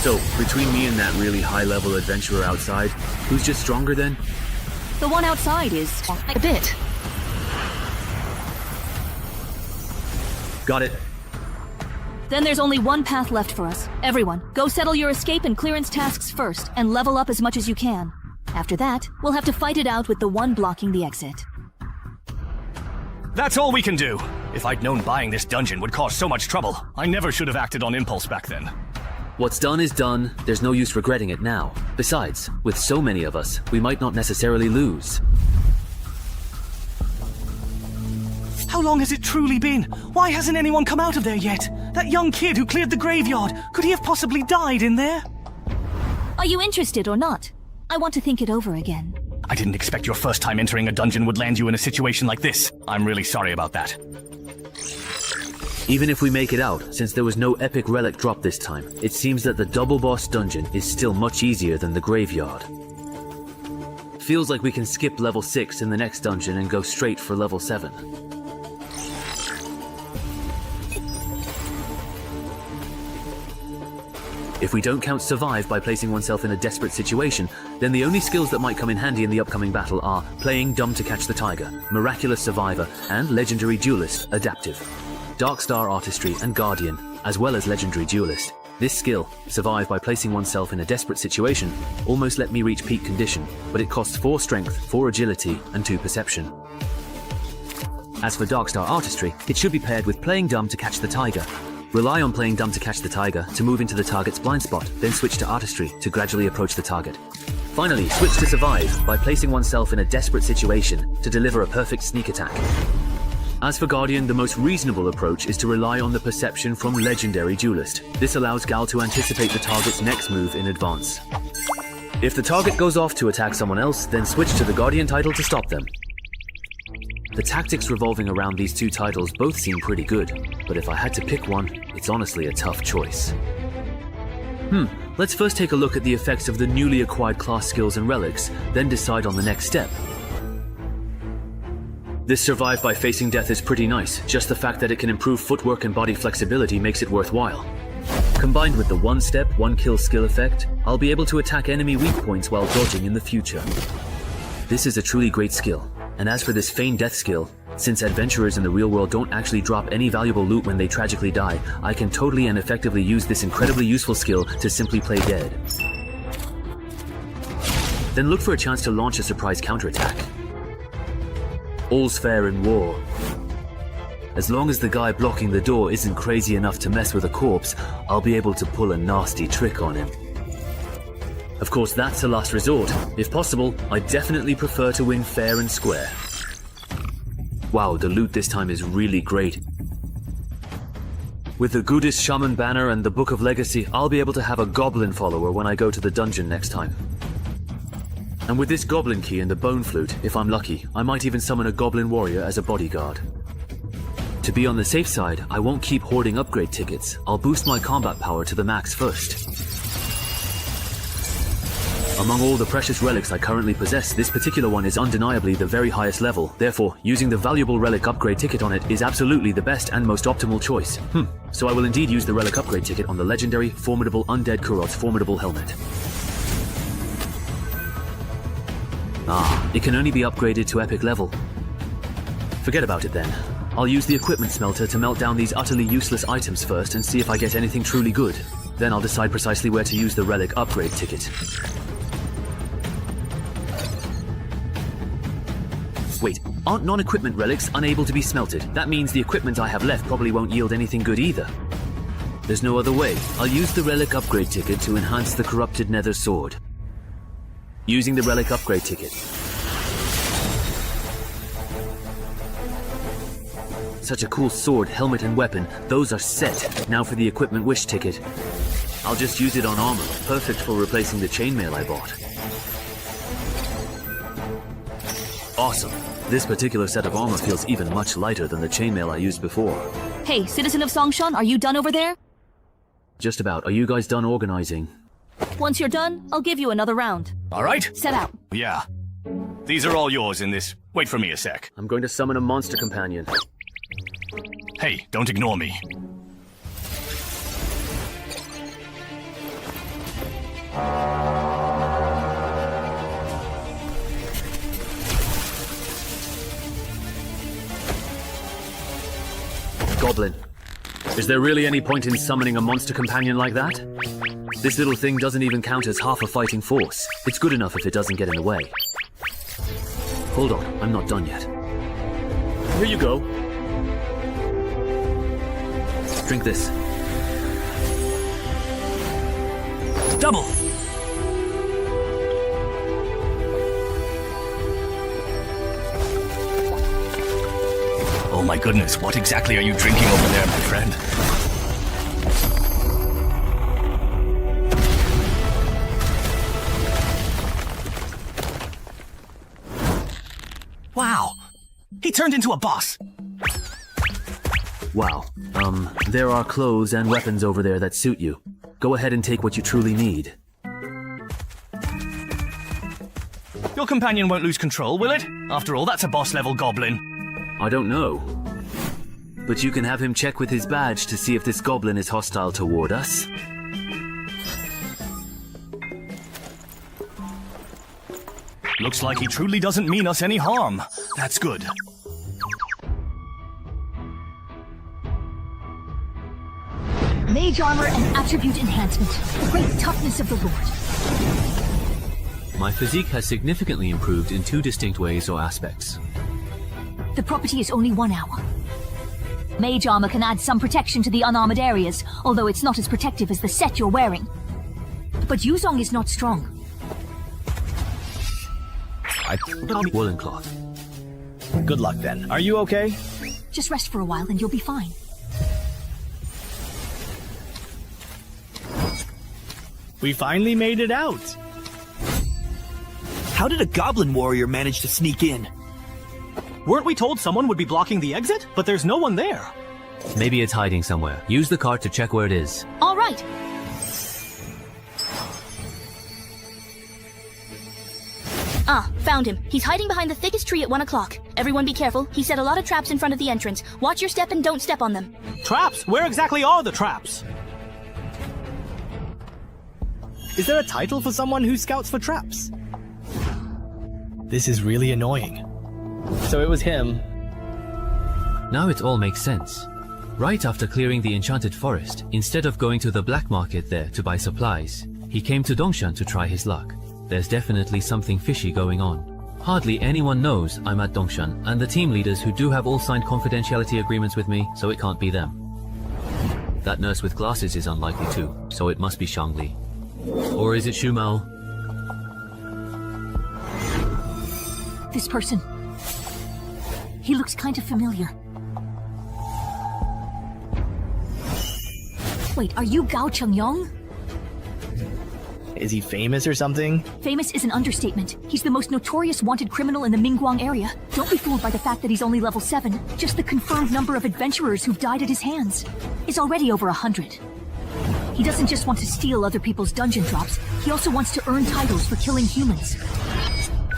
So, between me and that really high-level adventurer outside, who's just stronger then? The one outside is a bit. Got it. Then there's only one path left for us. Everyone, go settle your escape and clearance tasks first, and level up as much as you can. After that, we'll have to fight it out with the one blocking the exit. That's all we can do. If I'd known buying this dungeon would cause so much trouble, I never should have acted on impulse back then. What's done is done, there's no use regretting it now. Besides, with so many of us, we might not necessarily lose. How long has it truly been? Why hasn't anyone come out of there yet? That young kid who cleared the graveyard, could he have possibly died in there? Are you interested or not? I want to think it over again. I didn't expect your first time entering a dungeon would land you in a situation like this. I'm really sorry about that. Even if we make it out, since there was no epic relic drop this time, it seems that the double boss dungeon is still much easier than the graveyard. Feels like we can skip level 6 in the next dungeon and go straight for level 7. If we don't count survive by placing oneself in a desperate situation, then the only skills that might come in handy in the upcoming battle are Playing Dumb to Catch the Tiger, Miraculous Survivor, and Legendary Duelist, Adaptive. Dark Star Artistry and Guardian, as well as Legendary Duelist. This skill, Survive by placing oneself in a desperate situation, almost let me reach peak condition, but it costs 4 strength, 4 agility, and 2 perception. As for Dark Star Artistry, it should be paired with Playing Dumb to Catch the Tiger. Rely on Playing Dumb to Catch the Tiger to move into the target's blind spot, then switch to Artistry to gradually approach the target. Finally, switch to Survive by placing oneself in a desperate situation to deliver a perfect sneak attack. As for Guardian, the most reasonable approach is to rely on the perception from Legendary Duelist. This allows Gal to anticipate the target's next move in advance. If the target goes off to attack someone else, then switch to the Guardian title to stop them. The tactics revolving around these 2 titles both seem pretty good, but if I had to pick one, it's honestly a tough choice. Let's first take a look at the effects of the newly acquired class skills and relics, then decide on the next step. This Survive by Facing Death is pretty nice, just the fact that it can improve footwork and body flexibility makes it worthwhile. Combined with the 1-step, 1-kill skill effect, I'll be able to attack enemy weak points while dodging in the future. This is a truly great skill. And as for this Feign Death skill, since adventurers in the real world don't actually drop any valuable loot when they tragically die, I can totally and effectively use this incredibly useful skill to simply play dead. Then look for a chance to launch a surprise counterattack. All's fair in war. As long as the guy blocking the door isn't crazy enough to mess with a corpse, I'll be able to pull a nasty trick on him. Of course, that's a last resort. If possible, I definitely prefer to win fair and square. Wow, the loot this time is really great. With the Goodest Shaman banner and the Book of Legacy, I'll be able to have a goblin follower when I go to the dungeon next time. And with this goblin key and the bone flute, if I'm lucky, I might even summon a goblin warrior as a bodyguard. To be on the safe side, I won't keep hoarding upgrade tickets. I'll boost my combat power to the max first. Among all the precious relics I currently possess, this particular one is undeniably the very highest level. Therefore, using the valuable relic upgrade ticket on it is absolutely the best and most optimal choice. So I will indeed use the relic upgrade ticket on the legendary, formidable Undead Kurot's formidable helmet. It can only be upgraded to epic level. Forget about it then. I'll use the equipment smelter to melt down these utterly useless items first and see if I get anything truly good. Then I'll decide precisely where to use the relic upgrade ticket. Wait, aren't non-equipment relics unable to be smelted? That means the equipment I have left probably won't yield anything good either. There's no other way. I'll use the relic upgrade ticket to enhance the corrupted nether sword. Using the relic upgrade ticket. Such a cool sword, helmet, and weapon. Those are set. Now for the equipment wish ticket. I'll just use it on armor. Perfect for replacing the chainmail I bought. Awesome. This particular set of armor feels even much lighter than the chainmail I used before. Hey, citizen of Songshan, are you done over there? Just about. Are you guys done organizing? Once you're done, I'll give you another round. All right. Set out. Yeah. These are all yours in this. Wait for me a sec. I'm going to summon a monster companion. Hey, don't ignore me. Goblin. Is there really any point in summoning a monster companion like that? This little thing doesn't even count as half a fighting force. It's good enough if it doesn't get in the way. Hold on, I'm not done yet. Here you go. Drink this. Double! Oh my goodness, what exactly are you drinking over there, my friend? Wow! He turned into a boss! Wow. There are clothes and weapons over there that suit you. Go ahead and take what you truly need. Your companion won't lose control, will it? After all, that's a boss-level goblin. I don't know. But you can have him check with his badge to see if this goblin is hostile toward us. Looks like he truly doesn't mean us any harm. That's good. Mage armor and attribute enhancement. The great toughness of the Lord. My physique has significantly improved in 2 distinct ways or aspects. The property is only 1 hour. Mage armor can add some protection to the unarmored areas, although it's not as protective as the set you're wearing. But Yuzong is not strong. I put on woolen cloth. Good luck then. Are you okay? Just rest for a while and you'll be fine. We finally made it out. How did a goblin warrior manage to sneak in? Weren't we told someone would be blocking the exit? But there's no one there. Maybe it's hiding somewhere. Use the cart to check where it is. All right. Ah, found him. He's hiding behind the thickest tree at 1 o'clock. Everyone be careful. He set a lot of traps in front of the entrance. Watch your step and don't step on them. Traps? Where exactly are the traps? Is there a title for someone who scouts for traps? This is really annoying. So it was him. Now it all makes sense. Right after clearing the enchanted forest, instead of going to the black market there to buy supplies, he came to Dongshan to try his luck. There's definitely something fishy going on. Hardly anyone knows I'm at Dongshan, and the team leaders who do have all signed confidentiality agreements with me, so it can't be them. That nurse with glasses is unlikely too, so it must be Shangli. Or is it Shumao? This person. He looks kind of familiar. Wait, are you Gao Chengyong? Is he famous or something? Famous is an understatement. He's the most notorious wanted criminal in the Mingguang area. Don't be fooled by the fact that he's only level 7. Just the confirmed number of adventurers who've died at his hands is already over 100. He doesn't just want to steal other people's dungeon drops, he also wants to earn titles for killing humans.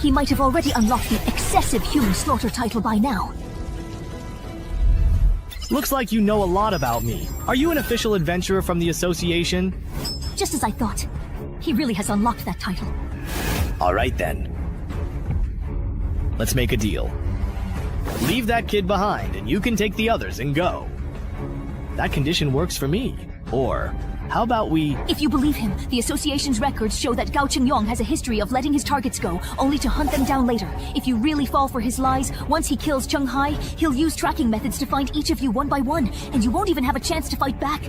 He might have already unlocked the excessive human slaughter title by now. Looks like you know a lot about me. Are you an official adventurer from the association? Just as I thought. He really has unlocked that title. All right then. Let's make a deal. Leave that kid behind and you can take the others and go. That condition works for me. Or, how about we... If you believe him, the association's records show that Gao Chengyong has a history of letting his targets go, only to hunt them down later. If you really fall for his lies, once he kills Cheng Hai, he'll use tracking methods to find each of you one by one, and you won't even have a chance to fight back.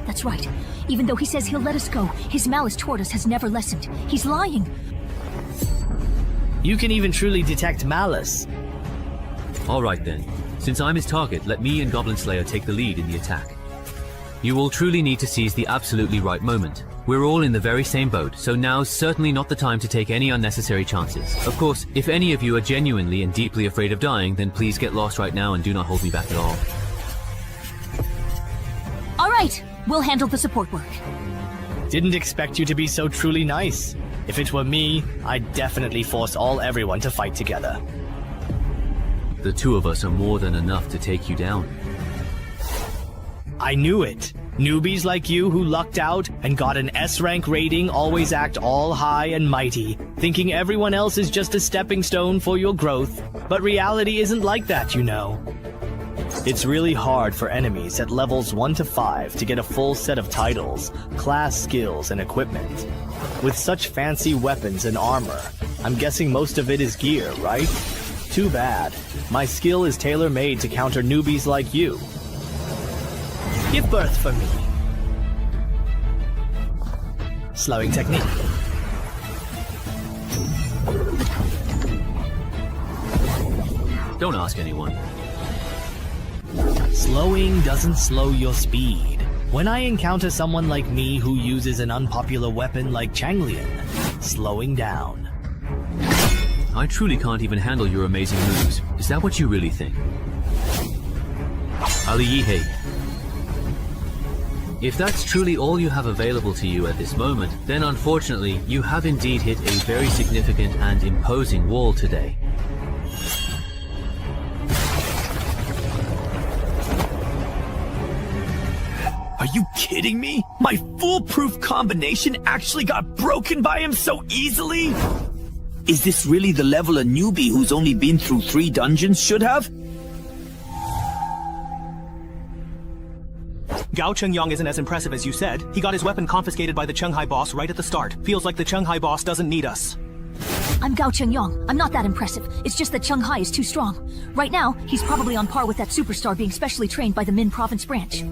That's right. Even though he says he'll let us go, his malice toward us has never lessened. He's lying. You can even truly detect malice. Alright then. Since I'm his target, let me and Goblin Slayer take the lead in the attack. You will truly need to seize the absolutely right moment. We're all in the very same boat, so now's certainly not the time to take any unnecessary chances. Of course, if any of you are genuinely and deeply afraid of dying, then please get lost right now and do not hold me back at all. Alright, we'll handle the support work. Didn't expect you to be so truly nice. If it were me, I'd definitely force everyone to fight together. The 2 of us are more than enough to take you down. I knew it. Newbies like you who lucked out and got an S-rank rating always act all high and mighty, thinking everyone else is just a stepping stone for your growth. But reality isn't like that, you know. It's really hard for enemies at levels 1 to 5 to get a full set of titles, class skills, and equipment. With such fancy weapons and armor, I'm guessing most of it is gear, right? Too bad. My skill is tailor-made to counter newbies like you. Give birth for me. Slowing technique. Don't ask anyone. Slowing doesn't slow your speed. When I encounter someone like me who uses an unpopular weapon like Changlian, slowing down. I truly can't even handle your amazing moves. Is that what you really think? Ali Yihei. If that's truly all you have available to you at this moment, then unfortunately, you have indeed hit a very significant and imposing wall today. Are you kidding me? My foolproof combination actually got broken by him so easily? Is this really the level a newbie who's only been through 3 dungeons should have? Gao Chengyang isn't as impressive as you said. He got his weapon confiscated by the Chenghai boss right at the start. Feels like the Chenghai boss doesn't need us. I'm Gao Chengyang. I'm not that impressive. It's just that Chenghai is too strong. Right now, he's probably on par with that superstar being specially trained by the Min province branch.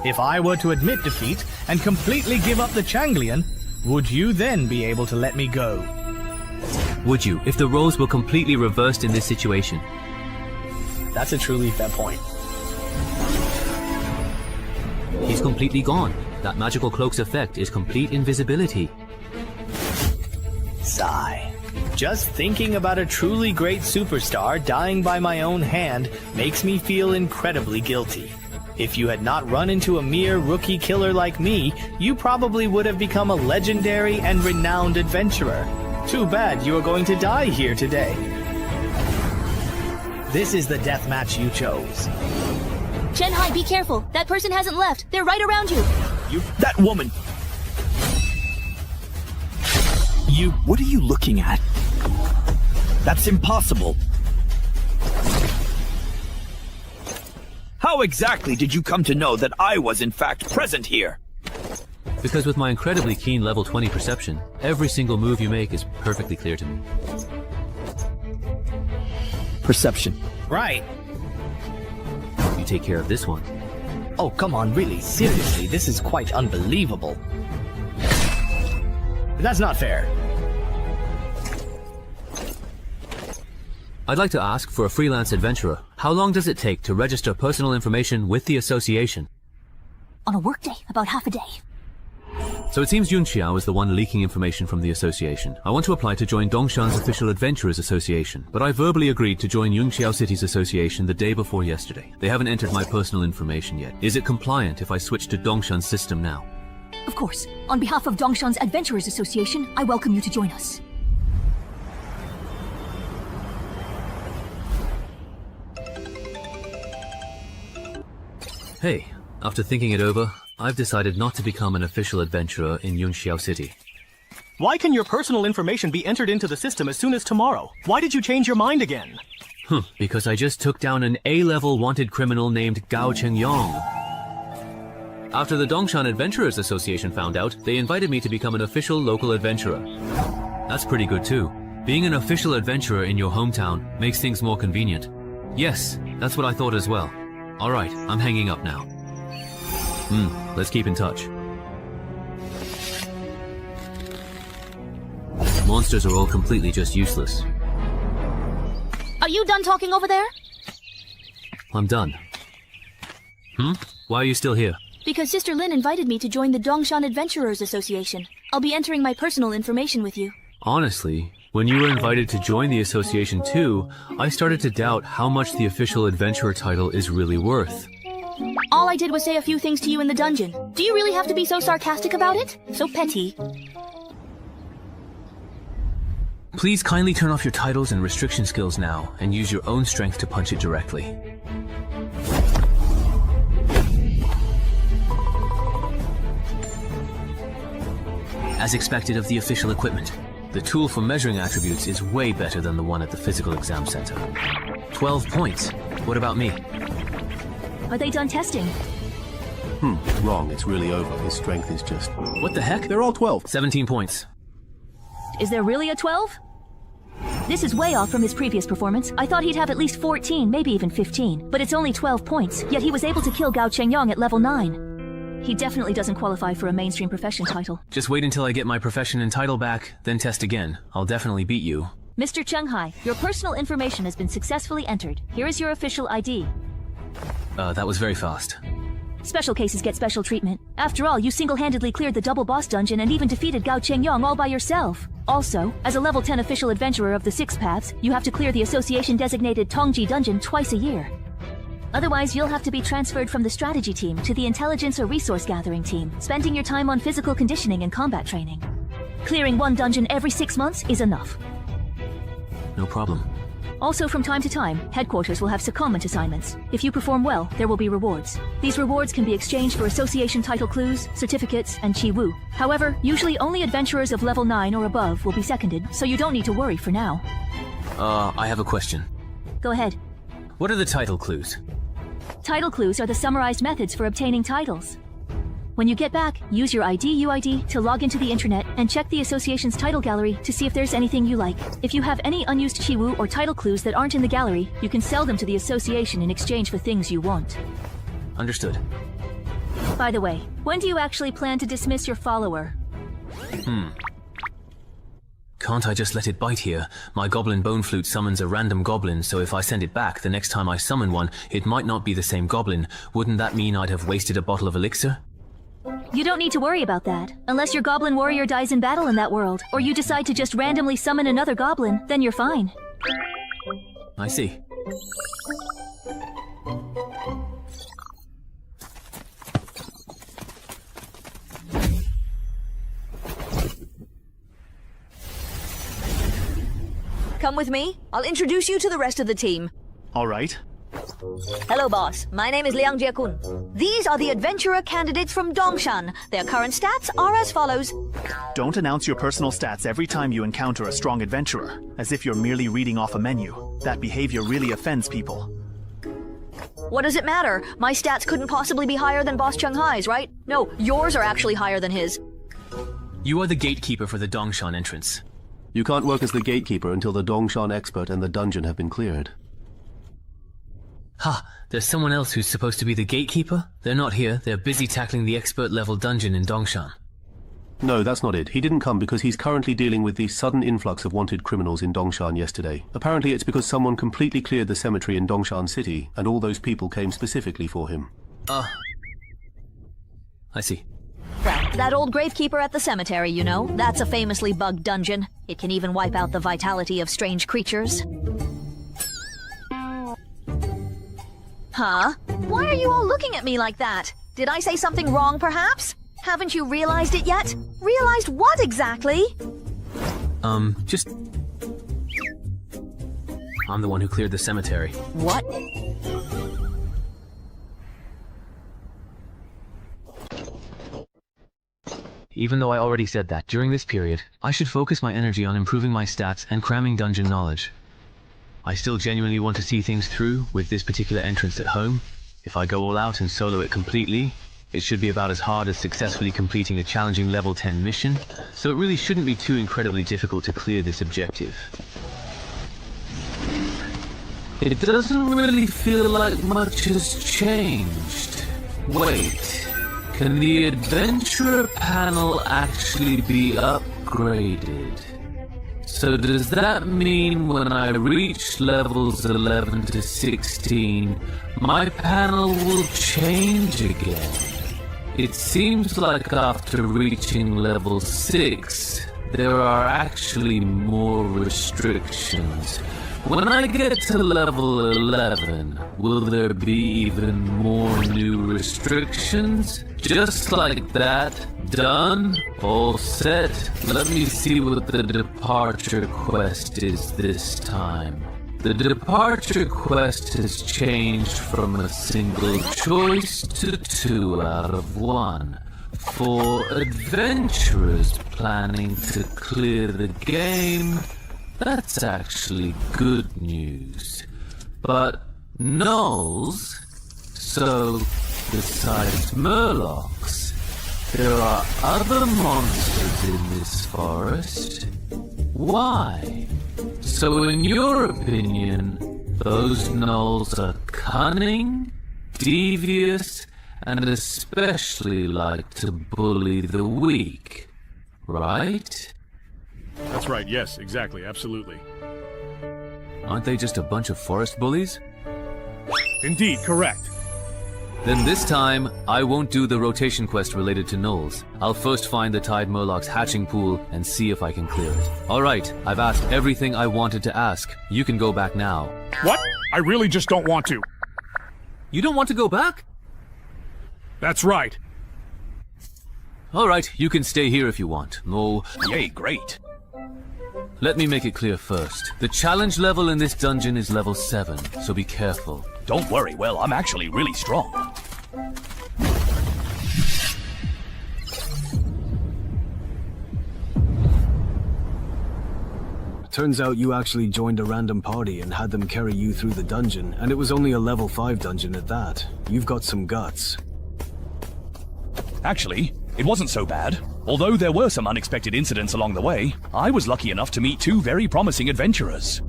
If I were to admit defeat and completely give up the Changlian, would you then be able to let me go? Would you, if the roles were completely reversed in this situation? That's a truly fair point. He's completely gone. That magical cloak's effect is complete invisibility. Sigh. Just thinking about a truly great superstar dying by my own hand makes me feel incredibly guilty. If you had not run into a mere rookie killer like me, you probably would have become a legendary and renowned adventurer. Too bad you are going to die here today. This is the death match you chose. Chenhai, be careful. That person hasn't left. They're right around you. That woman! What are you looking at? That's impossible. How exactly did you come to know that I was in fact present here? Because with my incredibly keen level 20 perception, every single move you make is perfectly clear to me. Perception. Right. You take care of this one. Oh, come on, really, seriously, this is quite unbelievable. That's not fair. I'd like to ask, for a freelance adventurer, how long does it take to register personal information with the association? On a workday, about half a day. So it seems Yunxiao is the one leaking information from the association. I want to apply to join Dongshan's official Adventurers Association, but I verbally agreed to join Yunxiao City's association the day before yesterday. They haven't entered my personal information yet. Is it compliant if I switch to Dongshan's system now? Of course. On behalf of Dongshan's Adventurers Association, I welcome you to join us. Hey, after thinking it over, I've decided not to become an official adventurer in Yunxiao City. Why can your personal information be entered into the system as soon as tomorrow? Why did you change your mind again? Because I just took down an A-level wanted criminal named Gao Chengyang. After the Dongshan Adventurers Association found out, they invited me to become an official local adventurer. That's pretty good too. Being an official adventurer in your hometown makes things more convenient. Yes, that's what I thought as well. Alright, I'm hanging up now. Let's keep in touch. Monsters are all completely just useless. Are you done talking over there? I'm done. Why are you still here? Because Sister Lin invited me to join the Dongshan Adventurers Association. I'll be entering my personal information with you. Honestly, when you were invited to join the association too, I started to doubt how much the official adventurer title is really worth. All I did was say a few things to you in the dungeon. Do you really have to be so sarcastic about it? So petty. Please kindly turn off your titles and restriction skills now, and use your own strength to punch it directly. As expected of the official equipment, the tool for measuring attributes is way better than the one at the physical exam center. 12 points. What about me? Are they done testing? Wrong. It's really over. His strength is just... What the heck? They're all 12. 17 points. Is there really a 12? This is way off from his previous performance. I thought he'd have at least 14, maybe even 15. But it's only 12 points, yet he was able to kill Gao Chengyang at level 9. He definitely doesn't qualify for a mainstream profession title. Just wait until I get my profession and title back, then test again. I'll definitely beat you. Mr. Chenghai, your personal information has been successfully entered. Here is your official ID. That was very fast. Special cases get special treatment. After all, you single-handedly cleared the double boss dungeon and even defeated Gao Chengyang all by yourself. Also, as a level 10 official adventurer of the Six Paths, you have to clear the association-designated Tongji dungeon twice a year. Otherwise, you'll have to be transferred from the strategy team to the intelligence or resource gathering team, spending your time on physical conditioning and combat training. Clearing one dungeon every 6 months is enough. No problem. Also, from time to time, headquarters will have secondment assignments. If you perform well, there will be rewards. These rewards can be exchanged for association title clues, certificates, and chi wu. However, usually only adventurers of level 9 or above will be seconded, so you don't need to worry for now. I have a question. Go ahead. What are the title clues? Title clues are the summarized methods for obtaining titles. When you get back, use your UID to log into the intranet and check the association's title gallery to see if there's anything you like. If you have any unused Chiwu or title clues that aren't in the gallery, you can sell them to the association in exchange for things you want. Understood. By the way, when do you actually plan to dismiss your follower? Can't I just let it bite here? My goblin bone flute summons a random goblin, so if I send it back, the next time I summon one, it might not be the same goblin. Wouldn't that mean I'd have wasted a bottle of elixir? You don't need to worry about that. Unless your goblin warrior dies in battle in that world, or you decide to just randomly summon another goblin, then you're fine. I see. Come with me. I'll introduce you to the rest of the team. All right. Hello, boss. My name is Liang Jiekun. These are the adventurer candidates from Dongshan. Their current stats are as follows. Don't announce your personal stats every time you encounter a strong adventurer, as if you're merely reading off a menu. That behavior really offends people. What does it matter? My stats couldn't possibly be higher than Boss Chunghai's, right? No, yours are actually higher than his. You are the gatekeeper for the Dongshan entrance. You can't work as the gatekeeper until the Dongshan expert and the dungeon have been cleared. Ha! There's someone else who's supposed to be the gatekeeper? They're not here. They're busy tackling the expert-level dungeon in Dongshan. No, that's not it. He didn't come because he's currently dealing with the sudden influx of wanted criminals in Dongshan yesterday. Apparently it's because someone completely cleared the cemetery in Dongshan City, and all those people came specifically for him. I see. Well, that old gravekeeper at the cemetery, you know, that's a famously bugged dungeon. It can even wipe out the vitality of strange creatures. Huh? Why are you all looking at me like that? Did I say something wrong, perhaps? Haven't you realized it yet? Realized what exactly? Just... I'm the one who cleared the cemetery. What? Even though I already said that, during this period, I should focus my energy on improving my stats and cramming dungeon knowledge. I still genuinely want to see things through with this particular entrance at home. If I go all out and solo it completely, it should be about as hard as successfully completing a challenging level 10 mission, so it really shouldn't be too incredibly difficult to clear this objective. It doesn't really feel like much has changed. Wait, can the adventurer panel actually be upgraded? So does that mean when I reach levels 11 to 16, my panel will change again? It seems like after reaching level 6, there are actually more restrictions. When I get to level 11, will there be even more new restrictions? Just like that? Done? All set? Let me see what the departure quest is this time. The departure quest has changed from a single choice to 2 out of 1. For adventurers planning to clear the game, that's actually good news. But gnolls? So, besides murlocs, there are other monsters in this forest? Why? So in your opinion, those gnolls are cunning, devious, and especially like to bully the weak, right? That's right, yes, exactly, absolutely. Aren't they just a bunch of forest bullies? Indeed, correct. Then this time, I won't do the rotation quest related to gnolls. I'll first find the Tide Murloc's hatching pool and see if I can clear it. Alright, I've asked everything I wanted to ask. You can go back now. What? I really just don't want to. You don't want to go back? That's right. Alright, you can stay here if you want. No. Yay, great. Let me make it clear first. The challenge level in this dungeon is level 7, so be careful. Don't worry, well, I'm actually really strong. Turns out you actually joined a random party and had them carry you through the dungeon, and it was only a level 5 dungeon at that. You've got some guts. Actually, it wasn't so bad. Although there were some unexpected incidents along the way, I was lucky enough to meet 2 very promising adventurers.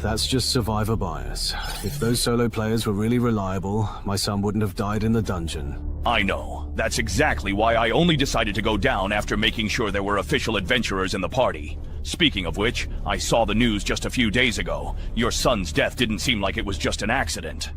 That's just survivor bias. If those solo players were really reliable, my son wouldn't have died in the dungeon. I know. That's exactly why I only decided to go down after making sure there were official adventurers in the party. Speaking of which, I saw the news just a few days ago. Your son's death didn't seem like it was just an accident.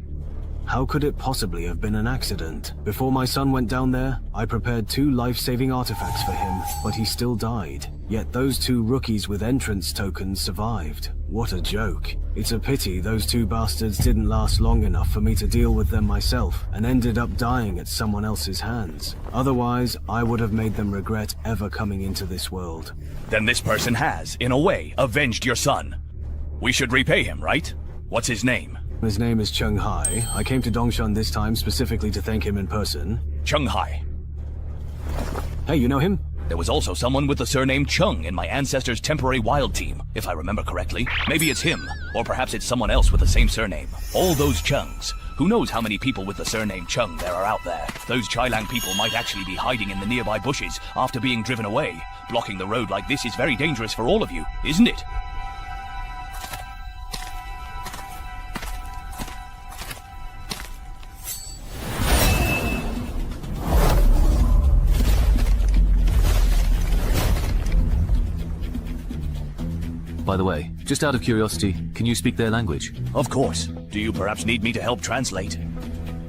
How could it possibly have been an accident? Before my son went down there, I prepared 2 life-saving artifacts for him, but he still died. Yet those 2 rookies with entrance tokens survived. What a joke. It's a pity those 2 bastards didn't last long enough for me to deal with them myself, and ended up dying at someone else's hands. Otherwise, I would have made them regret ever coming into this world. Then this person has, in a way, avenged your son. We should repay him, right? What's his name? His name is Chung Hai. I came to Dongshan this time specifically to thank him in person. Chung Hai. Hey, you know him? There was also someone with the surname Chung in my ancestors' temporary wild team, if I remember correctly. Maybe it's him, or perhaps it's someone else with the same surname. All those Chungs. Who knows how many people with the surname Chung there are out there? Those Chailang people might actually be hiding in the nearby bushes after being driven away. Blocking the road like this is very dangerous for all of you, isn't it? By the way, just out of curiosity, can you speak their language? Of course. Do you perhaps need me to help translate?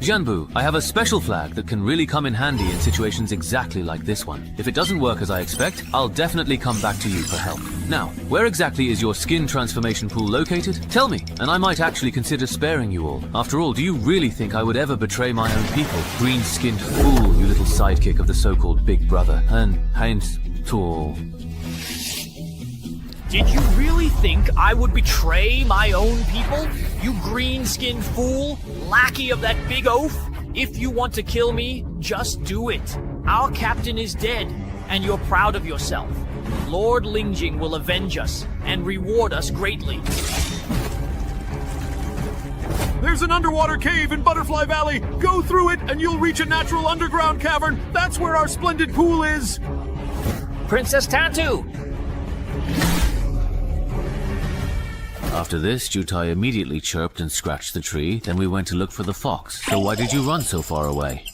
Jianbu, I have a special flag that can really come in handy in situations exactly like this one. If it doesn't work as I expect, I'll definitely come back to you for help. Now, where exactly is your skin transformation pool located? Tell me, and I might actually consider sparing you all. After all, do you really think I would ever betray my own people? Green-skinned fool, you little sidekick of the so-called Big Brother. And Heinz Tool. Did you really think I would betray my own people? You green-skinned fool, lackey of that big oaf? If you want to kill me, just do it. Our captain is dead, and you're proud of yourself. Lord Lingjing will avenge us and reward us greatly. There's an underwater cave in Butterfly Valley. Go through it, and you'll reach a natural underground cavern. That's where our splendid pool is. Princess Tattoo! After this, Jutai immediately chirped and scratched the tree, then we went to look for the fox. So why did you run so far away?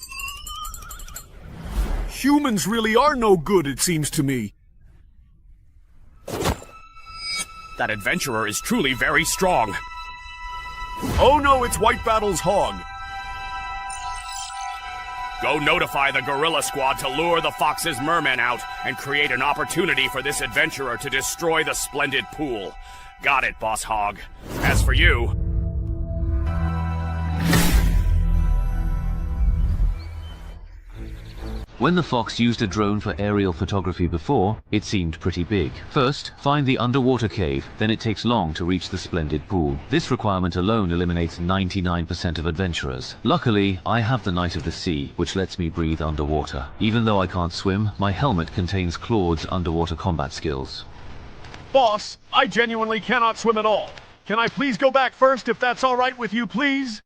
Humans really are no good, it seems to me. That adventurer is truly very strong. Oh no, it's White Battle's hog. Go notify the gorilla squad to lure the fox's mermen out and create an opportunity for this adventurer to destroy the splendid pool. Got it, Boss Hog. As for you... When the fox used a drone for aerial photography before, it seemed pretty big. First, find the underwater cave, then it takes long to reach the splendid pool. This requirement alone eliminates 99% of adventurers. Luckily, I have the Knight of the Sea, which lets me breathe underwater. Even though I can't swim, my helmet contains Claude's underwater combat skills. Boss, I genuinely cannot swim at all. Can I please go back first if that's all right with you, please?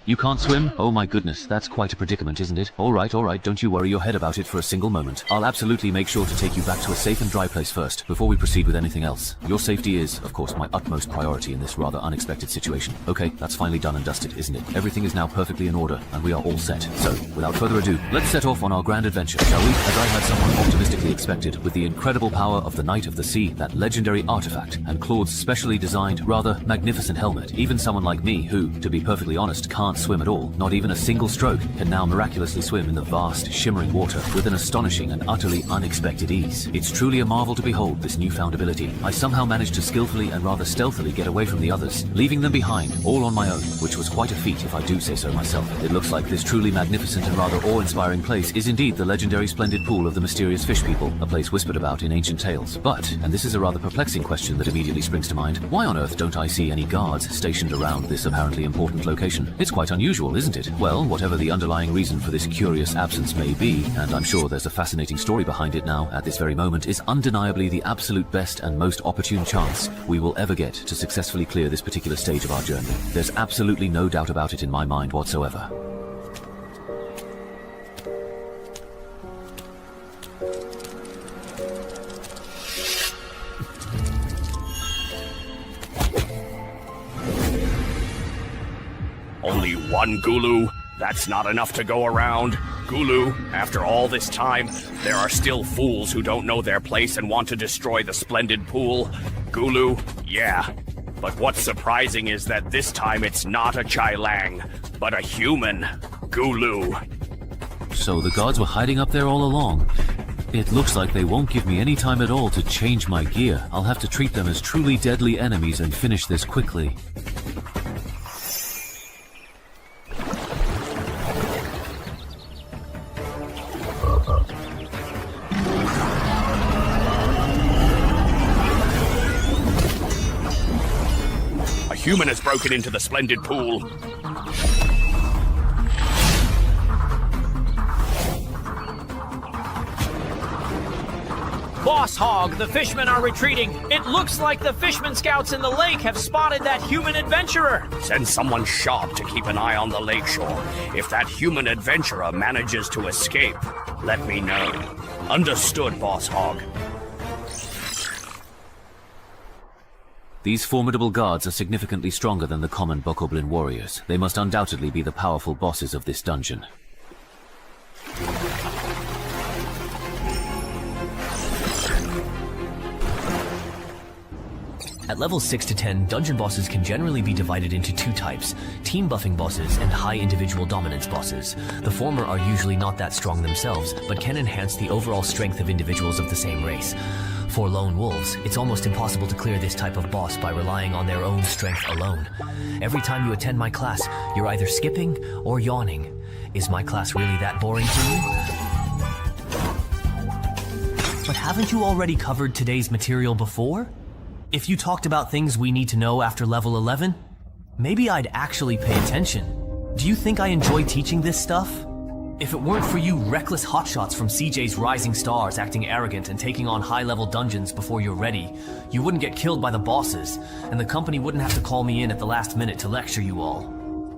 You can't swim? Oh my goodness, that's quite a predicament, isn't it? Alright, don't you worry your head about it for a single moment. I'll absolutely make sure to take you back to a safe and dry place first, before we proceed with anything else. Your safety is, of course, my utmost priority in this rather unexpected situation. Okay, that's finally done and dusted, isn't it? Everything is now perfectly in order, and we are all set. So, without further ado, let's set off on our grand adventure, shall we? As I had somewhat optimistically expected, with the incredible power of the Knight of the Sea, that legendary artifact, and Claude's specially designed, rather magnificent helmet, even someone like me, who, to be perfectly honest, can't swim at all, not even a single stroke, can now miraculously swim in the vast, shimmering water with an astonishing and utterly unexpected ease. It's truly a marvel to behold this newfound ability. I somehow managed to skillfully and rather stealthily get away from the others, leaving them behind, all on my own, which was quite a feat if I do say so myself. It looks like this truly magnificent and rather awe-inspiring place is indeed the legendary splendid pool of the mysterious fish people, a place whispered about in ancient tales. But, and this is a rather perplexing question that immediately springs to mind, why on earth don't I see any guards stationed around this apparently important location? It's quite unusual, isn't it? Well, whatever the underlying reason for this curious absence may be, and I'm sure there's a fascinating story behind it now, at this very moment, is undeniably the absolute best and most opportune chance we will ever get to successfully clear this particular stage of our journey. There's absolutely no doubt about it in my mind whatsoever. Only one Gulu? That's not enough to go around. Gulu, after all this time, there are still fools who don't know their place and want to destroy the splendid pool. Gulu, yeah. But what's surprising is that this time it's not a Chai Lang, but a human Gulu. So the guards were hiding up there all along. It looks like they won't give me any time at all to change my gear. I'll have to treat them as truly deadly enemies and finish this quickly. A human has broken into the splendid pool. Boss Hog, the fishmen are retreating. It looks like the fishermen scouts in the lake have spotted that human adventurer. Send someone sharp to keep an eye on the lakeshore. If that human adventurer manages to escape, let me know. Understood, Boss Hog. These formidable guards are significantly stronger than the common Bokoblin warriors. They must undoubtedly be the powerful bosses of this dungeon. At levels 6 to 10, dungeon bosses can generally be divided into two types, team buffing bosses and high individual dominance bosses. The former are usually not that strong themselves, but can enhance the overall strength of individuals of the same race. For lone wolves, it's almost impossible to clear this type of boss by relying on their own strength alone. Every time you attend my class, you're either skipping or yawning. Is my class really that boring to you? But haven't you already covered today's material before? If you talked about things we need to know after level 11, maybe I'd actually pay attention. Do you think I enjoy teaching this stuff? If it weren't for you reckless hotshots from CJ's Rising Stars acting arrogant and taking on high-level dungeons before you're ready, you wouldn't get killed by the bosses, and the company wouldn't have to call me in at the last minute to lecture you all.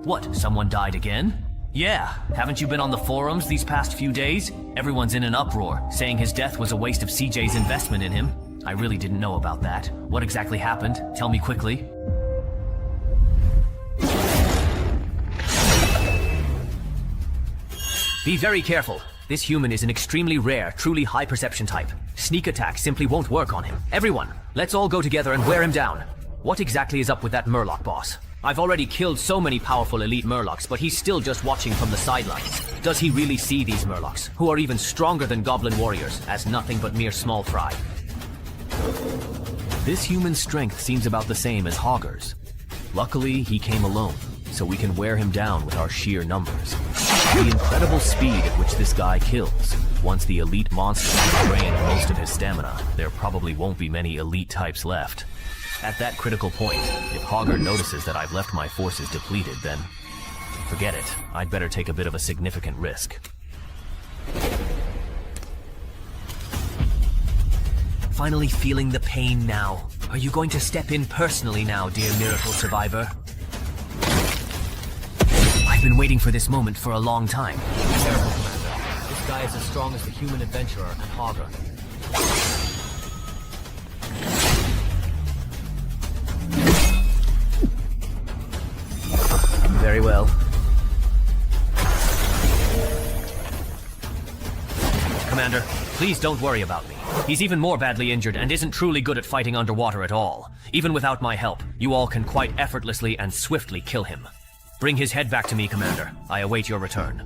What, someone died again? Yeah, haven't you been on the forums these past few days? Everyone's in an uproar, saying his death was a waste of CJ's investment in him. I really didn't know about that. What exactly happened? Tell me quickly. Be very careful. This human is an extremely rare, truly high perception type. Sneak attack simply won't work on him. Everyone, let's all go together and wear him down. What exactly is up with that Murloc boss? I've already killed so many powerful elite Murlocs, but he's still just watching from the sidelines. Does he really see these Murlocs, who are even stronger than Goblin warriors, as nothing but mere small fry? This human's strength seems about the same as Hogger's. Luckily, he came alone, so we can wear him down with our sheer numbers. The incredible speed at which this guy kills. Once the elite monster has drained most of his stamina, there probably won't be many elite types left. At that critical point, if Hogger notices that I've left my forces depleted, then forget it. I'd better take a bit of a significant risk. Finally feeling the pain now. Are you going to step in personally now, dear miracle survivor? I've been waiting for this moment for a long time. Careful, Commander. This guy is as strong as the human adventurer and Hogger. Very well. Commander, please don't worry about me. He's even more badly injured and isn't truly good at fighting underwater at all. Even without my help, you all can quite effortlessly and swiftly kill him. Bring his head back to me, Commander. I await your return.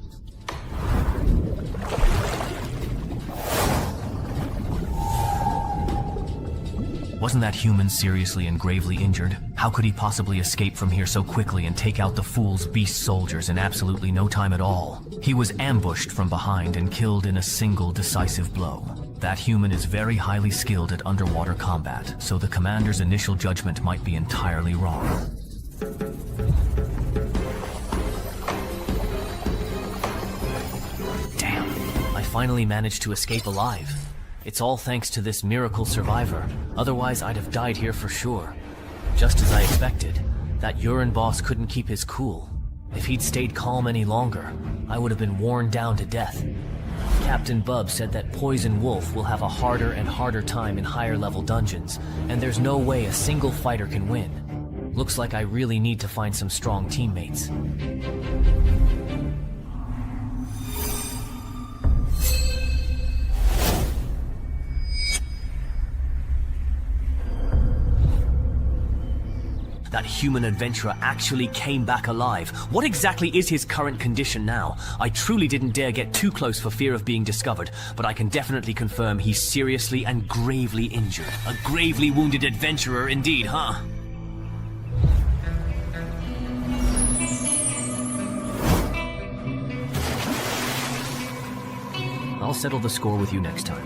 Wasn't that human seriously and gravely injured? How could he possibly escape from here so quickly and take out the fool's beast soldiers in absolutely no time at all? He was ambushed from behind and killed in a single decisive blow. That human is very highly skilled at underwater combat, so the commander's initial judgment might be entirely wrong. Damn, I finally managed to escape alive. It's all thanks to this miracle survivor. Otherwise, I'd have died here for sure. Just as I expected, that urine boss couldn't keep his cool. If he'd stayed calm any longer, I would have been worn down to death. Captain Bub said that Poison Wolf will have a harder and harder time in higher level dungeons, and there's no way a single fighter can win. Looks like I really need to find some strong teammates. That human adventurer actually came back alive. What exactly is his current condition now? I truly didn't dare get too close for fear of being discovered, but I can definitely confirm he's seriously and gravely injured. A gravely wounded adventurer indeed, huh? I'll settle the score with you next time.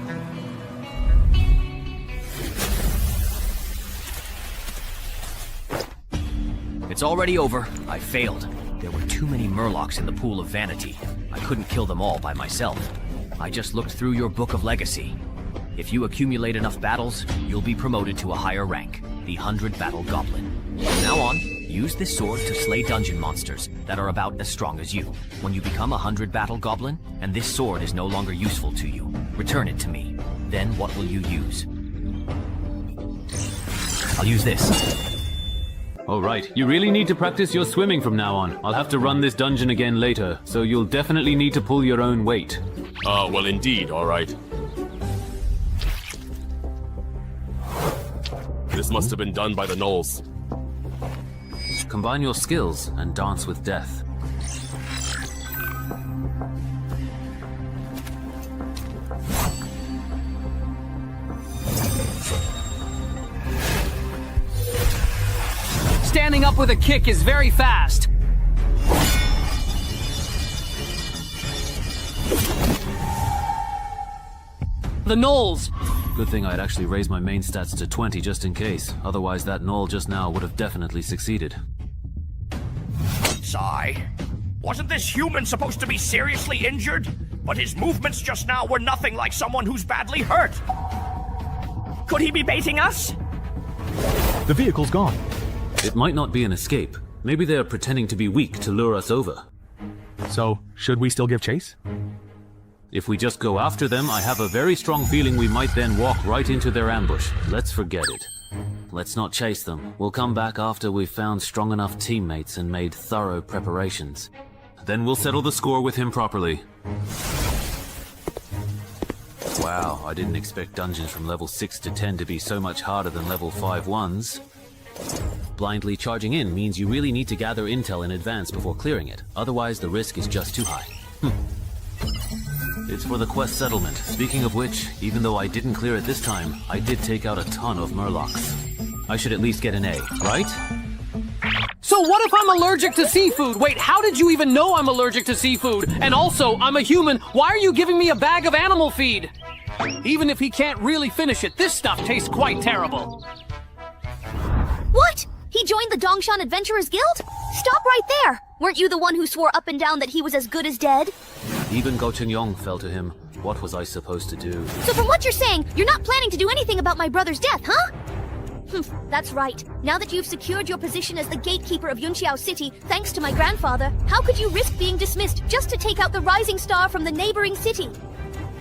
It's already over. I failed. There were too many Murlocs in the pool of vanity. I couldn't kill them all by myself. I just looked through your book of legacy. If you accumulate enough battles, you'll be promoted to a higher rank, the 100 Battle Goblin. From now on, use this sword to slay dungeon monsters that are about as strong as you. When you become a 100 Battle Goblin, and this sword is no longer useful to you, return it to me. Then what will you use? I'll use this. All right, you really need to practice your swimming from now on. I'll have to run this dungeon again later, so you'll definitely need to pull your own weight. Well, indeed, all right. This must have been done by the gnolls. Combine your skills and dance with death. Standing up with a kick is very fast. The gnolls. Good thing I'd actually raised my main stats to 20 just in case. Otherwise that gnoll just now would have definitely succeeded. Sigh. Wasn't this human supposed to be seriously injured? But his movements just now were nothing like someone who's badly hurt. Could he be baiting us? The vehicle's gone. It might not be an escape. Maybe they're pretending to be weak to lure us over. So, should we still give chase? If we just go after them, I have a very strong feeling we might then walk right into their ambush. Let's forget it. Let's not chase them. We'll come back after we've found strong enough teammates and made thorough preparations. Then we'll settle the score with him properly. Wow, I didn't expect dungeons from level 6 to 10 to be so much harder than level 5 ones. Blindly charging in means you really need to gather intel in advance before clearing it. Otherwise, the risk is just too high. It's for the quest settlement. Speaking of which, even though I didn't clear it this time, I did take out a ton of Murlocs. I should at least get an A, right? So what if I'm allergic to seafood? Wait, how did you even know I'm allergic to seafood? And also, I'm a human. Why are you giving me a bag of animal feed? Even if he can't really finish it, this stuff tastes quite terrible. What? He joined the Dongshan Adventurers Guild? Stop right there! Weren't you the one who swore up and down that he was as good as dead? Even Gochen Yong fell to him. What was I supposed to do? So from what you're saying, you're not planning to do anything about my brother's death, huh? That's right. Now that you've secured your position as the gatekeeper of Yunqiao City, thanks to my grandfather, how could you risk being dismissed just to take out the rising star from the neighboring city?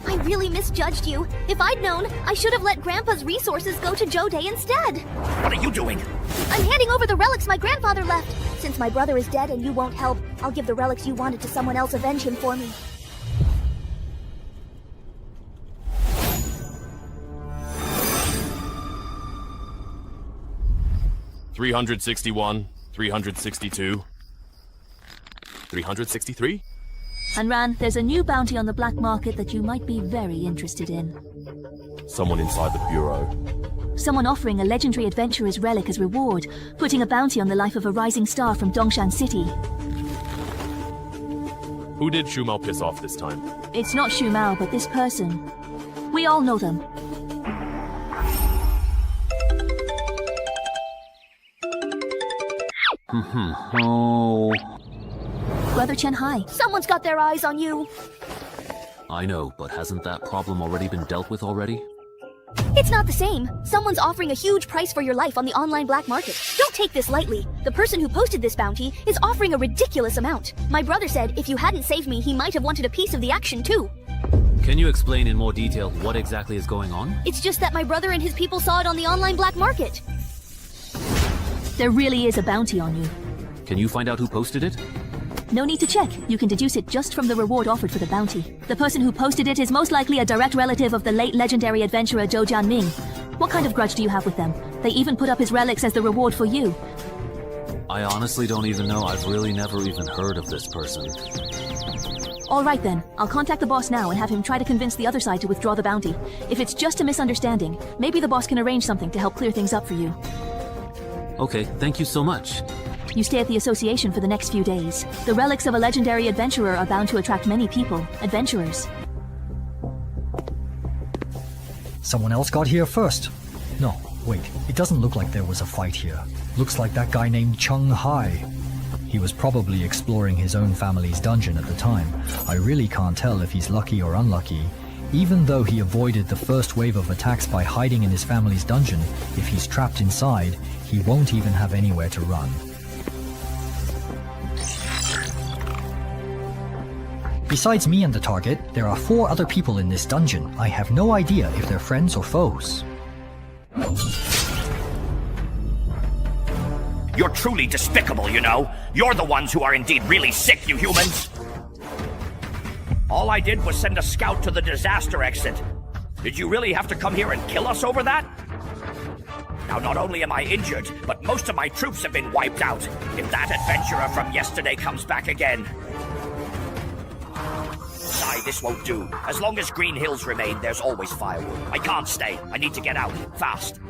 I really misjudged you. If I'd known, I should have let Grandpa's resources go to Jode instead. What are you doing? I'm handing over the relics my grandfather left. Since my brother is dead and you won't help, I'll give the relics you wanted to someone else avenge him for me. $361, $362. 363? Hanran, there's a new bounty on the black market that you might be very interested in. Someone inside the bureau. Someone offering a legendary adventurer's relic as reward, putting a bounty on the life of a rising star from Dongshan City. Who did Shumao piss off this time? It's not Shu Mao, but this person. We all know them. Oh. Brother Chen Hai, someone's got their eyes on you. I know, but hasn't that problem already been dealt with already? It's not the same. Someone's offering a huge price for your life on the online black market. Don't take this lightly. The person who posted this bounty is offering a ridiculous amount. My brother said if you hadn't saved me, he might have wanted a piece of the action too. Can you explain in more detail what exactly is going on? It's just that my brother and his people saw it on the online black market. There really is a bounty on you. Can you find out who posted it? No need to check. You can deduce it just from the reward offered for the bounty. The person who posted it is most likely a direct relative of the late legendary adventurer Zhou Jianming. What kind of grudge do you have with them? They even put up his relics as the reward for you. I honestly don't even know. I've really never even heard of this person. All right then. I'll contact the boss now and have him try to convince the other side to withdraw the bounty. If it's just a misunderstanding, maybe the boss can arrange something to help clear things up for you. Okay, thank you so much. You stay at the association for the next few days. The relics of a legendary adventurer are bound to attract many people, adventurers. Someone else got here first. No, wait, it doesn't look like there was a fight here. Looks like that guy named Cheng Hai. He was probably exploring his own family's dungeon at the time. I really can't tell if he's lucky or unlucky. Even though he avoided the first wave of attacks by hiding in his family's dungeon, if he's trapped inside, he won't even have anywhere to run. Besides me and the target, there are 4 other people in this dungeon. I have no idea if they're friends or foes. You're truly despicable, you know. You're the ones who are indeed really sick, you humans. All I did was send a scout to the disaster exit. Did you really have to come here and kill us over that? Now, not only am I injured, but most of my troops have been wiped out. If that adventurer from yesterday comes back again... Sigh, this won't do. As long as Green Hills remain, there's always firewood. I can't stay. I need to get out. Fast.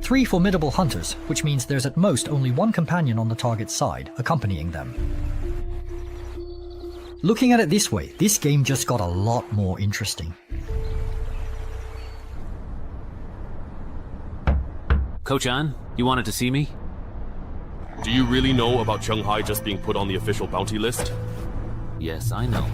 Three formidable hunters, which means there's at most only one companion on the target's side, accompanying them. Looking at it this way, this game just got a lot more interesting. Ko-chan, you wanted to see me? Do you really know about Cheng Hai just being put on the official bounty list? Yes, I know.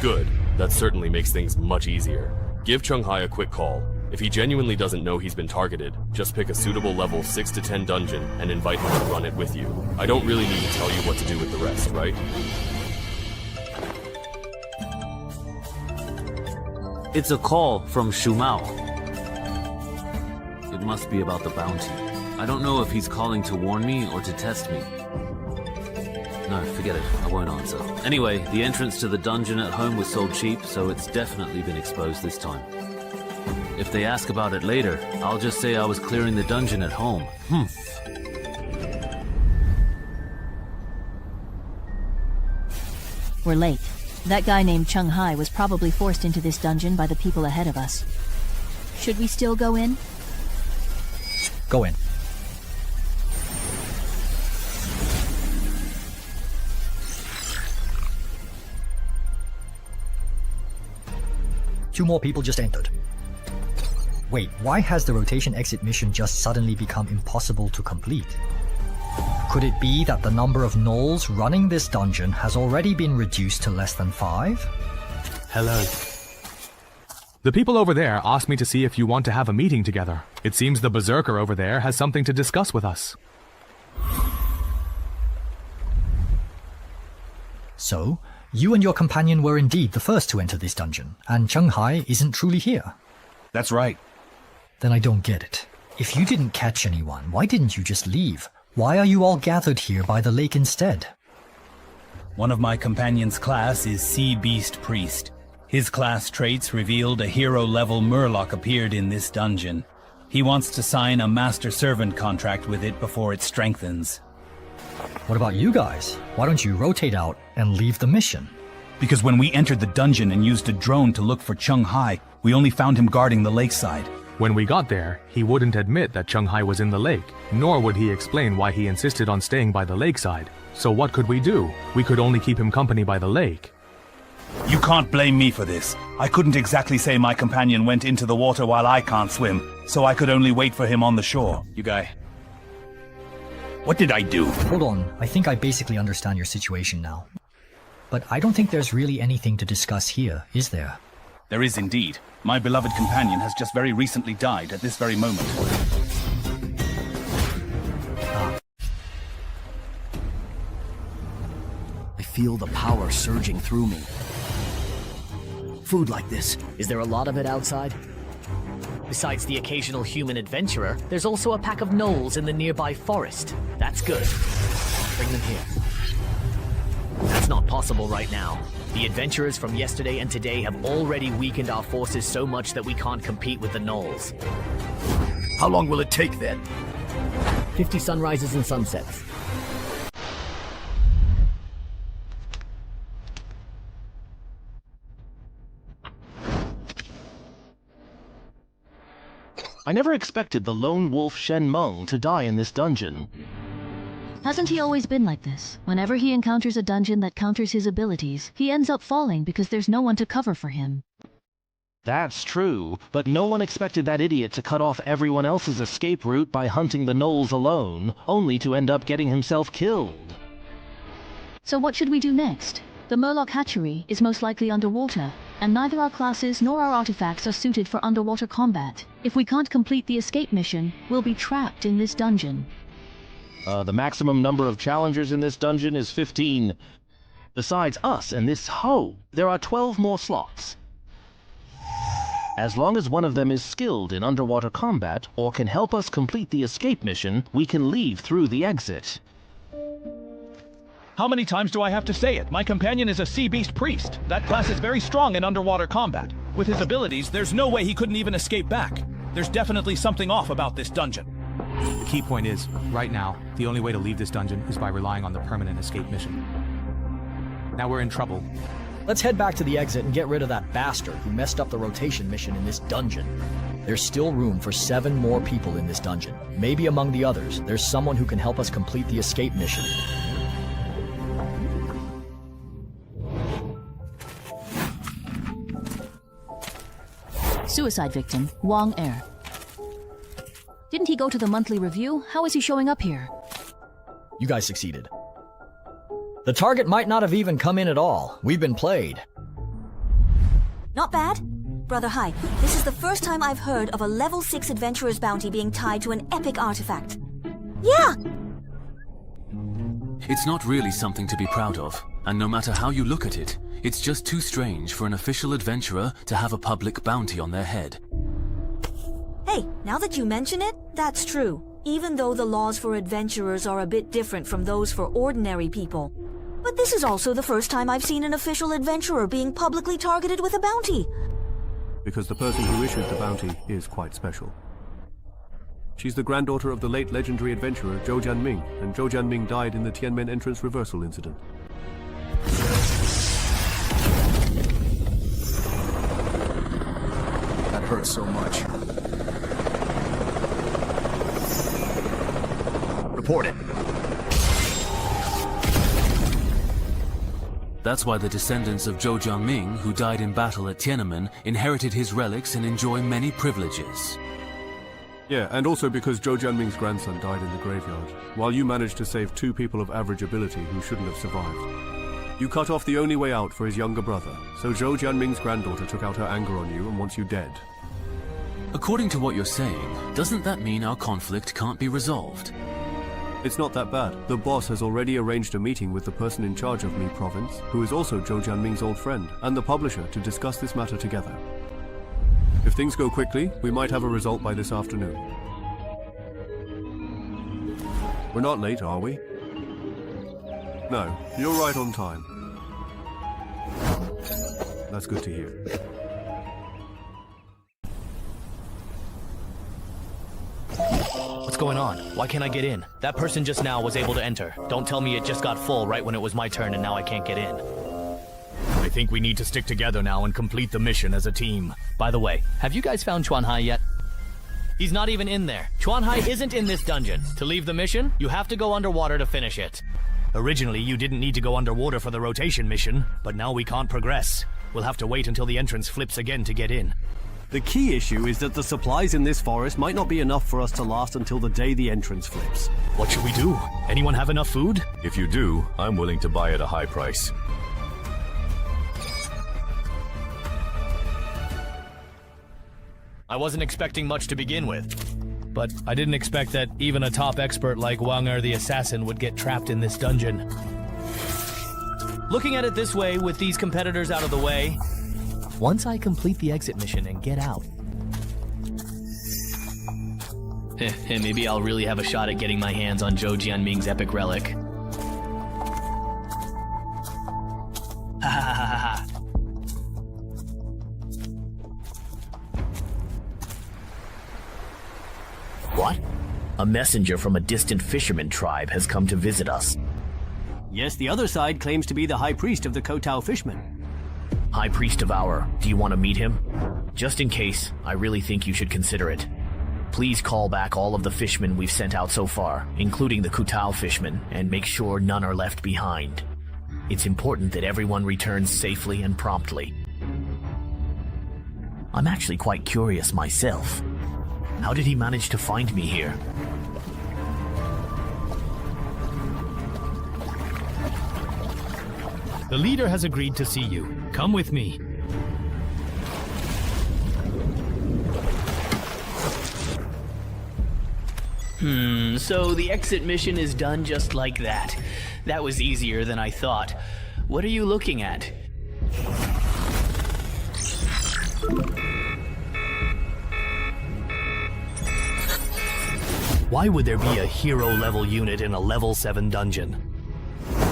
Good. That certainly makes things much easier. Give Cheng Hai a quick call. If he genuinely doesn't know he's been targeted, just pick a suitable level 6 to 10 dungeon and invite him to run it with you. I don't really need to tell you what to do with the rest, right? It's a call from Shu Mao. It must be about the bounty. I don't know if he's calling to warn me or to test me. No, forget it. I won't answer. Anyway, the entrance to the dungeon at home was sold cheap, so it's definitely been exposed this time. If they ask about it later, I'll just say I was clearing the dungeon at home. We're late. That guy named Cheng Hai was probably forced into this dungeon by the people ahead of us. Should we still go in? Go in. Two more people just entered. Wait, why has the rotation exit mission just suddenly become impossible to complete? Could it be that the number of gnolls running this dungeon has already been reduced to less than 5? Hello. The people over there asked me to see if you want to have a meeting together. It seems the berserker over there has something to discuss with us. So, you and your companion were indeed the first to enter this dungeon, and Cheng Hai isn't truly here. That's right. Then I don't get it. If you didn't catch anyone, why didn't you just leave? Why are you all gathered here by the lake instead? One of my companion's class is Sea Beast Priest. His class traits revealed a hero-level Murloc appeared in this dungeon. He wants to sign a master-servant contract with it before it strengthens. What about you guys? Why don't you rotate out and leave the mission? Because when we entered the dungeon and used a drone to look for Chung Hai, we only found him guarding the lakeside. When we got there, he wouldn't admit that Chung Hai was in the lake, nor would he explain why he insisted on staying by the lakeside. So what could we do? We could only keep him company by the lake. You can't blame me for this. I couldn't exactly say my companion went into the water while I can't swim, so I could only wait for him on the shore. You guy. What did I do? Hold on, I think I basically understand your situation now. But I don't think there's really anything to discuss here, is there? There is indeed. My beloved companion has just very recently died at this very moment. I feel the power surging through me. Food like this, is there a lot of it outside? Besides the occasional human adventurer, there's also a pack of gnolls in the nearby forest. That's good. Bring them here. That's not possible right now. The adventurers from yesterday and today have already weakened our forces so much that we can't compete with the gnolls. How long will it take then? 50 sunrises and sunsets. I never expected the lone wolf Shen Meng to die in this dungeon. Hasn't he always been like this? Whenever he encounters a dungeon that counters his abilities, he ends up falling because there's no one to cover for him. That's true, but no one expected that idiot to cut off everyone else's escape route by hunting the gnolls alone, only to end up getting himself killed. So what should we do next? The Murloc hatchery is most likely underwater, and neither our classes nor our artifacts are suited for underwater combat. If we can't complete the escape mission, we'll be trapped in this dungeon. The maximum number of challengers in this dungeon is 15. Besides us and this hoe, there are 12 more slots. As long as one of them is skilled in underwater combat or can help us complete the escape mission, we can leave through the exit. How many times do I have to say it? My companion is a sea beast priest. That class is very strong in underwater combat. With his abilities, there's no way he couldn't even escape back. There's definitely something off about this dungeon. The key point is, right now, the only way to leave this dungeon is by relying on the permanent escape mission. Now we're in trouble. Let's head back to the exit and get rid of that bastard who messed up the rotation mission in this dungeon. There's still room for 7 more people in this dungeon. Maybe among the others, there's someone who can help us complete the escape mission. Suicide victim, Wong Air. Didn't he go to the monthly review? How is he showing up here? You guys succeeded. The target might not have even come in at all. We've been played. Not bad. Brother Hai, this is the first time I've heard of a level 6 adventurer's bounty being tied to an epic artifact. Yeah! It's not really something to be proud of, and no matter how you look at it, it's just too strange for an official adventurer to have a public bounty on their head. Hey, now that you mention it, that's true. Even though the laws for adventurers are a bit different from those for ordinary people. But this is also the first time I've seen an official adventurer being publicly targeted with a bounty. Because the person who issued the bounty is quite special. She's the granddaughter of the late legendary adventurer Zhou Jianming, and Zhou Jianming died in the Tianmen entrance reversal incident. That hurts so much. Report it. That's why the descendants of Zhou Jianming, who died in battle at Tiananmen, inherited his relics and enjoy many privileges. Yeah, and also because Zhou Jianming's grandson died in the graveyard, while you managed to save 2 people of average ability who shouldn't have survived. You cut off the only way out for his younger brother, so Zhou Jianming's granddaughter took out her anger on you and wants you dead. According to what you're saying, doesn't that mean our conflict can't be resolved? It's not that bad. The boss has already arranged a meeting with the person in charge of Mi Province, who is also Zhou Jianming's old friend, and the publisher to discuss this matter together. If things go quickly, we might have a result by this afternoon. We're not late, are we? No, you're right on time. That's good to hear. What's going on? Why can't I get in? That person just now was able to enter. Don't tell me it just got full right when it was my turn and now I can't get in. I think we need to stick together now and complete the mission as a team. By the way, have you guys found Chuan Hai yet? He's not even in there. Chuan Hai isn't in this dungeon. To leave the mission, you have to go underwater to finish it. Originally, you didn't need to go underwater for the rotation mission, but now we can't progress. We'll have to wait until the entrance flips again to get in. The key issue is that the supplies in this forest might not be enough for us to last until the day the entrance flips. What should we do? Anyone have enough food? If you do, I'm willing to buy at a high price. I wasn't expecting much to begin with. But I didn't expect that even a top expert like Wang Er the Assassin would get trapped in this dungeon. Looking at it this way, with these competitors out of the way, once I complete the exit mission and get out, maybe I'll really have a shot at getting my hands on Zhou Jianming's epic relic. Ha ha ha ha ha. What? A messenger from a distant fisherman tribe has come to visit us. Yes, the other side claims to be the High Priest of the Kotao Fishmen. High Priest of Our, do you want to meet him? Just in case, I really think you should consider it. Please call back all of the fishmen we've sent out so far, including the Kutao fishmen, and make sure none are left behind. It's important that everyone returns safely and promptly. I'm actually quite curious myself. How did he manage to find me here? The leader has agreed to see you. Come with me. So the exit mission is done just like that. That was easier than I thought. What are you looking at? Why would there be a hero-level unit in a level 7 dungeon?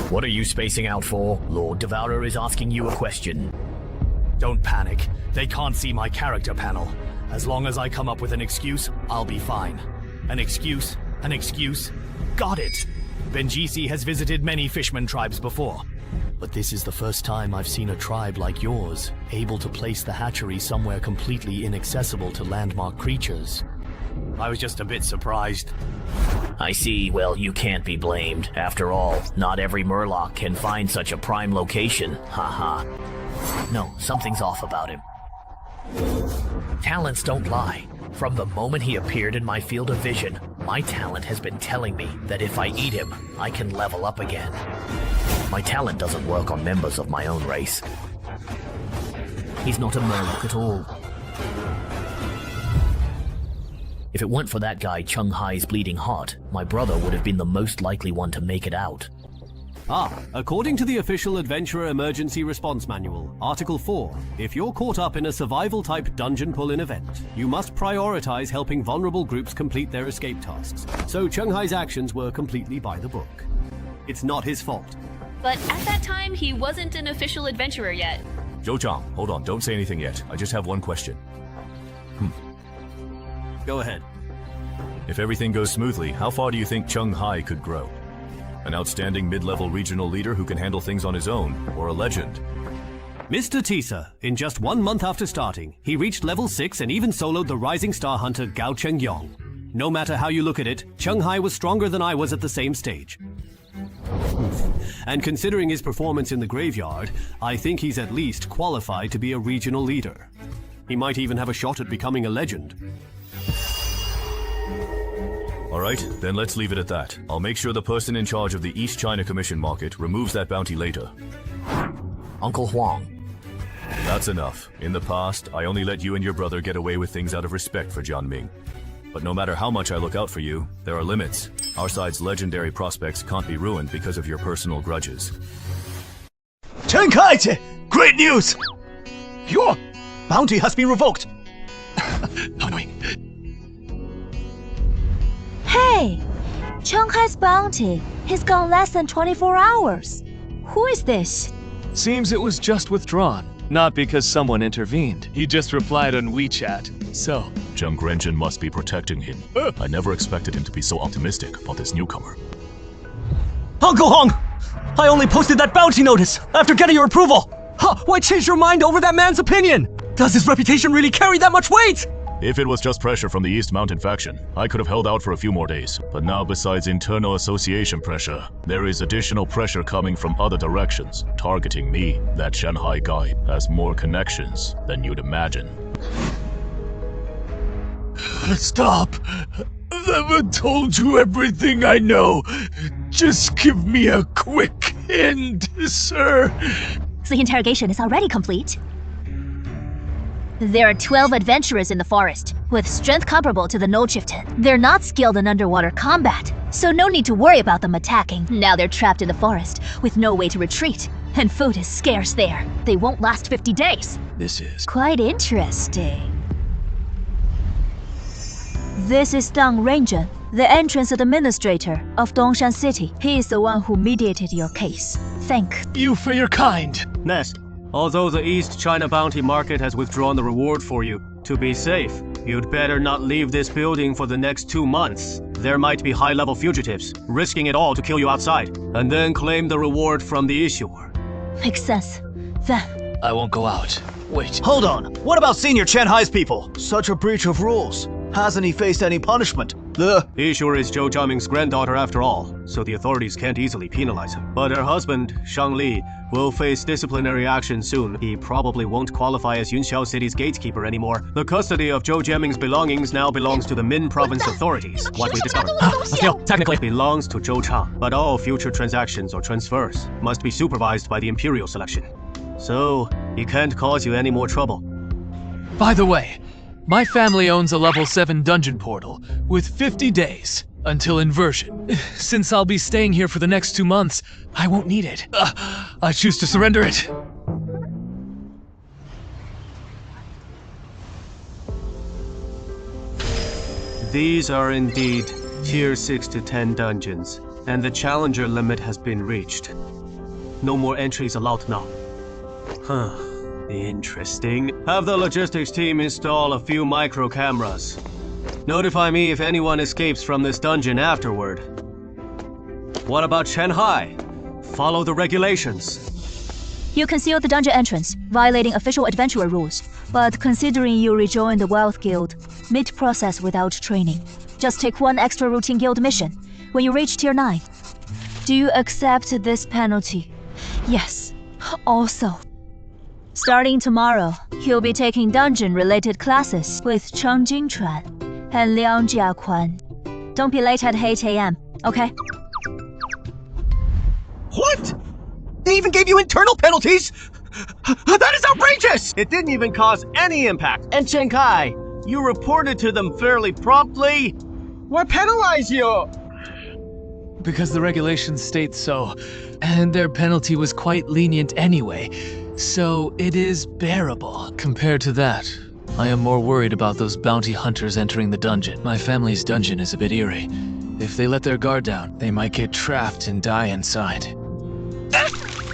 What are you spacing out for? Lord Devourer is asking you a question. Don't panic. They can't see my character panel. As long as I come up with an excuse, I'll be fine. An excuse, an excuse. Got it! Banshee has visited many fishman tribes before. But this is the first time I've seen a tribe like yours, able to place the hatchery somewhere completely inaccessible to landmark creatures. I was just a bit surprised. I see. Well, you can't be blamed. After all, not every Murloc can find such a prime location. Haha. No, something's off about him. Talents don't lie. From the moment he appeared in my field of vision, my talent has been telling me that if I eat him, I can level up again. My talent doesn't work on members of my own race. He's not a Murloc at all. If it weren't for that guy Chung Hai's bleeding heart, my brother would have been the most likely one to make it out. According to the official Adventurer Emergency Response Manual, Article 4, if you're caught up in a survival-type dungeon pull-in event, you must prioritize helping vulnerable groups complete their escape tasks. So Chung Hai's actions were completely by the book. It's not his fault. But at that time, he wasn't an official adventurer yet. Zhou Chang, hold on, don't say anything yet. I just have one question. Go ahead. If everything goes smoothly, how far do you think Chung Hai could grow? An outstanding mid-level regional leader who can handle things on his own, or a legend? Mr. Tisa, in just 1 month after starting, he reached level 6 and even soloed the rising star hunter Gao Chengyong. No matter how you look at it, Chung Hai was stronger than I was at the same stage. And considering his performance in the graveyard, I think he's at least qualified to be a regional leader. He might even have a shot at becoming a legend. Alright, then let's leave it at that. I'll make sure the person in charge of the East China Commission market removes that bounty later. Uncle Huang. That's enough. In the past, I only let you and your brother get away with things out of respect for Jianming. But no matter how much I look out for you, there are limits. Our side's legendary prospects can't be ruined because of your personal grudges. Chen Kaiche! Great news! Your bounty has been revoked! How annoying. Hey! Chung Hai's bounty. He's gone less than 24 hours. Who is this? Seems it was just withdrawn. Not because someone intervened. He just replied on WeChat. So, Zheng Renjin must be protecting him. I never expected him to be so optimistic about this newcomer. Uncle Hong! I only posted that bounty notice after getting your approval! Huh, why change your mind over that man's opinion? Does his reputation really carry that much weight? If it was just pressure from the East Mountain faction, I could have held out for a few more days. But now, besides internal association pressure, there is additional pressure coming from other directions, targeting me. That Shanghai guy has more connections than you'd imagine. stop. I've never told you everything I know. Just give me a quick hint, sir. The interrogation is already complete. There are 12 adventurers in the forest, with strength comparable to the Null Chieftain. They're not skilled in underwater combat, so no need to worry about them attacking. Now they're trapped in the forest, with no way to retreat, and food is scarce there. They won't last 50 days. This is quite interesting. This is Dang Renjin, the entrance administrator of Dongshan City. He is the one who mediated your case. Thank you for your kind. Nest, although the East China bounty market has withdrawn the reward for you, to be safe, you'd better not leave this building for the next 2 months. There might be high-level fugitives, risking it all to kill you outside, and then claim the reward from the issuer. Makes sense. Then I won't go out. Wait. Hold on. What about Senior Chen Hai's people? Such a breach of rules. Hasn't he faced any punishment? The issuer is Zhou Jiaming's granddaughter after all, so the authorities can't easily penalize him. But her husband, Shang Li, will face disciplinary action soon. He probably won't qualify as Yunxiao City's gatekeeper anymore. The custody of Zhou Jiaming's belongings now belongs to the Min Province authorities. What we discovered still technically belongs to Zhou Chang, but all future transactions or transfers must be supervised by the Imperial selection. So, he can't cause you any more trouble. By the way, my family owns a level 7 dungeon portal with 50 days until inversion. Since I'll be staying here for the next 2 months, I won't need it. I choose to surrender it. These are indeed tier 6 to 10 dungeons, and the challenger limit has been reached. No more entries allowed now. Huh. Interesting. Have the logistics team install a few micro cameras. Notify me if anyone escapes from this dungeon afterward. What about Shanghai? Follow the regulations. you concealed the dungeon entrance, violating official adventurer rules. But considering you rejoined the Wild Guild mid-process without training, just take one extra routine guild mission when you reach tier 9. Do you accept this penalty? Yes. Also, starting tomorrow, you'll be taking dungeon-related classes with Cheng Jingchuan and Liang Jiaquan. Don't be late at 8 AM, okay? What? They even gave you internal penalties? That is outrageous! It didn't even cause any impact. And Chen Kai, you reported to them fairly promptly. Why penalize you? Because the regulations state so, and their penalty was quite lenient anyway, so it is bearable. Compared to that, I am more worried about those bounty hunters entering the dungeon. My family's dungeon is a bit eerie. If they let their guard down, they might get trapped and die inside.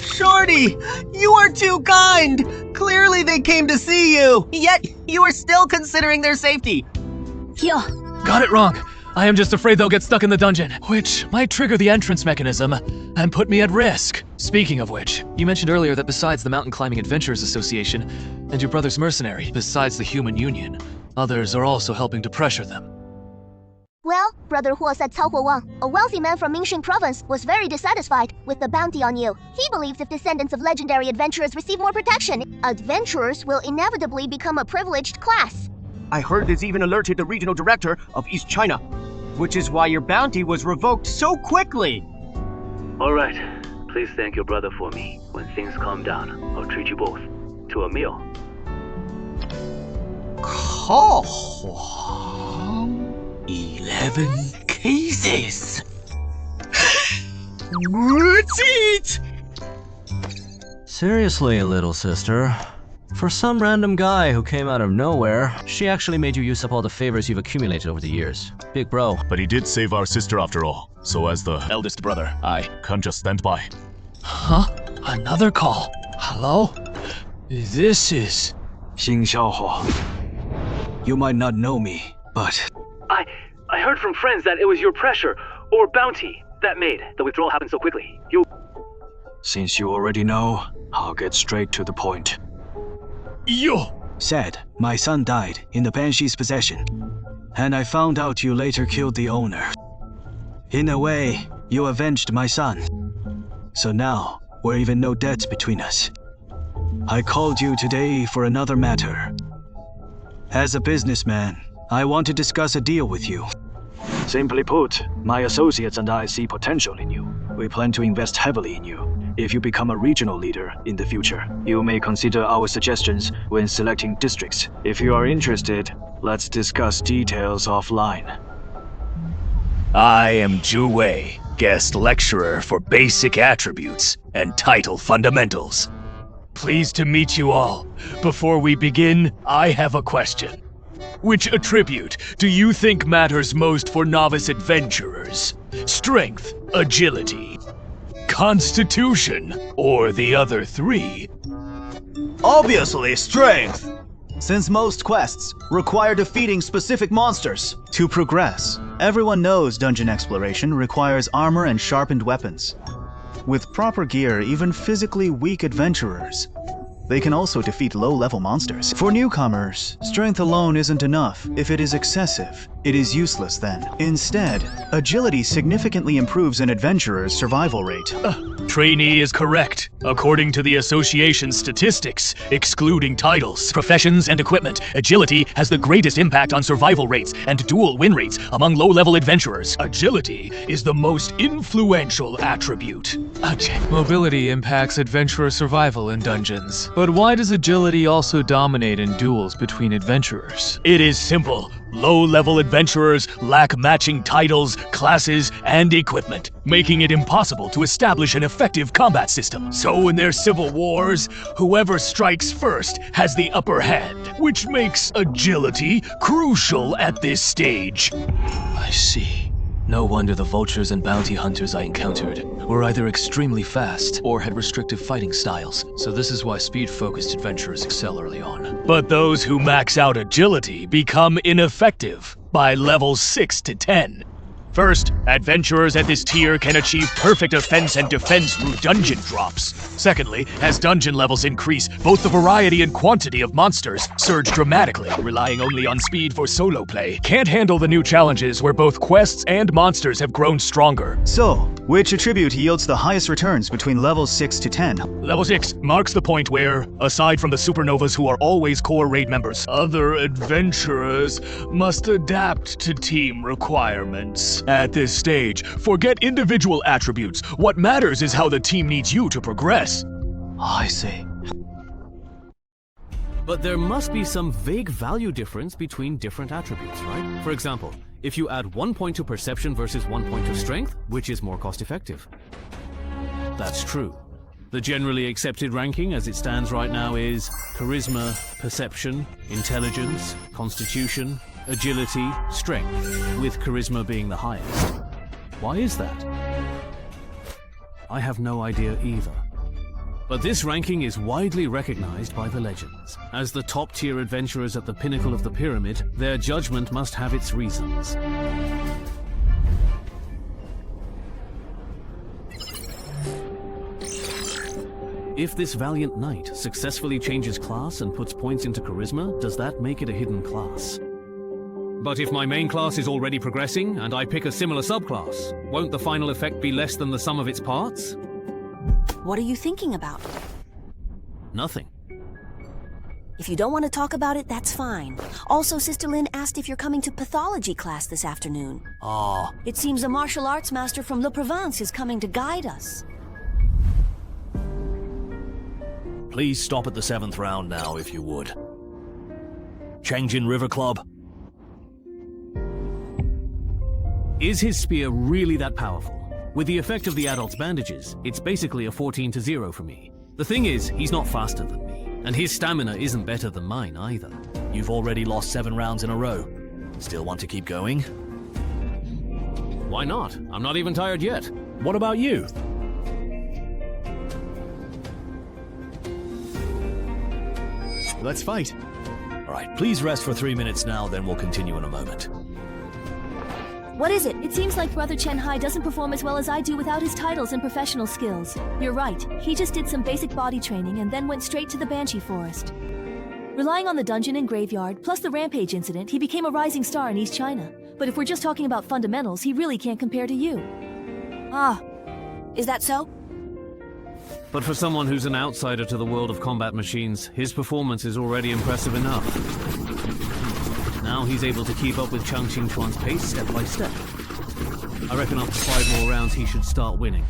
Shorty, you are too kind! Clearly they came to see you, yet you are still considering their safety. Yeah. Got it wrong. I am just afraid they'll get stuck in the dungeon, which might trigger the entrance mechanism and put me at risk. Speaking of which, you mentioned earlier that besides the Mountain Climbing Adventurers Association and your brother's mercenary, besides the Human Union, others are also helping to pressure them. Well, Brother Huo said Cao Huowang, a wealthy man from Mingxing Province, was very dissatisfied with the bounty on you. He believes if descendants of legendary adventurers receive more protection, adventurers will inevitably become a privileged class. I heard this even alerted the regional director of East China. Which is why your bounty was revoked so quickly. All right. Please thank your brother for me. When things calm down, I'll treat you both to a meal. Cao Huang? 11 cases. Let's eat! Seriously, little sister. For some random guy who came out of nowhere, she actually made you use up all the favors you've accumulated over the years. Big bro. But he did save our sister after all. So as the eldest brother, I can't just stand by. Huh? Another call. Hello? This is... Xing Xiaohua. You might not know me, but... I heard from friends that it was your pressure, or bounty, that made the withdrawal happen so quickly. Since you already know, I'll get straight to the point. Said, my son died in the Banshee's possession, and I found out you later killed the owner. In a way, you avenged my son. So now, we're even no debts between us. I called you today for another matter. As a businessman, I want to discuss a deal with you. Simply put, my associates and I see potential in you. We plan to invest heavily in you. If you become a regional leader in the future, you may consider our suggestions when selecting districts. If you are interested, let's discuss details offline. I am Zhu Wei, guest lecturer for basic attributes and title fundamentals. Pleased to meet you all. Before we begin, I have a question. Which attribute do you think matters most for novice adventurers? Strength, agility, constitution, or the other three? Obviously, strength! Since most quests require defeating specific monsters. To progress, everyone knows dungeon exploration requires armor and sharpened weapons. With proper gear, even physically weak adventurers, they can also defeat low-level monsters. For newcomers, strength alone isn't enough. If it is excessive, it is useless then. Instead, agility significantly improves an adventurer's survival rate. Trainee is correct. According to the association's statistics, excluding titles, professions, and equipment, agility has the greatest impact on survival rates and dual win rates among low-level adventurers. Agility is the most influential attribute. Mobility impacts adventurer survival in dungeons. But why does agility also dominate in duels between adventurers? It is simple. Low-level adventurers lack matching titles, classes, and equipment, making it impossible to establish an effective combat system. So in their civil wars, whoever strikes first has the upper hand, which makes agility crucial at this stage. I see. No wonder the vultures and bounty hunters I encountered were either extremely fast or had restrictive fighting styles. So this is why speed-focused adventurers excel early on. But those who max out agility become ineffective by levels 6 to 10. First, adventurers at this tier can achieve perfect offense and defense through dungeon drops. Secondly, as dungeon levels increase, both the variety and quantity of monsters surge dramatically, relying only on speed for solo play. Can't handle the new challenges where both quests and monsters have grown stronger. So, which attribute yields the highest returns between levels 6 to 10? Level 6 marks the point where, aside from the supernovas who are always core raid members, other adventurers must adapt to team requirements. At this stage, forget individual attributes. What matters is how the team needs you to progress. I see. But there must be some vague value difference between different attributes, right? For example, if you add 1 point to perception versus 1 point to strength, which is more cost-effective? That's true. The generally accepted ranking as it stands right now is charisma, perception, intelligence, constitution, agility, strength, with charisma being the highest. Why is that? I have no idea either. But this ranking is widely recognized by the legends. As the top-tier adventurers at the pinnacle of the pyramid, their judgment must have its reasons. If this valiant knight successfully changes class and puts points into charisma, does that make it a hidden class? But if my main class is already progressing, and I pick a similar subclass, won't the final effect be less than the sum of its parts? What are you thinking about? Nothing. If you don't want to talk about it, that's fine. Also, Sister Lin asked if you're coming to pathology class this afternoon. Ah. It seems the martial arts master from Le Provence is coming to guide us. Please stop at the 7th round now, if you would. Changjin River Club. Is his spear really that powerful? With the effect of the adult's bandages, it's basically a 14-0 for me. The thing is, he's not faster than me, and his stamina isn't better than mine either. You've already lost 7 rounds in a row. Still want to keep going? Why not? I'm not even tired yet. What about you? let's fight. Alright, please rest for 3 minutes now, then we'll continue in a moment. What is it? It seems like Brother Chen Hai doesn't perform as well as I do without his titles and professional skills. You're right, he just did some basic body training and then went straight to the Banshee forest. Relying on the dungeon and graveyard, plus the rampage incident, he became a rising star in East China. But if we're just talking about fundamentals, he really can't compare to you. Ah, is that so? But for someone who's an outsider to the world of combat machines, his performance is already impressive enough. Now he's able to keep up with Chang Xingchuan's pace step by step. I reckon after 5 more rounds he should start winning.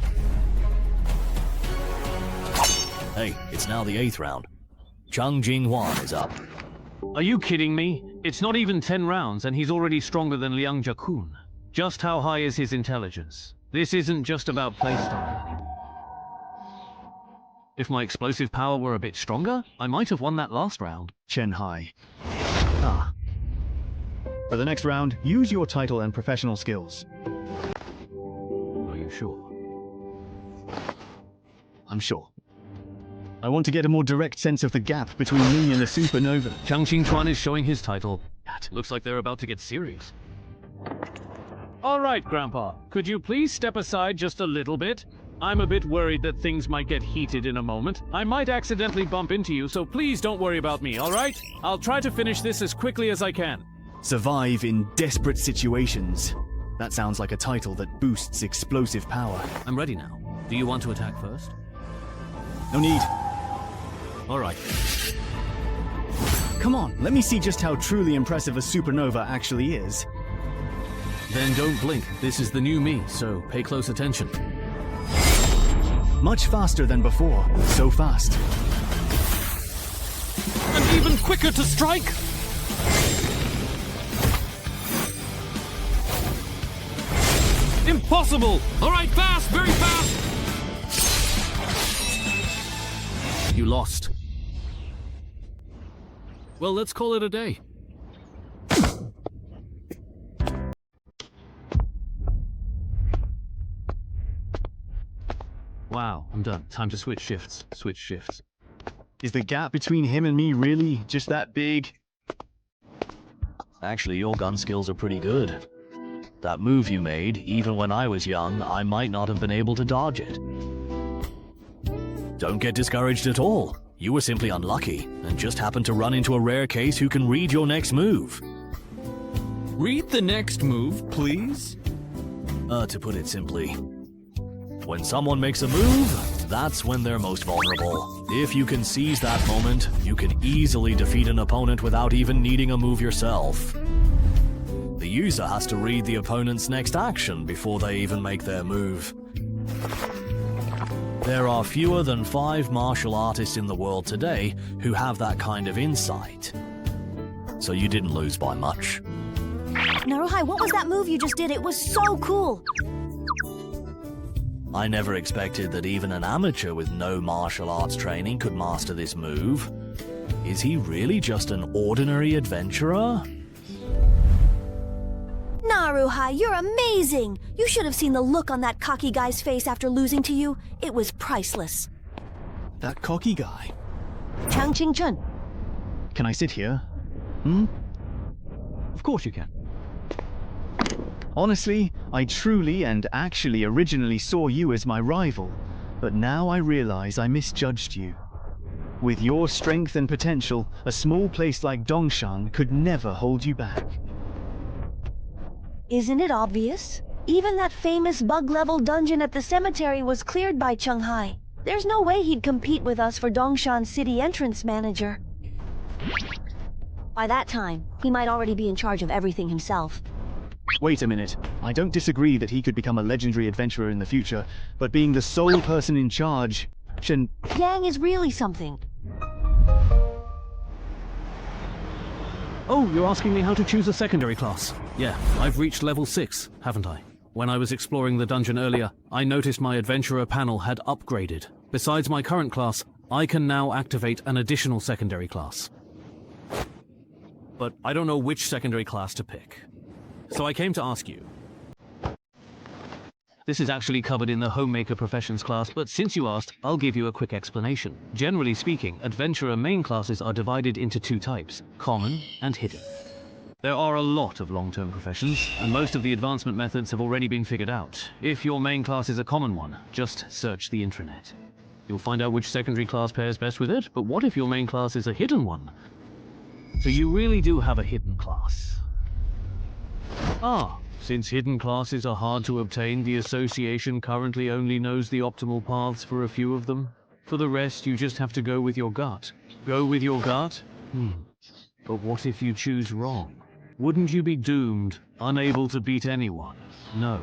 Hey, it's now the 8th round. Chang Jinghuan is up. Are you kidding me? It's not even 10 rounds and he's already stronger than Liang Jiakun. Just how high is his intelligence? This isn't just about playstyle. If my explosive power were a bit stronger, I might have won that last round. Chen Hai. Ah. For the next round, use your title and professional skills. Are you sure? I'm sure. I want to get a more direct sense of the gap between me and the supernova. Chang Xingchuan is showing his title. Looks like they're about to get serious. All right, Grandpa. Could you please step aside just a little bit? I'm a bit worried that things might get heated in a moment. I might accidentally bump into you, so please don't worry about me, all right? I'll try to finish this as quickly as I can. Survive in desperate situations. That sounds like a title that boosts explosive power. I'm ready now. Do you want to attack first? No need. All right. Come on, let me see just how truly impressive a supernova actually is. Then don't blink. This is the new me, so pay close attention. Much faster than before. So fast. And even quicker to strike! Impossible! All right, fast, very fast! You lost. Well, let's call it a day. Wow, I'm done. Time to switch shifts. Switch shifts. Is the gap between him and me really just that big? Actually, your gun skills are pretty good. That move you made, even when I was young, I might not have been able to dodge it. Don't get discouraged at all. You were simply unlucky, and just happened to run into a rare case who can read your next move. Read the next move, please? To put it simply, when someone makes a move, that's when they're most vulnerable. If you can seize that moment, you can easily defeat an opponent without even needing a move yourself. The user has to read the opponent's next action before they even make their move. There are fewer than 5 martial artists in the world today who have that kind of insight. So you didn't lose by much. Naruhai, what was that move you just did? It was so cool! I never expected that even an amateur with no martial arts training could master this move. Is he really just an ordinary adventurer? Naruhai, you're amazing! You should have seen the look on that cocky guy's face after losing to you. It was priceless. That cocky guy? Chang Qingchun. Can I sit here? Of course you can. Honestly, I truly and actually originally saw you as my rival, but now I realize I misjudged you. With your strength and potential, a small place like Dongshan could never hold you back. Isn't it obvious? Even that famous bug-level dungeon at the cemetery was cleared by Cheng Hai. There's no way he'd compete with us for Dongshan City entrance manager. By that time, he might already be in charge of everything himself. Wait a minute. I don't disagree that he could become a legendary adventurer in the future, but being the sole person in charge... Yang is really something. Oh, you're asking me how to choose a secondary class? Yeah, I've reached level 6, haven't I? When I was exploring the dungeon earlier, I noticed my adventurer panel had upgraded. Besides my current class, I can now activate an additional secondary class. But I don't know which secondary class to pick. So I came to ask you. This is actually covered in the Homemaker Professions class, but since you asked, I'll give you a quick explanation. Generally speaking, Adventurer main classes are divided into two types, Common and Hidden. There are a lot of long-term professions, and most of the advancement methods have already been figured out. If your main class is a common one, just search the intranet. You'll find out which secondary class pairs best with it, but what if your main class is a hidden one? So you really do have a hidden class. Since hidden classes are hard to obtain, the association currently only knows the optimal paths for a few of them. For the rest, you just have to go with your gut. Go with your gut? But what if you choose wrong? Wouldn't you be doomed, unable to beat anyone? No.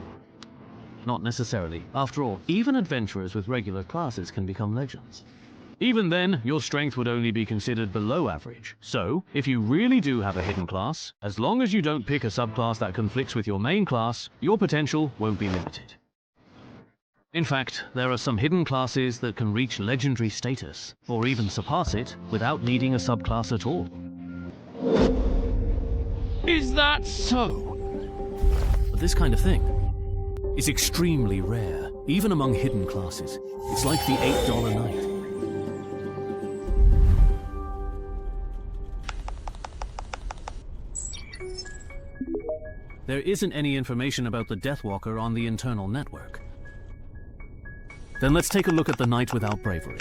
Not necessarily. After all, even adventurers with regular classes can become legends. Even then, your strength would only be considered below average. So, if you really do have a hidden class, as long as you don't pick a subclass that conflicts with your main class, your potential won't be limited. In fact, there are some hidden classes that can reach legendary status, or even surpass it, without needing a subclass at all. Is that so? But this kind of thing is extremely rare, even among hidden classes. It's like the $8 night. There isn't any information about the Deathwalker on the internal network. Then let's take a look at the Knight Without Bravery.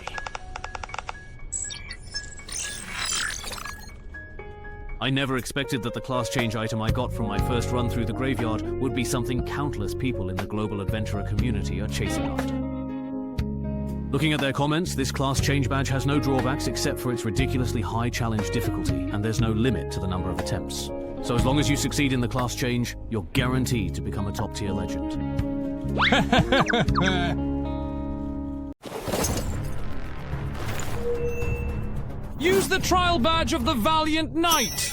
I never expected that the class change item I got from my first run through the graveyard would be something countless people in the global adventurer community are chasing after. Looking at their comments, this class change badge has no drawbacks except for its ridiculously high challenge difficulty, and there's no limit to the number of attempts. So as long as you succeed in the class change, you're guaranteed to become a top-tier legend. Use the trial badge of the Valiant Knight!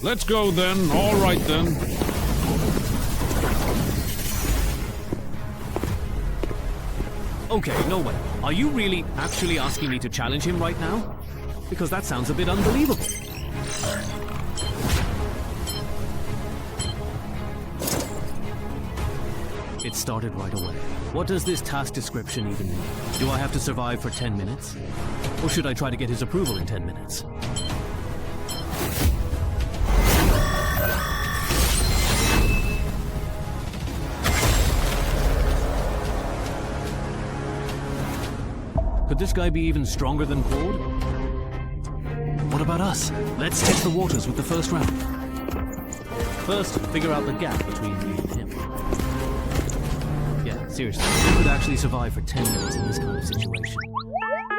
Let's go then. All right then. Okay, no way. Are you really actually asking me to challenge him right now? Because that sounds a bit unbelievable. It started right away. What does this task description even mean? Do I have to survive for 10 minutes? Or should I try to get his approval in 10 minutes? Could this guy be even stronger than Claude? What about us? Let's test the waters with the first round. First, figure out the gap between me and him. Yeah, seriously, who could actually survive for 10 minutes in this kind of situation?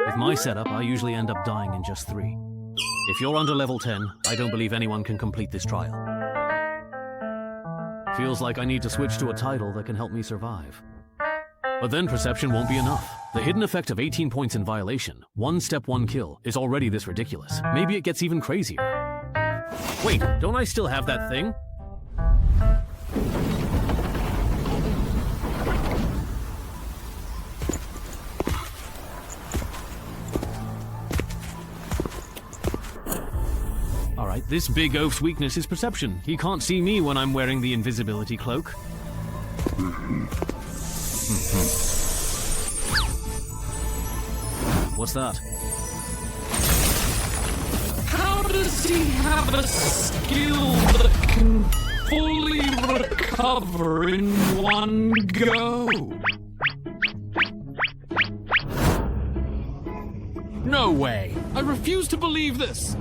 With my setup, I usually end up dying in just 3. If you're under level 10, I don't believe anyone can complete this trial. Feels like I need to switch to a title that can help me survive. But then perception won't be enough. The hidden effect of 18 points in violation, 1 step 1 kill, is already this ridiculous. Maybe it gets even crazier. Wait, don't I still have that thing? Alright, this big oaf's weakness is perception. He can't see me when I'm wearing the invisibility cloak. What's that? How does he have a skill that can fully recover in one go? No way! I refuse to believe this!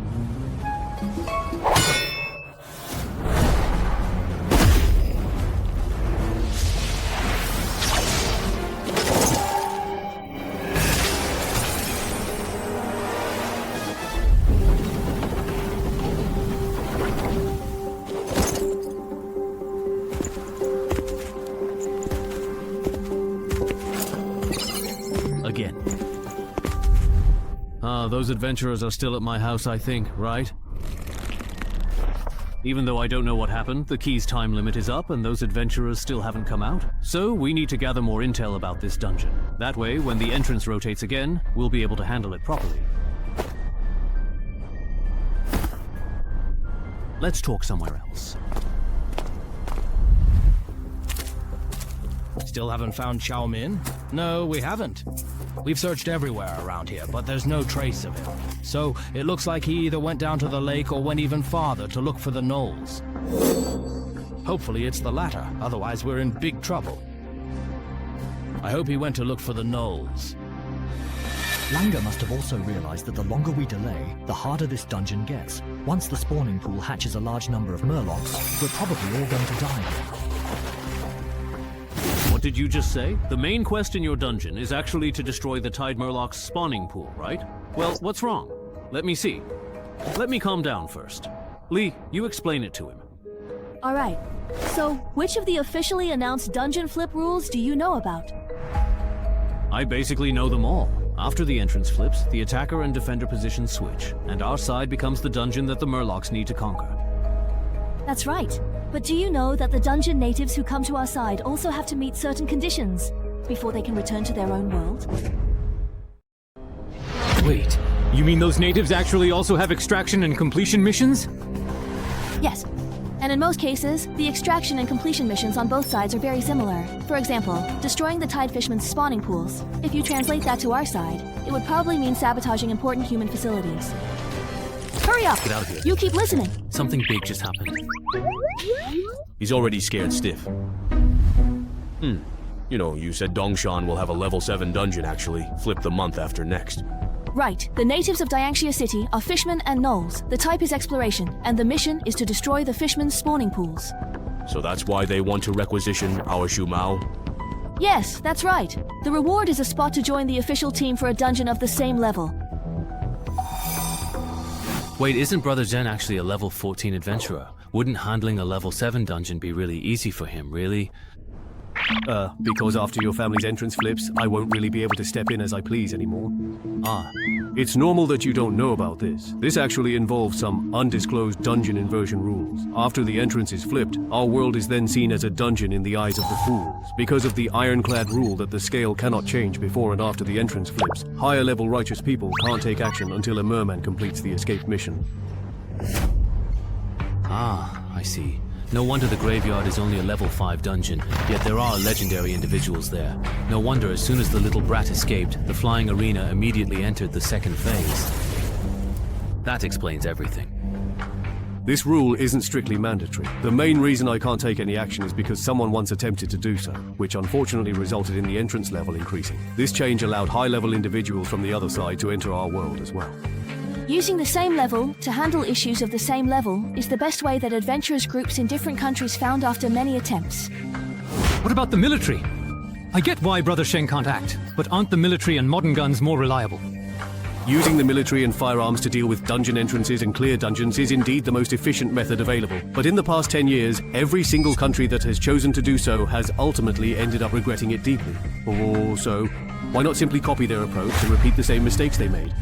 Those adventurers are still at my house, I think, right? Even though I don't know what happened, the key's time limit is up and those adventurers still haven't come out. So we need to gather more intel about this dungeon. That way, when the entrance rotates again, we'll be able to handle it properly. Let's talk somewhere else. Still haven't found Shaman? No, we haven't. We've searched everywhere around here, but there's no trace of him. So it looks like he either went down to the lake or went even farther to look for the gnolls. Hopefully it's the latter, otherwise we're in big trouble. I hope he went to look for the gnolls. Langer must have also realized that the longer we delay, the harder this dungeon gets. Once the spawning pool hatches a large number of murlocs, we're probably all going to die. What did you just say? The main quest in your dungeon is actually to destroy the Tide Murloc's spawning pool, right? Well, what's wrong? Let me see. Let me calm down first. Lee, you explain it to him. Alright, so which of the officially announced dungeon flip rules do you know about? I basically know them all. After the entrance flips, the attacker and defender positions switch, and our side becomes the dungeon that the Murlocs need to conquer. That's right. But do you know that the dungeon natives who come to our side also have to meet certain conditions before they can return to their own world? Wait, you mean those natives actually also have extraction and completion missions? Yes. And in most cases, the extraction and completion missions on both sides are very similar. For example, destroying the Tide Fishman's spawning pools. If you translate that to our side, it would probably mean sabotaging important human facilities. Hurry up! Get out of here. You keep listening. Something big just happened. He's already scared stiff. You know, you said Dongshan will have a level 7 dungeon actually, flip the month after next. Right. The natives of Dianxia City are fishmen and gnolls. The type is exploration, and the mission is to destroy the fishmen's spawning pools. So that's why they want to requisition our Shumao? Yes, that's right. The reward is a spot to join the official team for a dungeon of the same level. Wait, isn't Brother Zen actually a level 14 adventurer? Wouldn't handling a level 7 dungeon be really easy for him, really? Because after your family's entrance flips, I won't really be able to step in as I please anymore. Ah. It's normal that you don't know about this. This actually involves some undisclosed dungeon inversion rules. After the entrance is flipped, our world is then seen as a dungeon in the eyes of the fools. Because of the ironclad rule that the scale cannot change before and after the entrance flips, higher level righteous people can't take action until a merman completes the escape mission. Ah, I see. No wonder the graveyard is only a level 5 dungeon, yet there are legendary individuals there. No wonder as soon as the little brat escaped, the flying arena immediately entered the second phase. That explains everything. This rule isn't strictly mandatory. The main reason I can't take any action is because someone once attempted to do so, which unfortunately resulted in the entrance level increasing. This change allowed high-level individuals from the other side to enter our world as well. Using the same level to handle issues of the same level is the best way that adventurers groups in different countries found after many attempts. What about the military? I get why Brother Sheng can't act, but aren't the military and modern guns more reliable? Using the military and firearms to deal with dungeon entrances and clear dungeons is indeed the most efficient method available. But in the past 10 years, every single country that has chosen to do so has ultimately ended up regretting it deeply. Or so, why not simply copy their approach and repeat the same mistakes they made?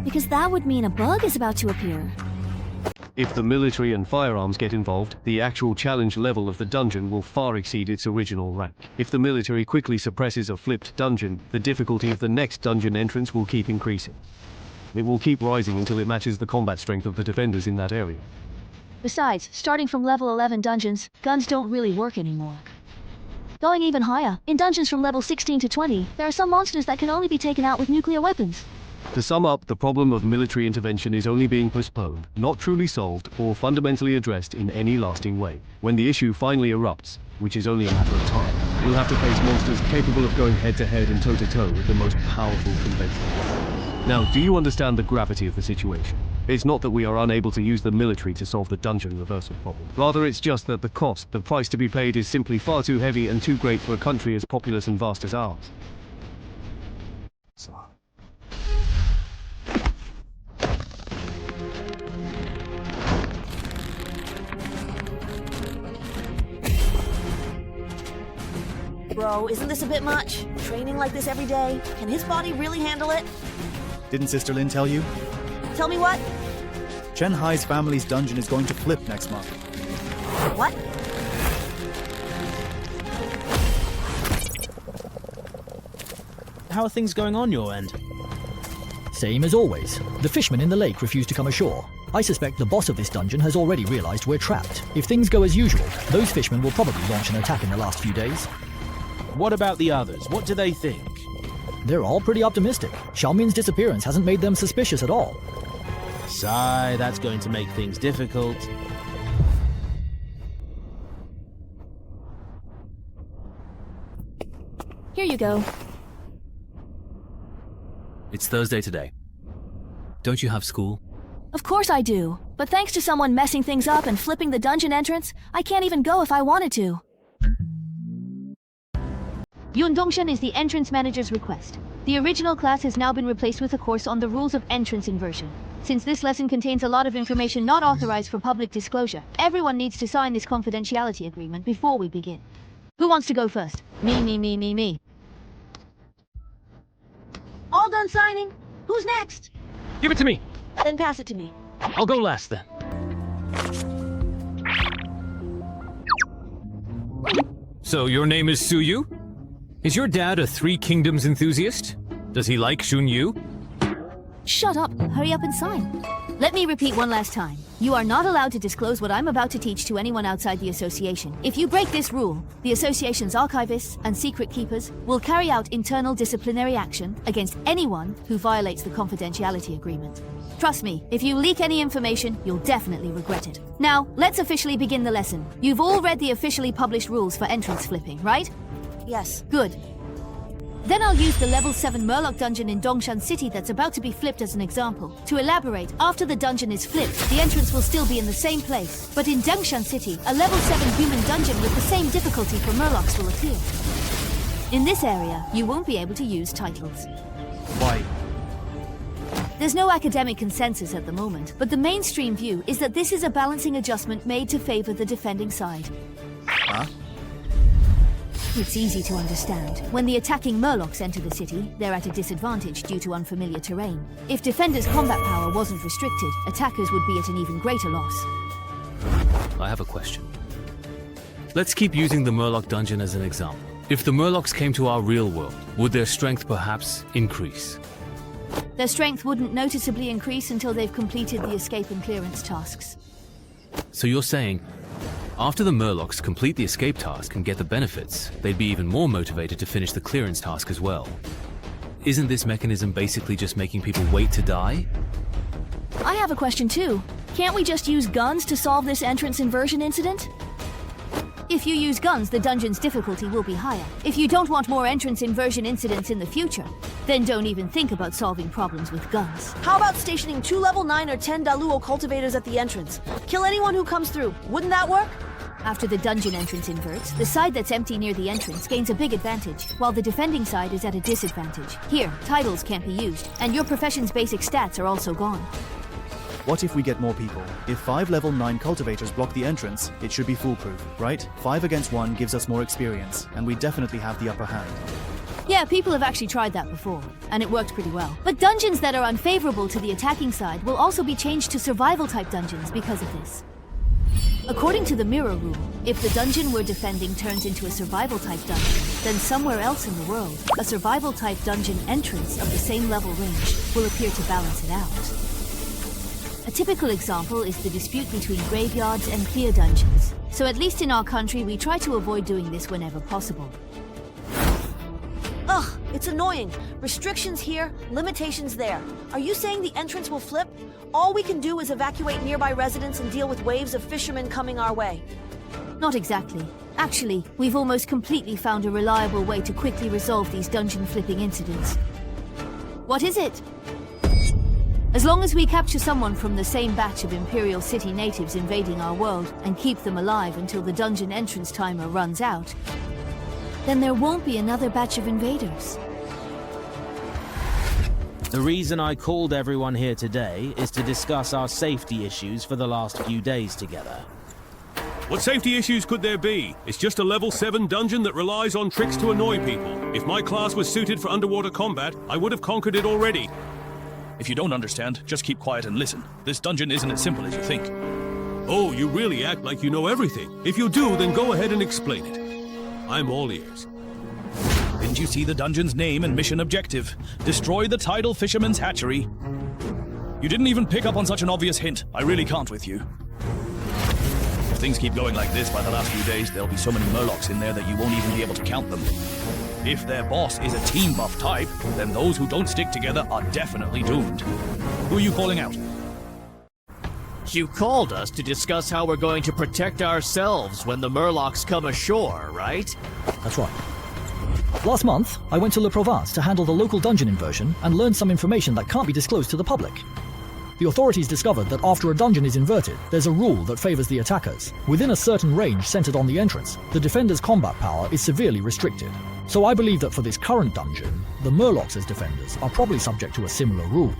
Because that would mean a bug is about to appear. If the military and firearms get involved, the actual challenge level of the dungeon will far exceed its original rank. If the military quickly suppresses a flipped dungeon, the difficulty of the next dungeon entrance will keep increasing. It will keep rising until it matches the combat strength of the defenders in that area. Besides, starting from level 11 dungeons, guns don't really work anymore. Going even higher, in dungeons from level 16 to 20, there are some monsters that can only be taken out with nuclear weapons. To sum up, the problem of military intervention is only being postponed, not truly solved, or fundamentally addressed in any lasting way. When the issue finally erupts, which is only a matter of time, we'll have to face monsters capable of going head-to-head and toe-to-toe with the most powerful conventions. Now, do you understand the gravity of the situation? It's not that we are unable to use the military to solve the dungeon reversal problem. Rather, it's just that the price to be paid is simply far too heavy and too great for a country as populous and vast as ours. Bro, isn't this a bit much? Training like this every day? Can his body really handle it? Didn't Sister Lin tell you? Tell me what? Chen Hai's family's dungeon is going to flip next month. What? How are things going on your end? Same as always. The fishermen in the lake refuse to come ashore. I suspect the boss of this dungeon has already realized we're trapped. If things go as usual, those fishermen will probably launch an attack in the last few days. What about the others? What do they think? They're all pretty optimistic. Xiaomin's disappearance hasn't made them suspicious at all. Sigh, that's going to make things difficult. Here you go. It's Thursday today. Don't you have school? Of course I do. But thanks to someone messing things up and flipping the dungeon entrance, I can't even go if I wanted to. Yun Dongshan is the entrance manager's request. The original class has now been replaced with a course on the rules of entrance inversion. Since this lesson contains a lot of information not authorized for public disclosure, everyone needs to sign this confidentiality agreement before we begin. Who wants to go first? Me. All done signing? Who's next? Give it to me. Then pass it to me. I'll go last then. So your name is Suyu? Is your dad a Three Kingdoms enthusiast? Does he like Shunyu? Shut up. Hurry up and sign. Let me repeat one last time. You are not allowed to disclose what I'm about to teach to anyone outside the association. If you break this rule, the association's archivists and secret keepers will carry out internal disciplinary action against anyone who violates the confidentiality agreement. Trust me, if you leak any information, you'll definitely regret it. Now, let's officially begin the lesson. You've all read the officially published rules for entrance flipping, right? Yes. Good. Then I'll use the level 7 Murloc dungeon in Dongshan City that's about to be flipped as an example. To elaborate, after the dungeon is flipped, the entrance will still be in the same place. But in Dongshan City, a level 7 human dungeon with the same difficulty for Murlocs will appear. In this area, you won't be able to use titles. Why? There's no academic consensus at the moment, but the mainstream view is that this is a balancing adjustment made to favor the defending side. Huh? It's easy to understand. When the attacking Murlocs enter the city, they're at a disadvantage due to unfamiliar terrain. If defenders' combat power wasn't restricted, attackers would be at an even greater loss. I have a question. Let's keep using the Murloc dungeon as an example. If the Murlocs came to our real world, would their strength perhaps increase? Their strength wouldn't noticeably increase until they've completed the escape and clearance tasks. So you're saying, after the Murlocs complete the escape task and get the benefits, they'd be even more motivated to finish the clearance task as well. Isn't this mechanism basically just making people wait to die? I have a question too. Can't we just use guns to solve this entrance inversion incident? If you use guns, the dungeon's difficulty will be higher. If you don't want more entrance inversion incidents in the future, then don't even think about solving problems with guns. How about stationing 2 level 9 or 10 Daluo cultivators at the entrance? Kill anyone who comes through. Wouldn't that work? After the dungeon entrance inverts, the side that's empty near the entrance gains a big advantage, while the defending side is at a disadvantage. Here, titles can't be used, and your profession's basic stats are also gone. What if we get more people? If 5 level 9 cultivators block the entrance, it should be foolproof, right? 5 against 1 gives us more experience, and we definitely have the upper hand. Yeah, people have actually tried that before, and it worked pretty well. But dungeons that are unfavorable to the attacking side will also be changed to survival-type dungeons because of this. According to the mirror rule, if the dungeon we're defending turns into a survival-type dungeon, then somewhere else in the world, a survival-type dungeon entrance of the same level range will appear to balance it out. A typical example is the dispute between graveyards and clear dungeons. So at least in our country, we try to avoid doing this whenever possible. Ugh, it's annoying. Restrictions here, limitations there. Are you saying the entrance will flip? All we can do is evacuate nearby residents and deal with waves of fishermen coming our way. Not exactly. Actually, we've almost completely found a reliable way to quickly resolve these dungeon flipping incidents. What is it? As long as we capture someone from the same batch of Imperial City natives invading our world and keep them alive until the dungeon entrance timer runs out, then there won't be another batch of invaders. The reason I called everyone here today is to discuss our safety issues for the last few days together. What safety issues could there be? It's just a level 7 dungeon that relies on tricks to annoy people. If my class was suited for underwater combat, I would have conquered it already. If you don't understand, just keep quiet and listen. This dungeon isn't as simple as you think. Oh, you really act like you know everything. If you do, then go ahead and explain it. I'm all ears. Didn't you see the dungeon's name and mission objective? Destroy the tidal fisherman's hatchery. You didn't even pick up on such an obvious hint. I really can't with you. If things keep going like this by the last few days, there'll be so many murlocs in there that you won't even be able to count them. If their boss is a team buff type, then those who don't stick together are definitely doomed. Who are you calling out? You called us to discuss how we're going to protect ourselves when the murlocs come ashore, right? That's right. Last month, I went to Le Provence to handle the local dungeon inversion and learned some information that can't be disclosed to the public. The authorities discovered that after a dungeon is inverted, there's a rule that favors the attackers. Within a certain range centered on the entrance, the defender's combat power is severely restricted. So I believe that for this current dungeon, the murlocs as defenders are probably subject to a similar rule.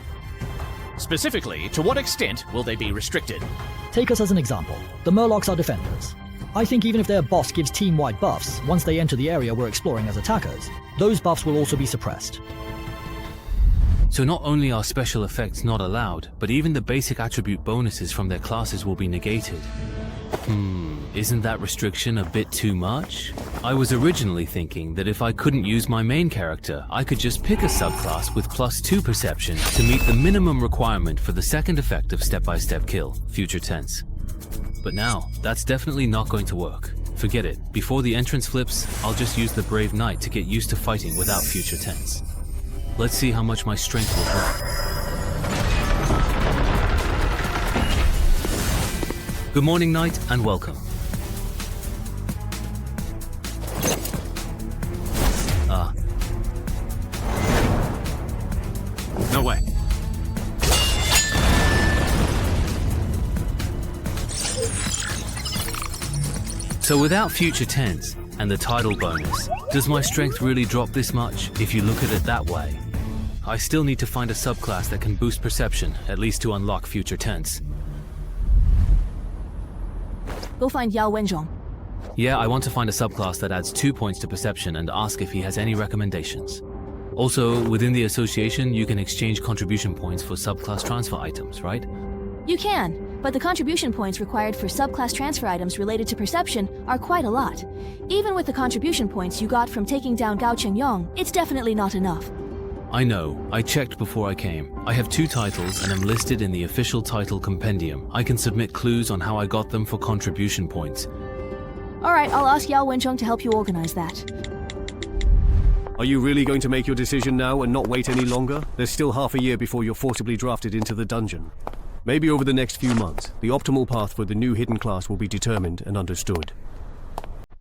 Specifically, to what extent will they be restricted? Take us as an example. The murlocs are defenders. I think even if their boss gives team-wide buffs, once they enter the area we're exploring as attackers, those buffs will also be suppressed. So not only are special effects not allowed, but even the basic attribute bonuses from their classes will be negated. Isn't that restriction a bit too much? I was originally thinking that if I couldn't use my main character, I could just pick a subclass with +2 perception to meet the minimum requirement for the second effect of step-by-step kill, future tense. But now, that's definitely not going to work. Forget it. Before the entrance flips, I'll just use the Brave Knight to get used to fighting without future tense. Let's see how much my strength will drop. Good morning, Knight, and welcome. No way. So without future tense and the tidal bonus, does my strength really drop this much if you look at it that way? I still need to find a subclass that can boost perception, at least to unlock future tense. Go find Yao Wenzhong. Yeah, I want to find a subclass that adds 2 points to perception and ask if he has any recommendations. Also, within the association, you can exchange contribution points for subclass transfer items, right? You can, but the contribution points required for subclass transfer items related to perception are quite a lot. Even with the contribution points you got from taking down Gao Chengyong, it's definitely not enough. I know. I checked before I came. I have 2 titles and am listed in the official title compendium. I can submit clues on how I got them for contribution points. Alright, I'll ask Yao Wenzhong to help you organize that. Are you really going to make your decision now and not wait any longer? There's still half a year before you're forcibly drafted into the dungeon. Maybe over the next few months, the optimal path for the new hidden class will be determined and understood.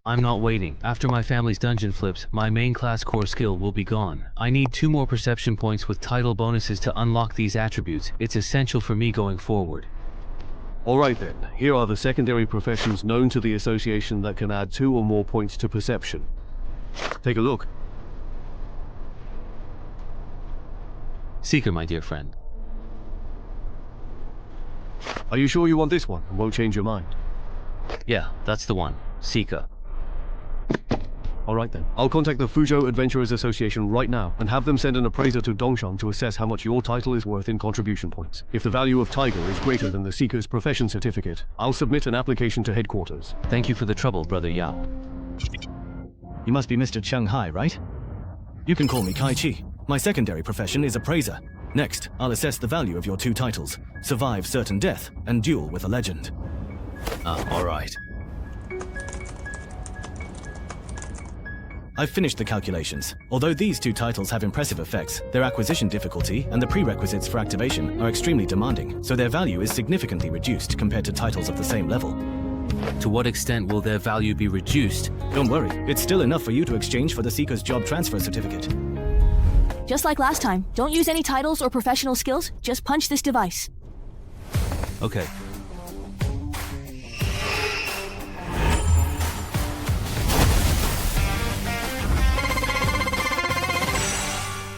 I'm not waiting. After my family's dungeon flips, my main class core skill will be gone. I need 2 more perception points with title bonuses to unlock these attributes. It's essential for me going forward. Alright then, here are the secondary professions known to the association that can add 2 or more points to perception. Take a look. Seeker, my dear friend. Are you sure you want this one and won't change your mind? Yeah, that's the one. Seeker. Alright then. I'll contact the Fuzhou Adventurers Association right now and have them send an appraiser to Dongshang to assess how much your title is worth in contribution points. If the value of Tiger is greater than the Seeker's profession certificate, I'll submit an application to headquarters. Thank you for the trouble, Brother Yao. You must be Mr. Cheng Hai, right? You can call me Kai Chi. My secondary profession is appraiser. Next, I'll assess the value of your 2 titles, survive certain death, and duel with a legend. Alright. I've finished the calculations. Although these 2 titles have impressive effects, their acquisition difficulty and the prerequisites for activation are extremely demanding, so their value is significantly reduced compared to titles of the same level. To what extent will their value be reduced? Don't worry, it's still enough for you to exchange for the Seeker's job transfer certificate. Just like last time, don't use any titles or professional skills, just punch this device. Okay,